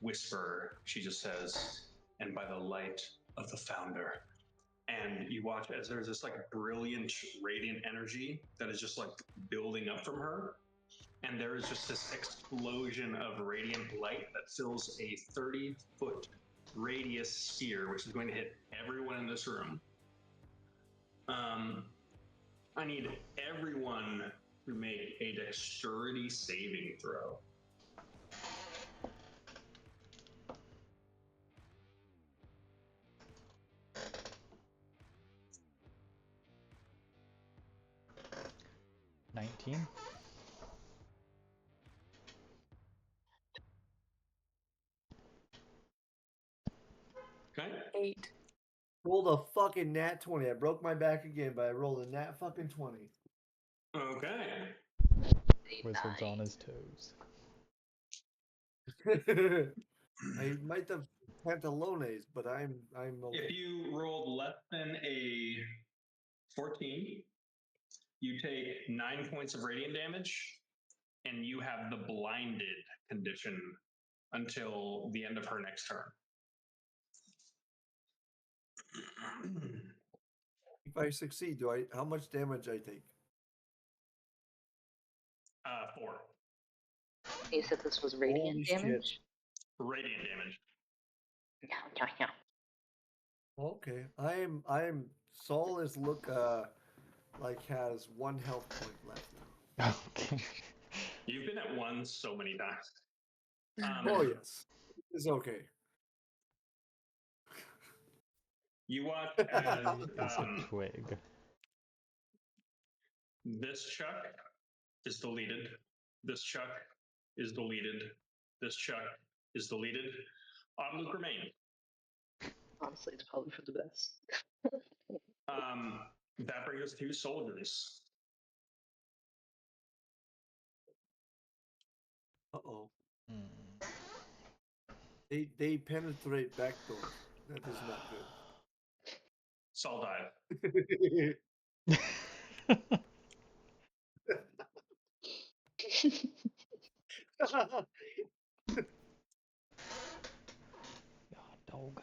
whisper, she just says, "And by the light of the founder." And you watch as there's this like brilliant, radiant energy that is just like building up from her. And there is just this explosion of radiant light that fills a 30-foot radius sphere, which is going to hit everyone in this room. I need everyone to make a dexterity saving throw. $19. Okay. 8. Rolled a fucking nat 20. I broke my back again, but I rolled a nat fucking 20. Okay. Wizard's on his toes. I might have pantalones, but I'm okay. If you rolled less than a 14, you take 9 points of radiant damage, and you have the blinded condition until the end of her next turn. If I succeed, how much damage I take? 4 You said this was radiant Holy shit. damage? radiant damage. Yeah. Okay. Saul is like has 1 health point left. Okay. You've been at 1 so many times. Oh yes. It's okay. You watch as It's a twig. this Chuck is deleted. This Chuck is deleted. This Chuck is deleted. Luke remains. Honestly, it's probably for the best. That brings us to soldiers. Uh-oh. Hmm. They penetrate back doors. That is not good. Saul died. God, dog.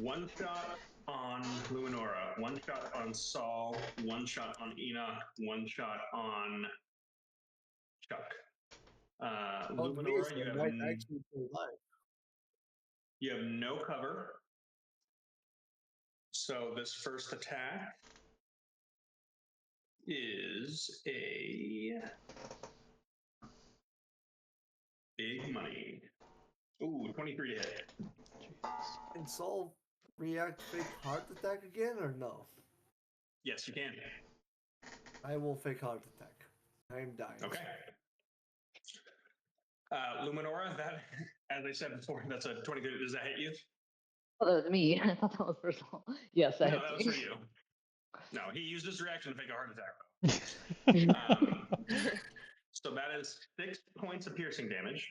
One shot on Luminora, 1 shot on Saul, 1 shot on Enoch, 1 shot on Chuck. Luminora, I might actually stay alive. you have no cover. So this first attack is a big money. Ooh, 23 to hit. Jesus. Can Saul react fake heart attack again or no? Yes, you can. I will fake heart attack. I'm dying. Okay. Luminora, that, as I said before, that's a 23. Does that hit you? Oh, that was me. I thought that was for Saul. Yes, that No, hits that was me. for you. No, he used his reaction to fake a heart attack. So that is 6 points of piercing damage.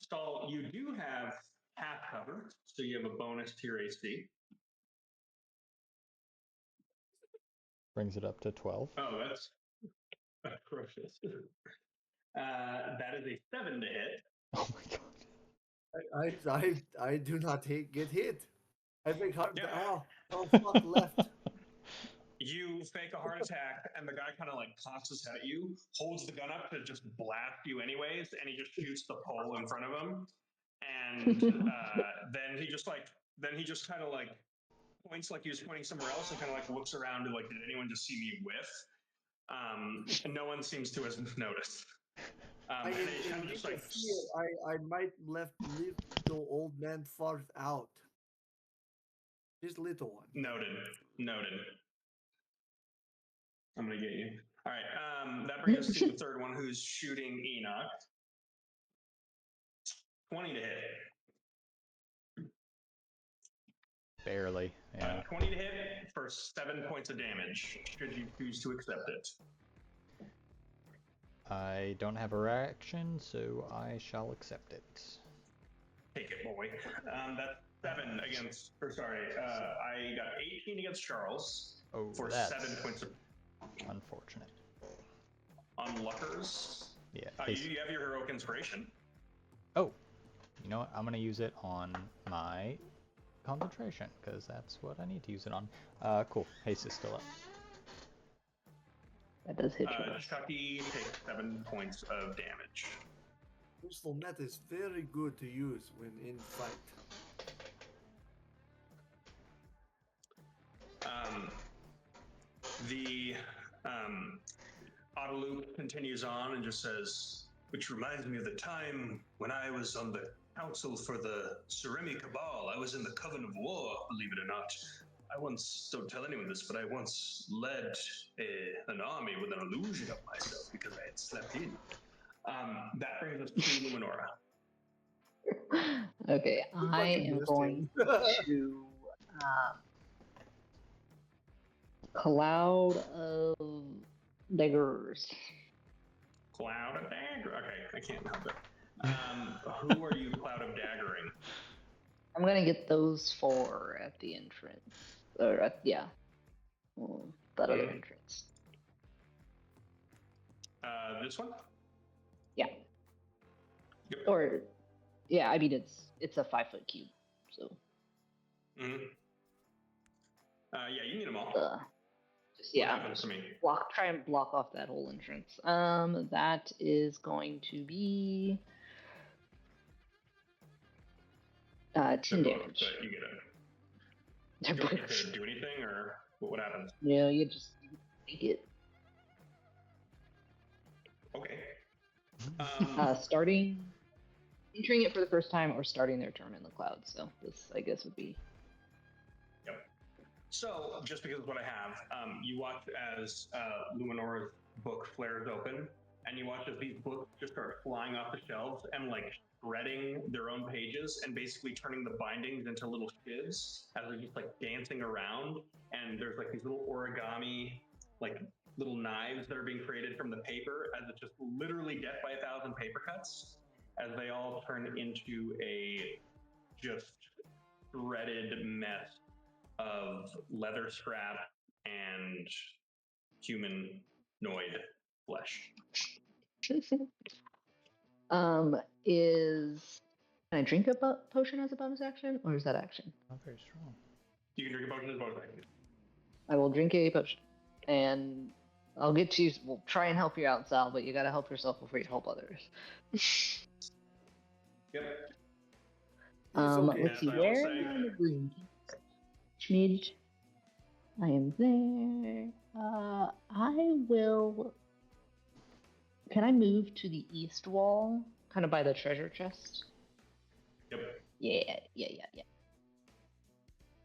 Stall, you do have half cover, so you have a bonus to your AC. Brings it up to 12. Oh, that's atrocious. That is a 7 to hit. Oh my god. I do not get hit. I think hard. Yeah. Oh fuck left. You fake a heart attack, and the guy kind of like cocks his head at you, holds the gun up to just blast you anyways, and he just shoots the pole in front of him. And then he just kind of like points like he was pointing somewhere else, and kind of like looks around to like, did anyone just see me whiff? And no one seems to have noticed. I, And in, he kind of in just leave like of fear, I might leave the old man fart out. This little one. noted. I'm gonna get you. All right. That brings us to the third one, who's shooting Enoch. 20 to hit. Barely. Yeah. 20 to hit for 7 points of damage. Should you choose to accept it? I don't have a reaction, so I shall accept it. Take it, boy. That's 7 against. Or sorry, I got 18 against Charles Oh, for that's 7 points of. unfortunate. On Luckers. Yeah. You have your heroic inspiration. Oh, you know what? I'm gonna use it on my concentration because that's what I need to use it on. Cool. Haste is still up. That does hit you. Chucky takes 7 points of damage. Crystal net is very good to use when in fight. The Autoloop continues on and just says, which reminds me of the time when I was on the council for the Surimi Cabal. I was in the Coven of War, believe it or not. I once, don't tell anyone this, but I once led an army with an illusion of myself because I had slept in. That brings us to Luminora. Okay, You I fucking am missed going him. to Cloud of Daggers. Cloud of Dagger. Okay, I can't help it. Who are you Cloud of Daggering? I'm gonna get those 4 at the entrance. Or that other Mhm. entrance. This one? Yeah. Yep. Or yeah, I mean it's a 5-foot cube, so. Mm-hmm. Yeah, you need them all. Just, What yeah. happens to me? Try and block off that whole entrance. That is going to be 10 damage. But you get it. They're Do you want me both- to do anything, or what happens? Yeah, you just take it. Okay. Starting, entering it for the first time, or starting their turn in the cloud. So this, I guess, would be. Yep. So, just because of what I have, you watch as Luminora's book flares open, and you watch as these books just start flying off the shelves and like shredding their own pages and basically turning the bindings into little shivs as they're just like dancing around. And there's like these little origami, like little knives that are being created from the paper as it's just literally death by 1,000 paper cuts as they all turn into a just shredded mess of leather scrap and humanoid flesh. Can I drink a potion as a bonus action, or is that action? Not very strong. You can drink a potion as bonus action. I will drink a potion, and I'll get you. We'll try and help you out, Sal, but you gotta help yourself before you help others. Yep. okay. Let's see, As I where always am I say. in the green? Smidge. I am there. I will. Can I move to the east wall, kind of by the treasure chest? Yep. Yeah.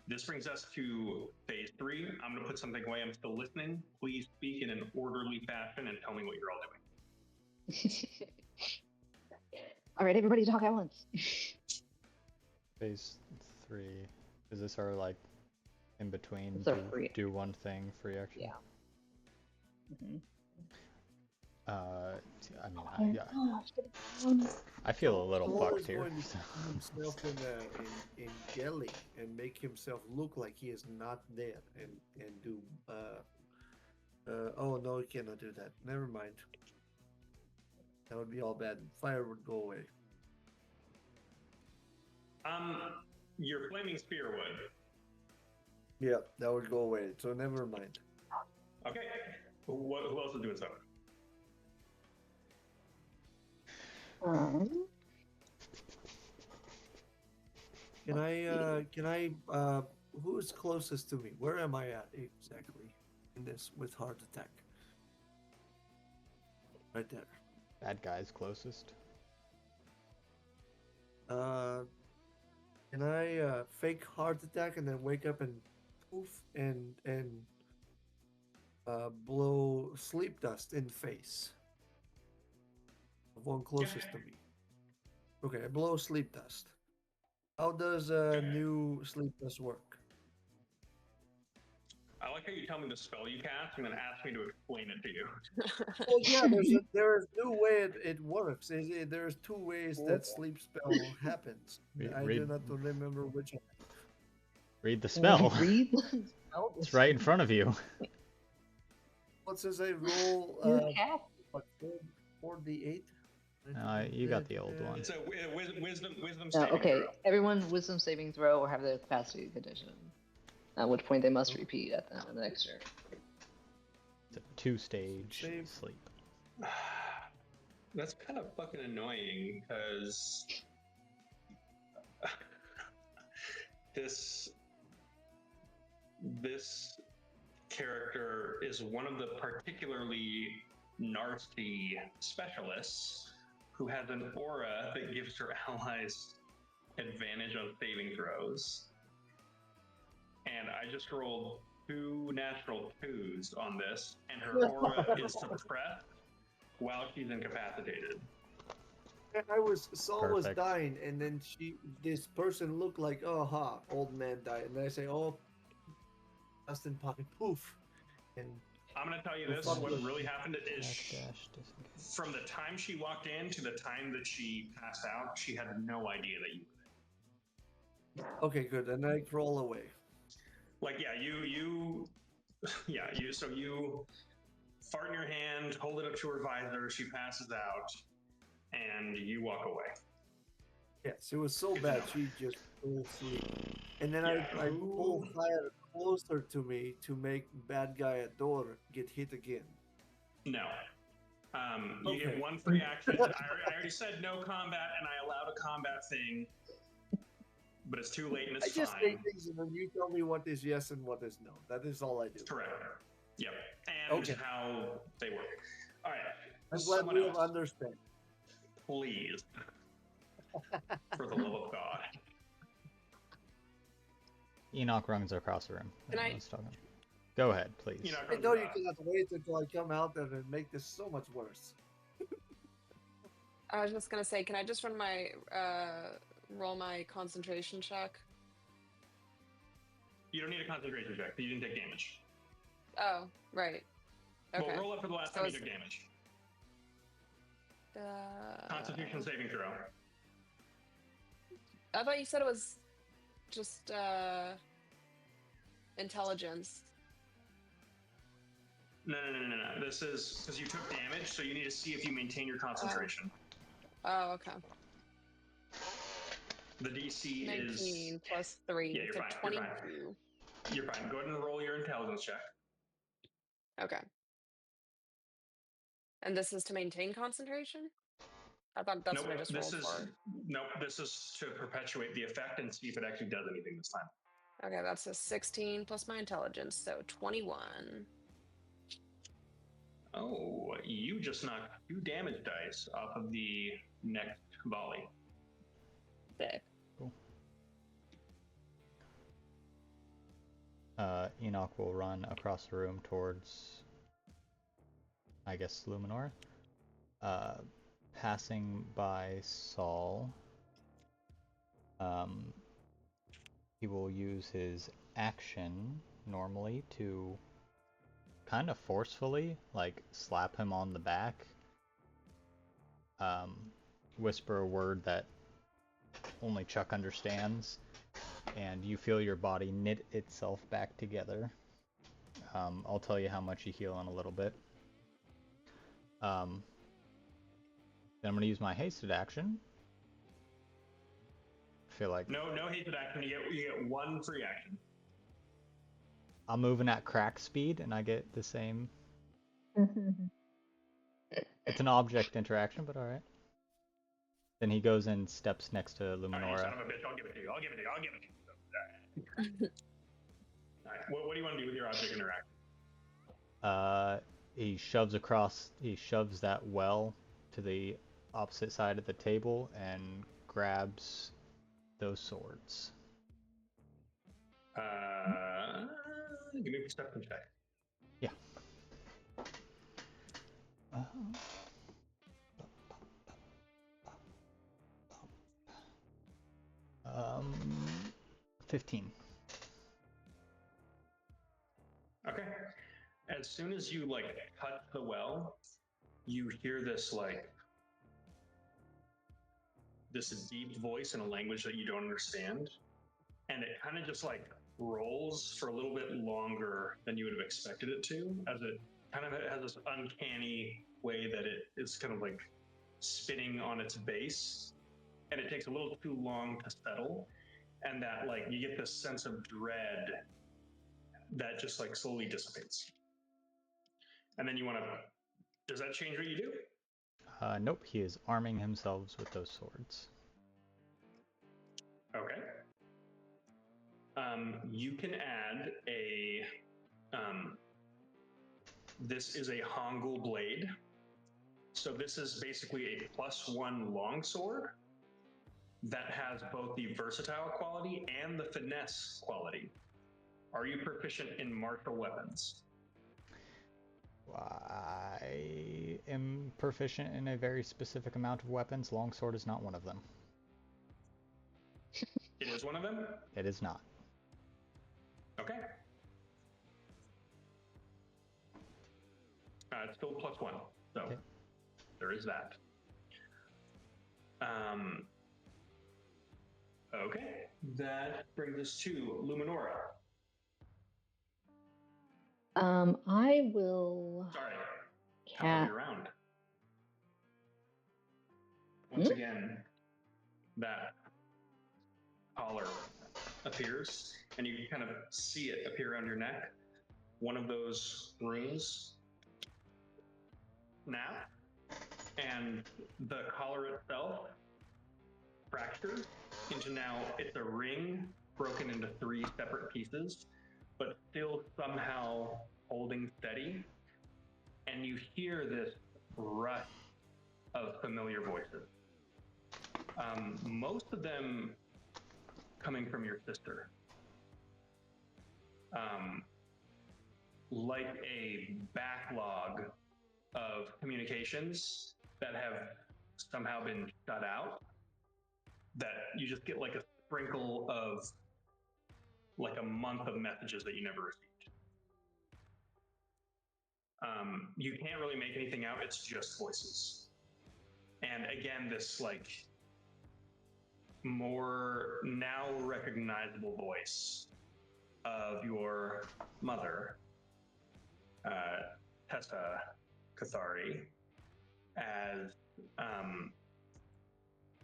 This brings us to phase 3. I'm going to put something away. I'm still listening. Please speak in an orderly fashion and tell me what you're all doing. All right, everybody talk at once. Phase 3. Is this our like in between? It's our free- Do one thing, free action. Yeah. I mean, I feel a little Saul fucked is here. going to put himself in jelly and make himself look like he is not there, and do oh no, he cannot do that. Never mind. That would be all bad. Fire would go away. Your flaming spear would. Yeah, that would go away. So never mind. Okay. Who else is doing so? Can I who's closest to me? Where am I at exactly in this with heart attack? Right there. Bad guy's closest. Can I fake heart attack and then wake up and poof and blow sleep dust in face of one closest to me? Okay, I blow sleep dust. How does new sleep dust work? I like how you tell me the spell you cast and then ask me to explain it to you. Well, yeah, there's two way it works. There's two ways that sleep spell happens. I do not remember which one. Read the spell. Read the spell. It's right in front of you. What says I roll? What 4d8? You got the old one. It's a wisdom No, saving okay, throw. everyone wisdom saving throw or have the capacity condition. At which point they must repeat at the next turn. It's a 2-stage Save. sleep. That's kind of fucking annoying because this character is one of the particularly nasty specialists who has an aura that gives her allies advantage on saving throws. And I just rolled 2 natural 2s on this, and her aura is suppressed while she's incapacitated. Saul was Perfect. dying, and then this person looked like, oh ha, old man died, and then I say, oh, dust in pocket, poof, and I'm gonna tell you this: what really happened is from the time she walked in to the time that she passed out, she had no idea that you were there. okay, good, and I crawl away. Like, yeah, you so you fart in your hand, hold it up to her visor, she passes out, and you walk away. Yes, it was so bad she just fell asleep, and then Yeah. I pull fire closer to me to make bad guy at door get hit again. No. You Okay. get one free action. I already said no combat, and I allowed a combat thing, but it's too late and I it's just fine. say things and then you tell me what is yes and what is no. That is all I do. Correct. Yep. And Okay. how they work. All right. I'm glad Someone we have else, understand. please. For the love of God. Enoch runs across the room. Can I- Everyone's talking. Go ahead, please. Enoch I runs know you across. cannot wait until I come out there and make this so much worse. I was just gonna say, can I just run my roll my concentration check? You don't need a concentration check. You didn't take damage. Oh, right. Okay. Well, roll up for the last So time you it's- took damage. Uh, Constitution saving throw. I thought you said it was just intelligence. No. This is because you took damage, so you need to see if you maintain your concentration. Oh, okay. The DC 19 is. plus 3. Yeah, you're so fine, you're 22. You're fine. Go ahead and roll your intelligence check. Okay. And this is to maintain concentration? I thought that's what I just rolled for. Nope, this is to perpetuate the effect and see if it actually does anything this time. Okay, that's a 16 plus my intelligence, so 21. Oh, you just knocked 2 damage dice off of the next volley. Sick. Enoch will run across the room towards, I guess, Luminor. Passing by Saul, he will use his action normally to kind of forcefully, like slap him on the back, whisper a word that only Chuck understands, and you feel your body knit itself back together. I'll tell you how much you heal in a little bit. Then I'm going to use my hasted action. I feel like No hasted action. You get one free action. I'm moving at crack speed, and I get the same. It's an object interaction, but all right. Then he goes and steps next to All right, you Luminora. son of a bitch. I'll give it to you. I'll give it to you. All right. What do you want to do with your object interaction? He shoves that well to the opposite side of the table and grabs those swords. Give me a perception check. Yeah. 15. Okay. As soon as you touch the well, you hear this deep voice in a language that you don't understand, and it kind of just rolls for a little bit longer than you would have expected it to, as it kind of has this uncanny way that it is kind of spinning on its base, and it takes a little too long to settle, and that you get this sense of dread that just slowly dissipates. And then does that change what you do? Nope, he is arming himself with those swords. Okay. You can add this is a Hangul blade. So this is basically a +1 longsword that has both the versatile quality and the finesse quality. Are you proficient in martial weapons? I am proficient in a very specific amount of weapons. Longsword is not one of them. It is one of them? It is not. Okay. It's still +1, so okay. There is that. Okay, that brings us to Luminora. I will. Sorry. Top of your round. Once again, that collar appears, and you can kind of see it appear around your neck. One of those runes snap, and the collar itself fractures into it's a ring broken into 3 separate pieces, but still somehow holding steady. And you hear this rush of familiar voices. Most of them coming from your sister. Like a backlog of communications that have somehow been shut out, that you just get a sprinkle of a month of messages that you never received. You can't really make anything out, it's just voices. And again, this more now recognizable voice of your mother, Tessa Cathari, as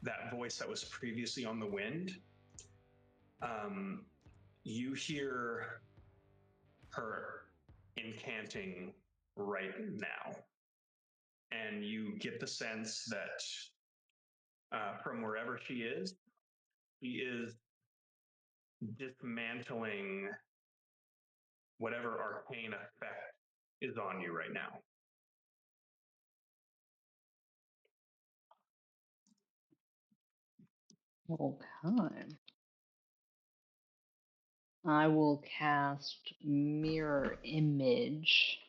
that voice that was previously on the wind. You hear her incanting right now, and you get the sense that from wherever she is dismantling whatever arcane effect is on you right now. Okay. I will cast Mirror Image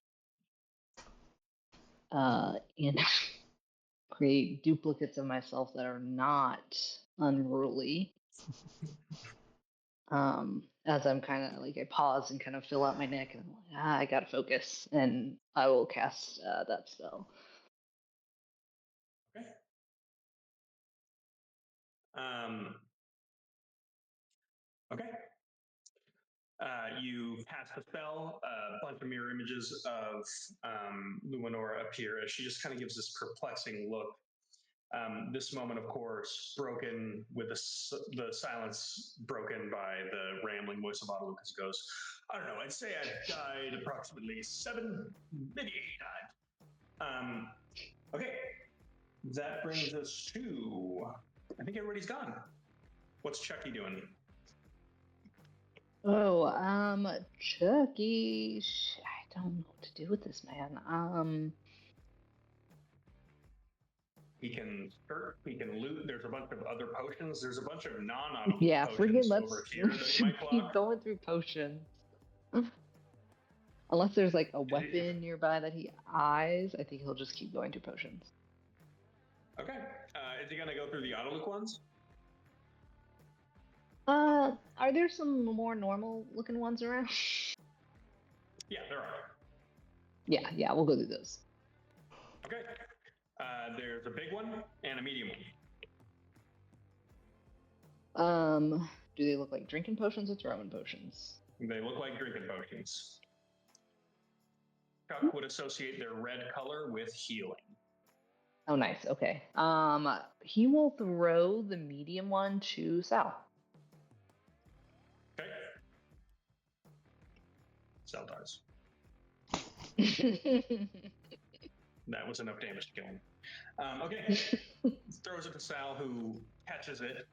and create duplicates of myself that are not unruly. as I'm kind of like I pause and kind of fill out my neck, and I'm like, I gotta focus, and I will cast that spell. Okay. Okay. You cast the spell. A bunch of mirror images of Luminora appear as she just kind of gives this perplexing look. This moment, of course, broken with the silence broken by the rambling voice of Otto Lucas goes, I don't know, I'd say I've died approximately 7, maybe 8 times. Okay, that brings us to, I think everybody's gone. What's Chucky doing? Oh, Chucky, I don't know what to do with this man. He can search, he can loot. There's a bunch of other potions. There's a bunch of non-auto Yeah, potions let's over here that he might keep plug. going through potions. Unless there's like a weapon nearby that he eyes, I think he'll just keep going through potions. Okay. Is he going to go through the auto-look ones? Are there some more normal looking ones around? Yeah, there are. Yeah, we'll go through those. Okay. There's a big one and a medium one. Do they look like drinking potions or throwing potions? They look like drinking potions. Chuck would associate their red color with healing. Oh, nice. Okay. He will throw the medium one to Sal. Okay. Sal dies. That was enough damage to kill him. Okay. Throws it to Sal, who catches it.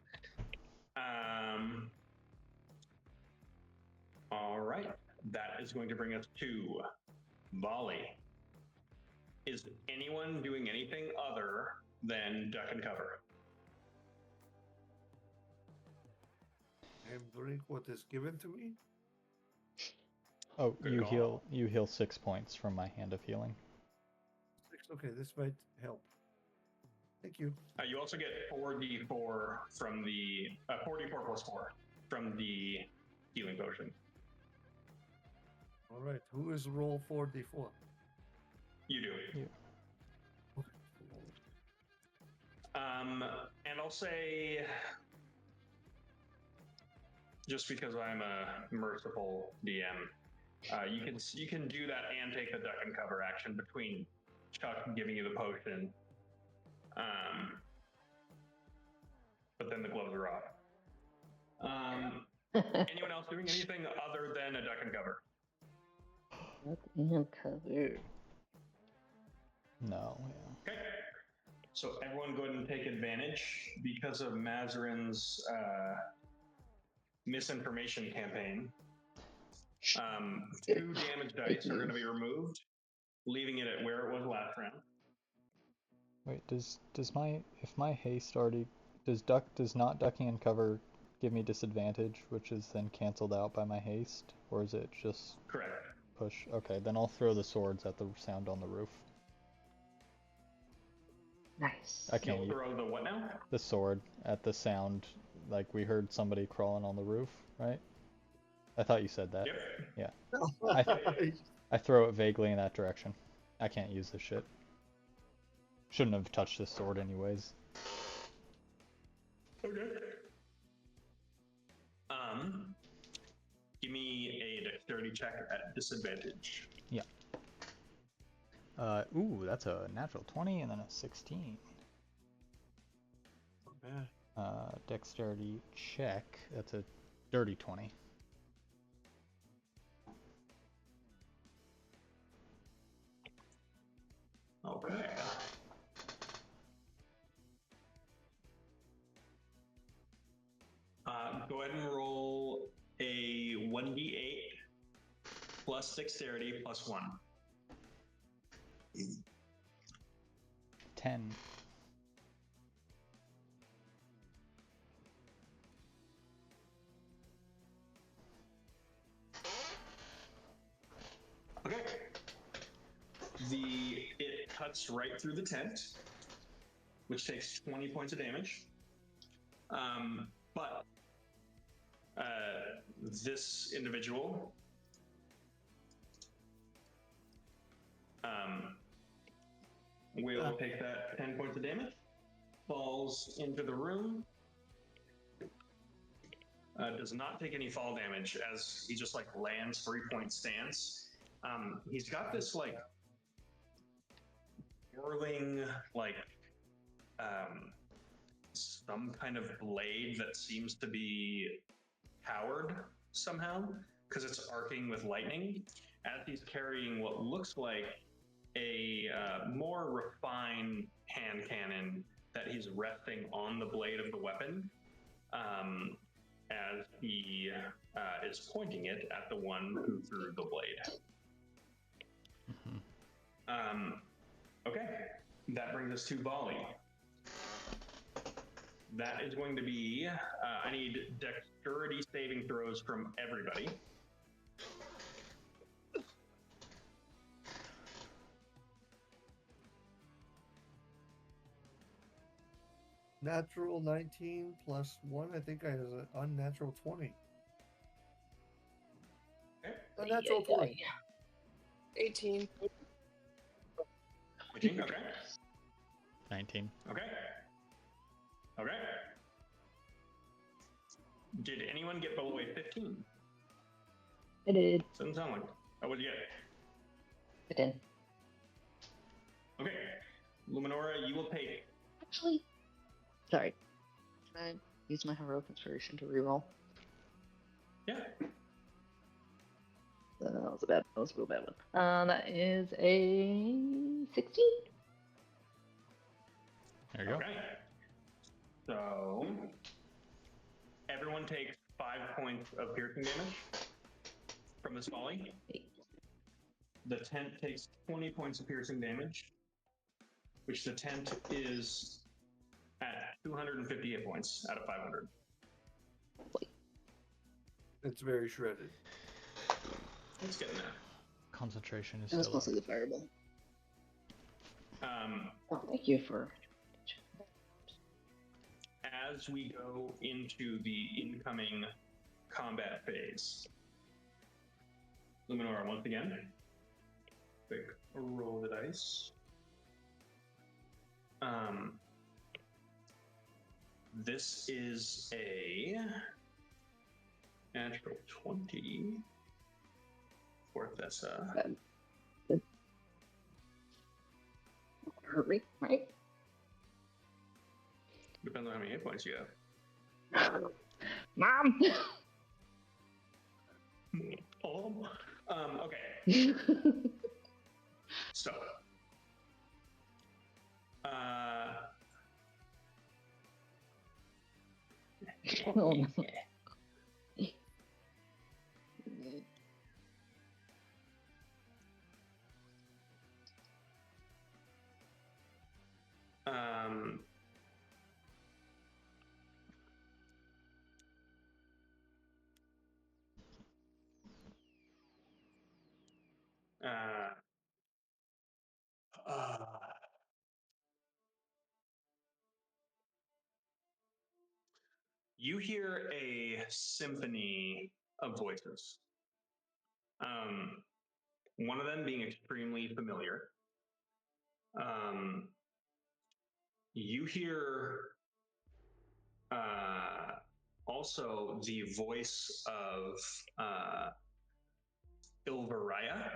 All right. That is going to bring us to Volley. Is anyone doing anything other than duck and cover? And drink what is given to me. Oh, Good you call. heal 6 points from my hand of healing. 6. Okay, this might help. Thank you. You also get 4d4 from the 4d4 plus 4 from the healing potion. All right. Who is roll 4d4? You do. You. And I'll say, just because I'm a merciful DM, you can do that and take the duck and cover action between Chuck giving you the potion. But then the gloves are off. Anyone else doing anything other than a duck and cover? Duck and cover. No, yeah. Okay. So everyone go ahead and take advantage because of Mazarin's misinformation campaign. 2 damage dice are going to be removed, leaving it at where it was last round. Wait, does my haste already does not ducking and cover give me disadvantage, which is then canceled out by my haste, or is it just Correct. push? Okay, then I'll throw the swords at the sound on the roof. Nice. I can't You'll use throw the what now? the sword at the sound, like we heard somebody crawling on the roof, right? I thought you said that. Yep. Yeah. I throw it vaguely in that direction. I can't use this shit. Shouldn't have touched this sword anyways. Okay. Give me a dexterity check at disadvantage. Yeah. Ooh, that's a natural 20 and then a 16. Man. Dexterity check. That's a dirty 20. Okay. Go ahead and roll a 1d8 plus dexterity plus 1. 10. Okay. It cuts right through the tent, which takes 20 points of damage. But this individual will take that 10 points of damage, falls into the room, does not take any fall damage as he just like lands 3-point stance. He's got this like whirling like some kind of blade that seems to be powered somehow because it's arcing with lightning as he's carrying what looks like a more refined hand cannon that he's resting on the blade of the weapon as he is pointing it at the one who threw the blade. Okay, that brings us to volley. That is going to be, I need dexterity saving throws from everybody. Natural 19 plus 1, I think I has an unnatural 20. Okay. Unnatural 20. 18. 18, okay. 19. Okay. Okay. Did anyone get below a 15? I did. Doesn't sound like. Oh, what'd you get? I did. Okay. Luminora, you will take. Actually, sorry. Can I use my heroic inspiration to reroll? Yeah. That was a real bad one. That is a 16. There you go. Okay. So everyone takes 5 points of piercing damage from this volley. The tent takes 20 points of piercing damage, which the tent is at 258 points out of 500. It's very shredded. It's getting there. Concentration is It was still up. mostly the fireball. Um, Oh, thank you for. as we go into the incoming combat phase, Luminora, once again, quick roll the dice. This is a natural 20 for Thessa. Hurt me, right? Depends on how many hit points you have. Mom! Okay. So, Oh, no. um, you hear a symphony of voices. One of them being extremely familiar. You hear also the voice of Ilvaraya,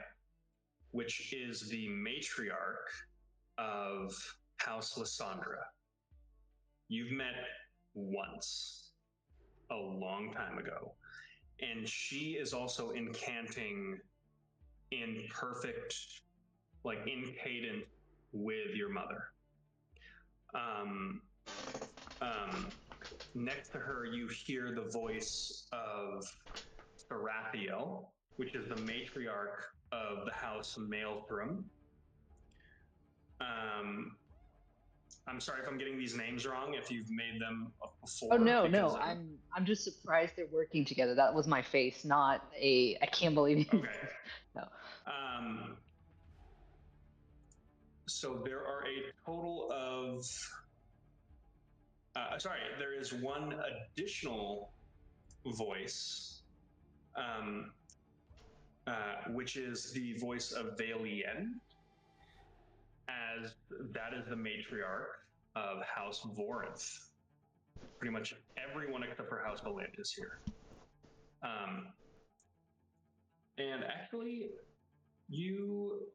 which is the matriarch of House Lysandra. You've met once, a long time ago, and she is also incanting in perfect, like in cadence with your mother. Next to her, you hear the voice of Sarathiel, which is the matriarch of the House Maelstrom. I'm sorry if I'm getting these names wrong, if you've made them up before. Oh no, because, I'm just surprised they're working together. That was my face, not a. I can't believe it. Okay. No. So there are a total of. Sorry, there is one additional voice which is the voice of Vailien, as that is the matriarch of House Vorinth. Pretty much everyone except for House Volantis here. And actually, you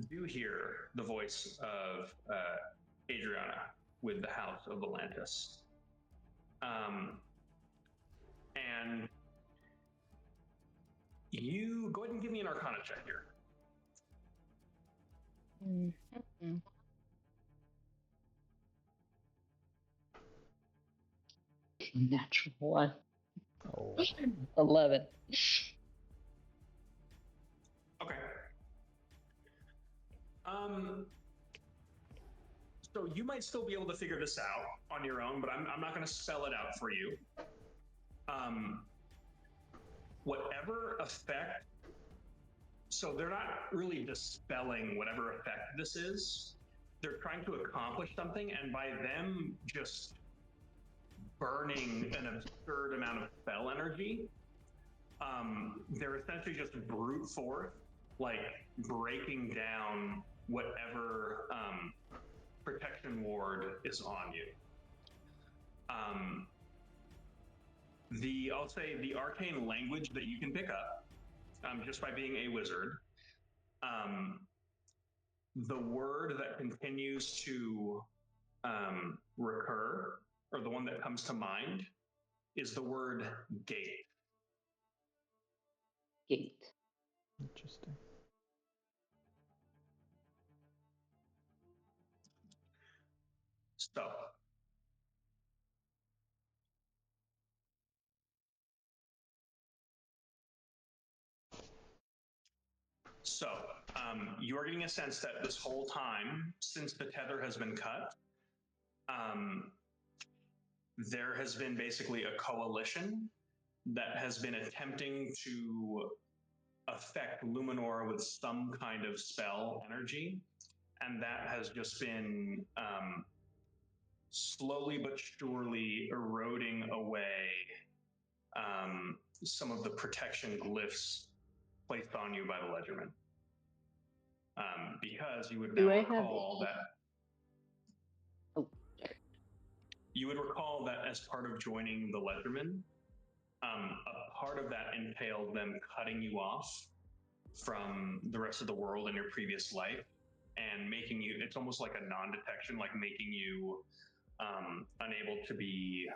do hear the voice of Adriana with the House of Volantis. And you go ahead and give me an Arcana check here. Mm-hmm. Natural one. Oh. 11. Okay. So you might still be able to figure this out on your own, but I'm not going to spell it out for you. Whatever effect, so they're not really dispelling whatever effect this is. They're trying to accomplish something, and by them just burning an absurd amount of spell energy, they're essentially just brute force, like breaking down whatever protection ward is on you. I'll say the arcane language that you can pick up just by being a wizard. The word that continues to recur, or the one that comes to mind, is the word gate. Gate. Interesting. So you are getting a sense that this whole time, since the tether has been cut, there has been basically a coalition that has been attempting to affect Luminor with some kind of spell energy, and that has just been slowly but surely eroding away some of the protection glyphs placed on you by the Ledgerman. Because you would now recall that. Oh. You would recall that as part of joining the Ledgerman, a part of that entailed them cutting you off from the rest of the world in your previous life and making you, it's almost like a non-detection, like making you unable to be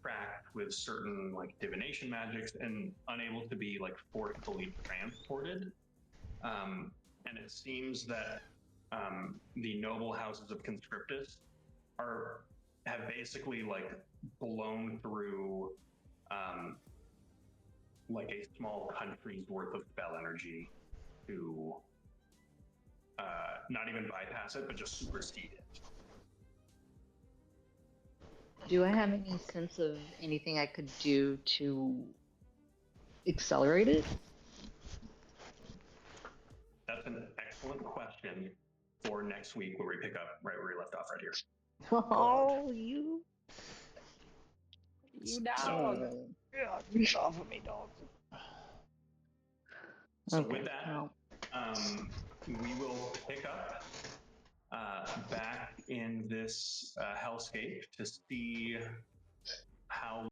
tracked with certain like divination magics and unable to be like forcefully transported. And it seems that the noble houses of Conscriptus have basically like blown through like a small country's worth of spell energy to not even bypass it, but just supersede it. Do I have any sense of anything I could do to accelerate it? That's an excellent question for next week, where we pick up right where we left off right here. Oh, you dog. Get off of me, dog. So Okay, with that, well. we will pick up back in this hellscape to see how